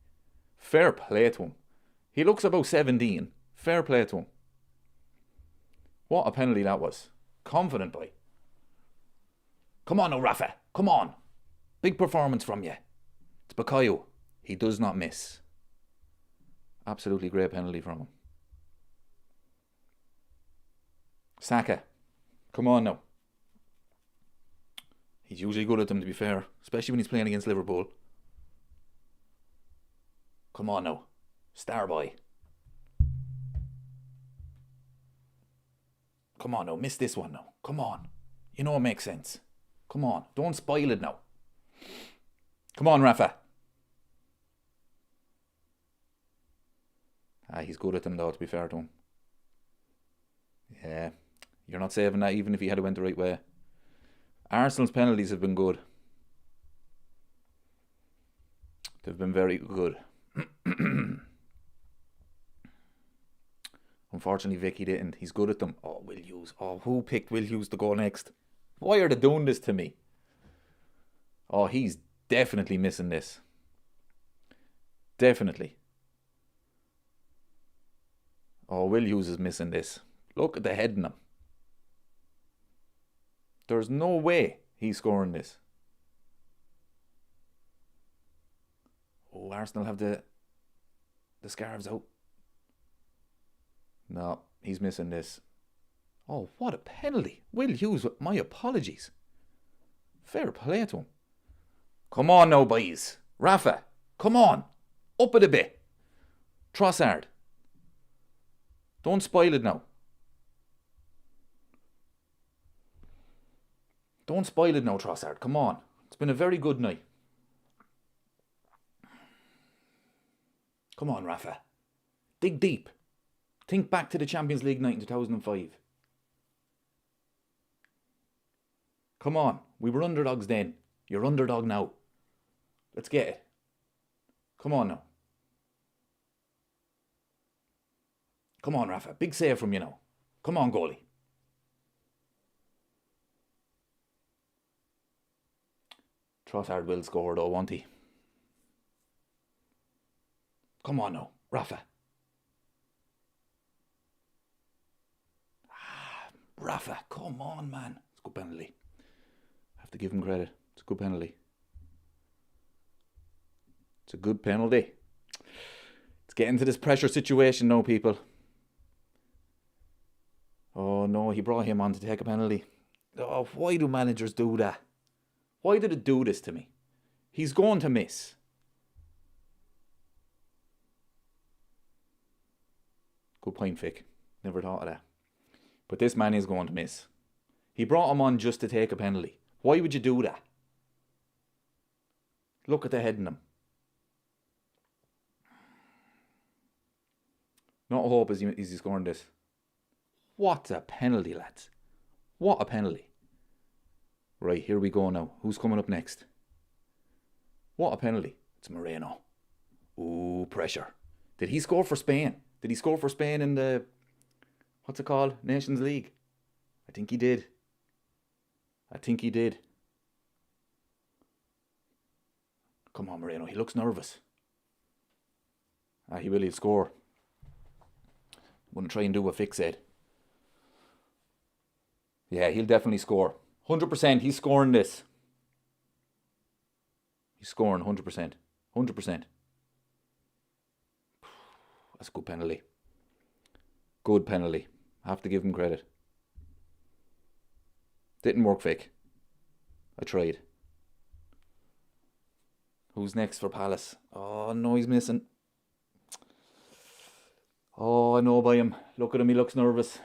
Fair play to him. He looks about 17. Fair play to him. What a penalty that was. Confident boy. Come on now, Rafa. Come on. Big performance from you. It's Bukayo. He does not miss. Absolutely great penalty from him. Saka. Come on now. He's usually good at them, to be fair. Especially when he's playing against Liverpool. Come on now. Star boy. Come on now. Miss this one now. Come on. You know it makes sense. Come on. Don't spoil it now. Come on, Rafa. He's good at them though, to be fair to him. Yeah. You're not saving that even if he had went the right way. Arsenal's penalties have been good. They've been very good. Unfortunately, Vicky didn't. He's good at them. Oh, Will Hughes. Oh, who picked Will Hughes to go next? Why are they doing this to me? Oh, he's definitely missing this. Definitely. Oh, Will Hughes is missing this. Look at the head in him. There's no way he's scoring this. Oh, Arsenal have the scarves out. No, he's missing this. Oh, what a penalty. Will Hughes, with my apologies. Fair play to him. Come on now, boys. Rafa, come on. Up it a bit. Trossard. Don't spoil it now. Don't spoil it now, Trossard. Come on. It's been a very good night. Come on, Rafa. Dig deep. Think back to the Champions League night in 2005. Come on. We were underdogs then. You're underdog now. Let's get it. Come on now. Come on, Rafa. Big save from you now. Come on, goalie. Trossard will score though, won't he? Come on now, Rafa. Rafa, come on, man. It's a good penalty. I have to give him credit. It's a good penalty. It's a good penalty. Let's get into this pressure situation now, people. Oh no, he brought him on to take a penalty. Oh, why do managers do that? Why did it do this to me? He's going to miss. Good point, Vic. Never thought of that. But this man is going to miss. He brought him on just to take a penalty. Why would you do that? Look at the head in him. Not a hope is he scoring this. What a penalty, lads. What a penalty. Right, here we go now. Who's coming up next? What a penalty. It's Moreno. Ooh, pressure. Did he score for Spain? Did he score for Spain in the, what's it called? Nations League? I think he did. Come on, Moreno. He looks nervous. He will score. I'm going to try and do what Vic said. Yeah, he'll definitely score. 100%, he's scoring this. He's scoring 100%. 100%. That's a good penalty. Good penalty. I have to give him credit. Didn't work, Vic. I tried. Who's next for Palace? Oh, no, he's missing. Oh, I know by him. Look at him, he looks nervous.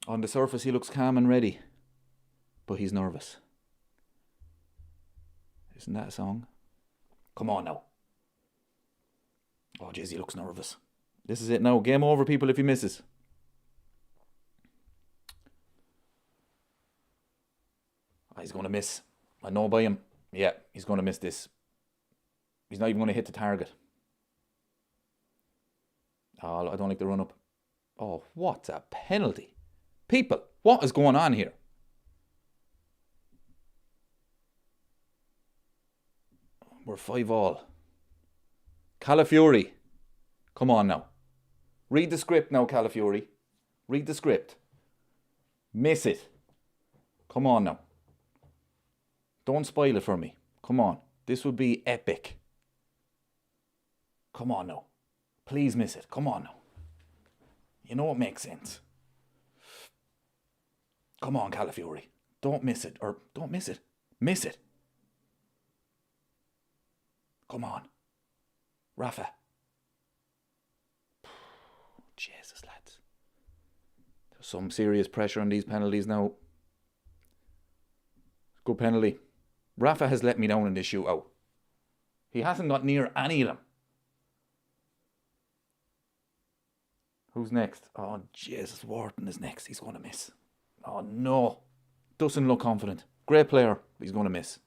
On the surface, he looks calm and ready. But he's nervous. Isn't that a song? Come on now. Oh, jeez, he looks nervous. This is it now. Game over, people, if he misses. Oh, he's going to miss. I know by him. Yeah, he's going to miss this. He's not even going to hit the target. Oh, I don't like the run-up. Oh, what a penalty. People, what is going on here? We're 5-5. Calafiori. Come on now. Read the script now, Calafiori. Read the script. Miss it. Come on now. Don't spoil it for me. Come on. This would be epic. Come on now. Please miss it. Come on now. You know what makes sense. Come on, Calafiori. Don't miss it. Or don't miss it. Miss it. Come on. Rafa. Jesus, lads. There's some serious pressure on these penalties now. Good penalty. Rafa has let me down in this shootout. He hasn't got near any of them. Who's next? Oh, Jesus, Wharton is next. He's going to miss. Oh, no. Doesn't look confident. Great player. He's going to miss.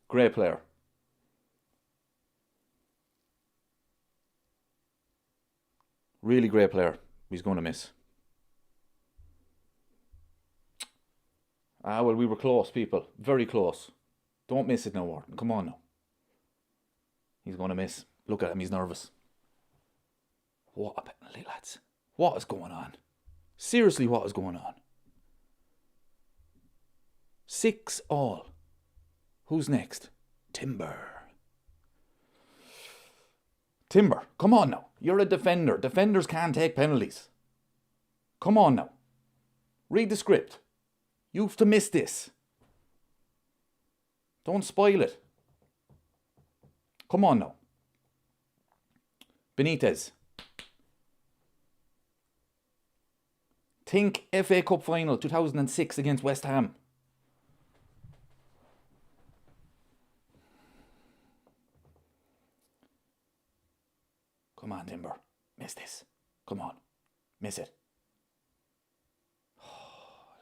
Great player. Really great player. He's going to miss. Ah, well, we were close, people. Very close. Don't miss it now, Wharton. Come on now. He's going to miss. Look at him, he's nervous. What a penalty, lads. What is going on? Seriously, what is going on? 6-all. Who's next? Timber, come on now. You're a defender. Defenders can't take penalties. Come on now. Read the script. You've to miss this. Don't spoil it. Come on now. Benitez. Think FA Cup final 2006 against West Ham. Come on, Timber. Miss this. Come on. Miss it.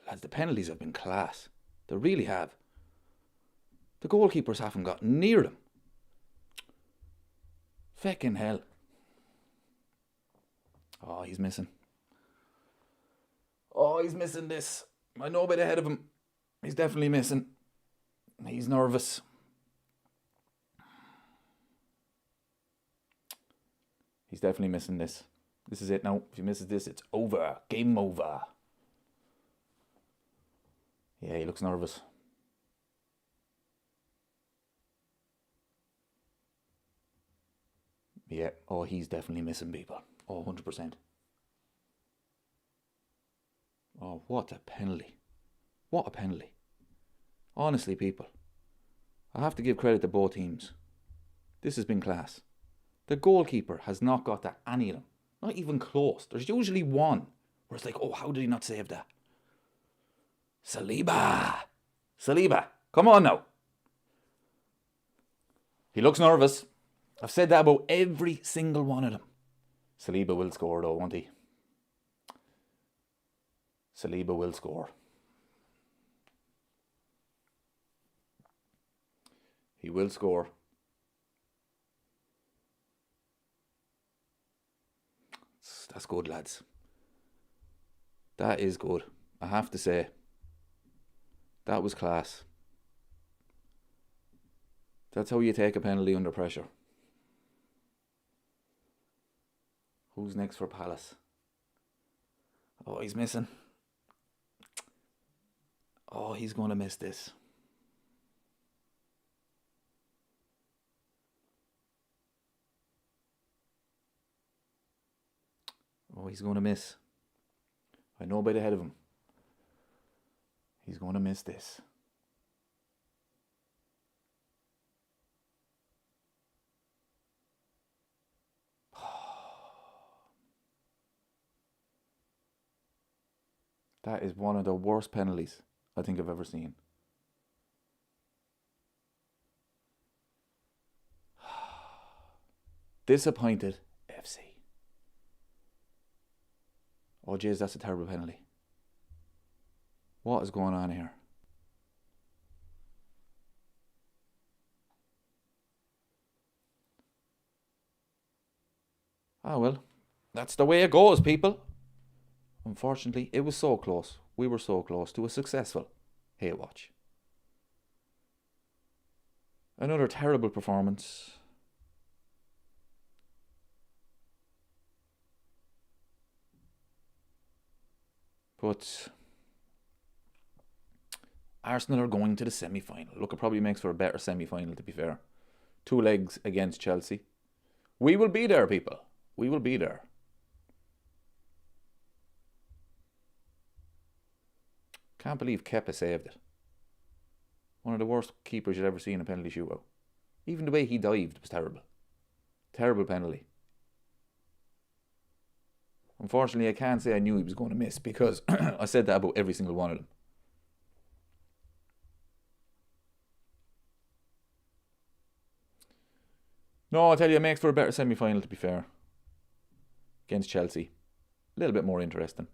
Lads, the penalties have been class. They really have. The goalkeepers haven't got near them. Feckin' hell. Oh, he's missing. Oh, he's missing this. I know a bit ahead of him. He's definitely missing. He's nervous. He's definitely missing this. This is it now. If he misses this, it's over. Game over. Yeah, he looks nervous. Yeah. Oh, he's definitely missing people. Oh, 100%. Oh, what a penalty. What a penalty. Honestly, people, I have to give credit to both teams. This has been class. The goalkeeper has not got that, any of them. Not even close. There's usually one where it's like, oh, how did he not save that? Saliba, come on now. He looks nervous. I've said that about every single one of them. Saliba will score though, won't he? Saliba will score. He will score. That's good, lads. That is good. I have to say. That was class. That's how you take a penalty under pressure. Who's next for Palace? Oh, he's missing. Oh, he's going to miss this. Oh, he's going to miss. I know a bit ahead of him. He's going to miss this. That is one of the worst penalties I think I've ever seen. Disappointed FC. Oh jeez, that's a terrible penalty. What is going on here? Ah well, that's the way it goes, people. Unfortunately, it was so close. We were so close to a successful hate watch. Another terrible performance. But Arsenal are going to the semi-final. Look, it probably makes for a better semi-final, to be fair. 2 legs against Chelsea. We will be there, people. We will be there. Can't believe Kepa saved it. One of the worst keepers you'd ever seen in a penalty shootout. Even the way he dived was terrible. Terrible penalty. Unfortunately, I can't say I knew he was going to miss because I said that about every single one of them. No, I tell you, it makes for a better semi-final, to be fair. Against Chelsea. A little bit more interesting.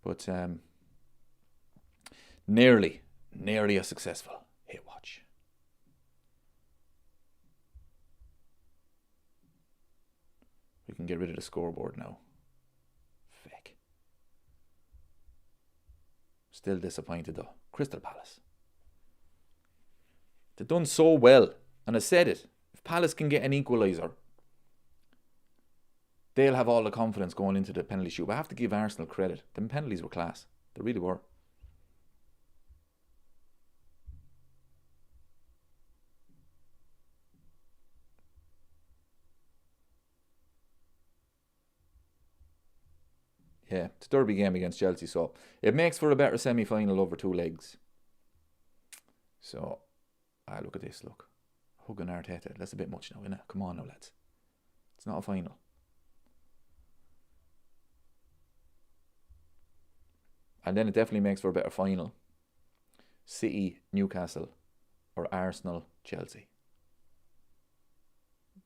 But nearly a successful hit watch. We can get rid of the scoreboard now. Feck. Still disappointed though. Crystal Palace. They've done so well. And I said it. If Palace can get an equaliser, they'll have all the confidence going into the penalty shoot. But I have to give Arsenal credit. The penalties were class. They really were. Yeah, it's a derby game against Chelsea, so it makes for a better semi-final over 2 legs. So, look at this, look. Hugging Arteta. That's a bit much now, isn't it? Come on now, lads. It's not a final. And then it definitely makes for a better final. City, Newcastle, or Arsenal, Chelsea.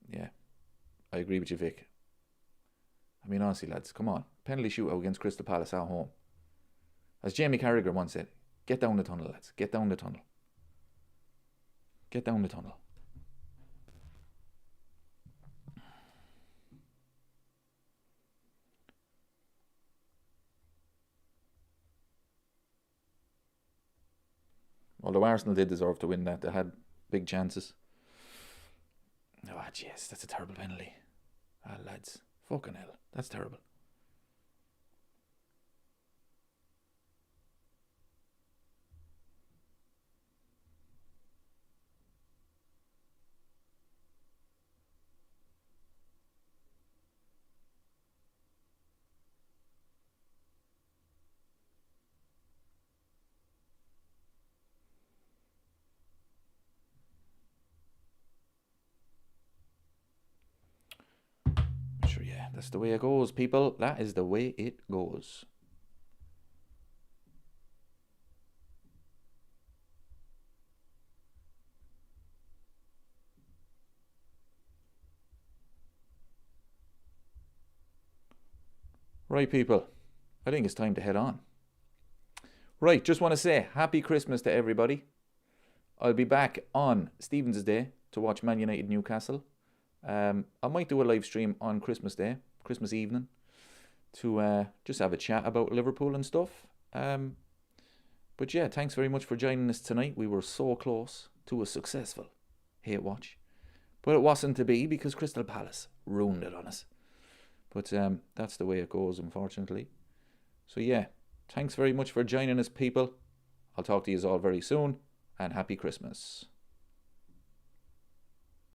Yeah, I agree with you, Vic. I mean, honestly, lads, come on. Penalty shootout against Crystal Palace at home. As Jamie Carragher once said, get down the tunnel, lads. Get down the tunnel. Get down the tunnel. Although Arsenal did deserve to win that. They had big chances. Oh, jeez, that's a terrible penalty. Lads. Fucking hell. That's terrible. Sure, yeah, that's the way it goes, people. That is the way it goes. Right, people. I think it's time to head on. Right, just want to say happy Christmas to everybody. I'll be back on Stephen's Day to watch Man United Newcastle. I might do a live stream on Christmas Day, Christmas evening, to just have a chat about Liverpool and stuff. But yeah, thanks very much for joining us tonight. We were so close to a successful hate watch, but it wasn't to be because Crystal Palace ruined it on us. But that's the way it goes, unfortunately. So yeah, thanks very much for joining us, people. I'll talk to you all very soon, and happy Christmas.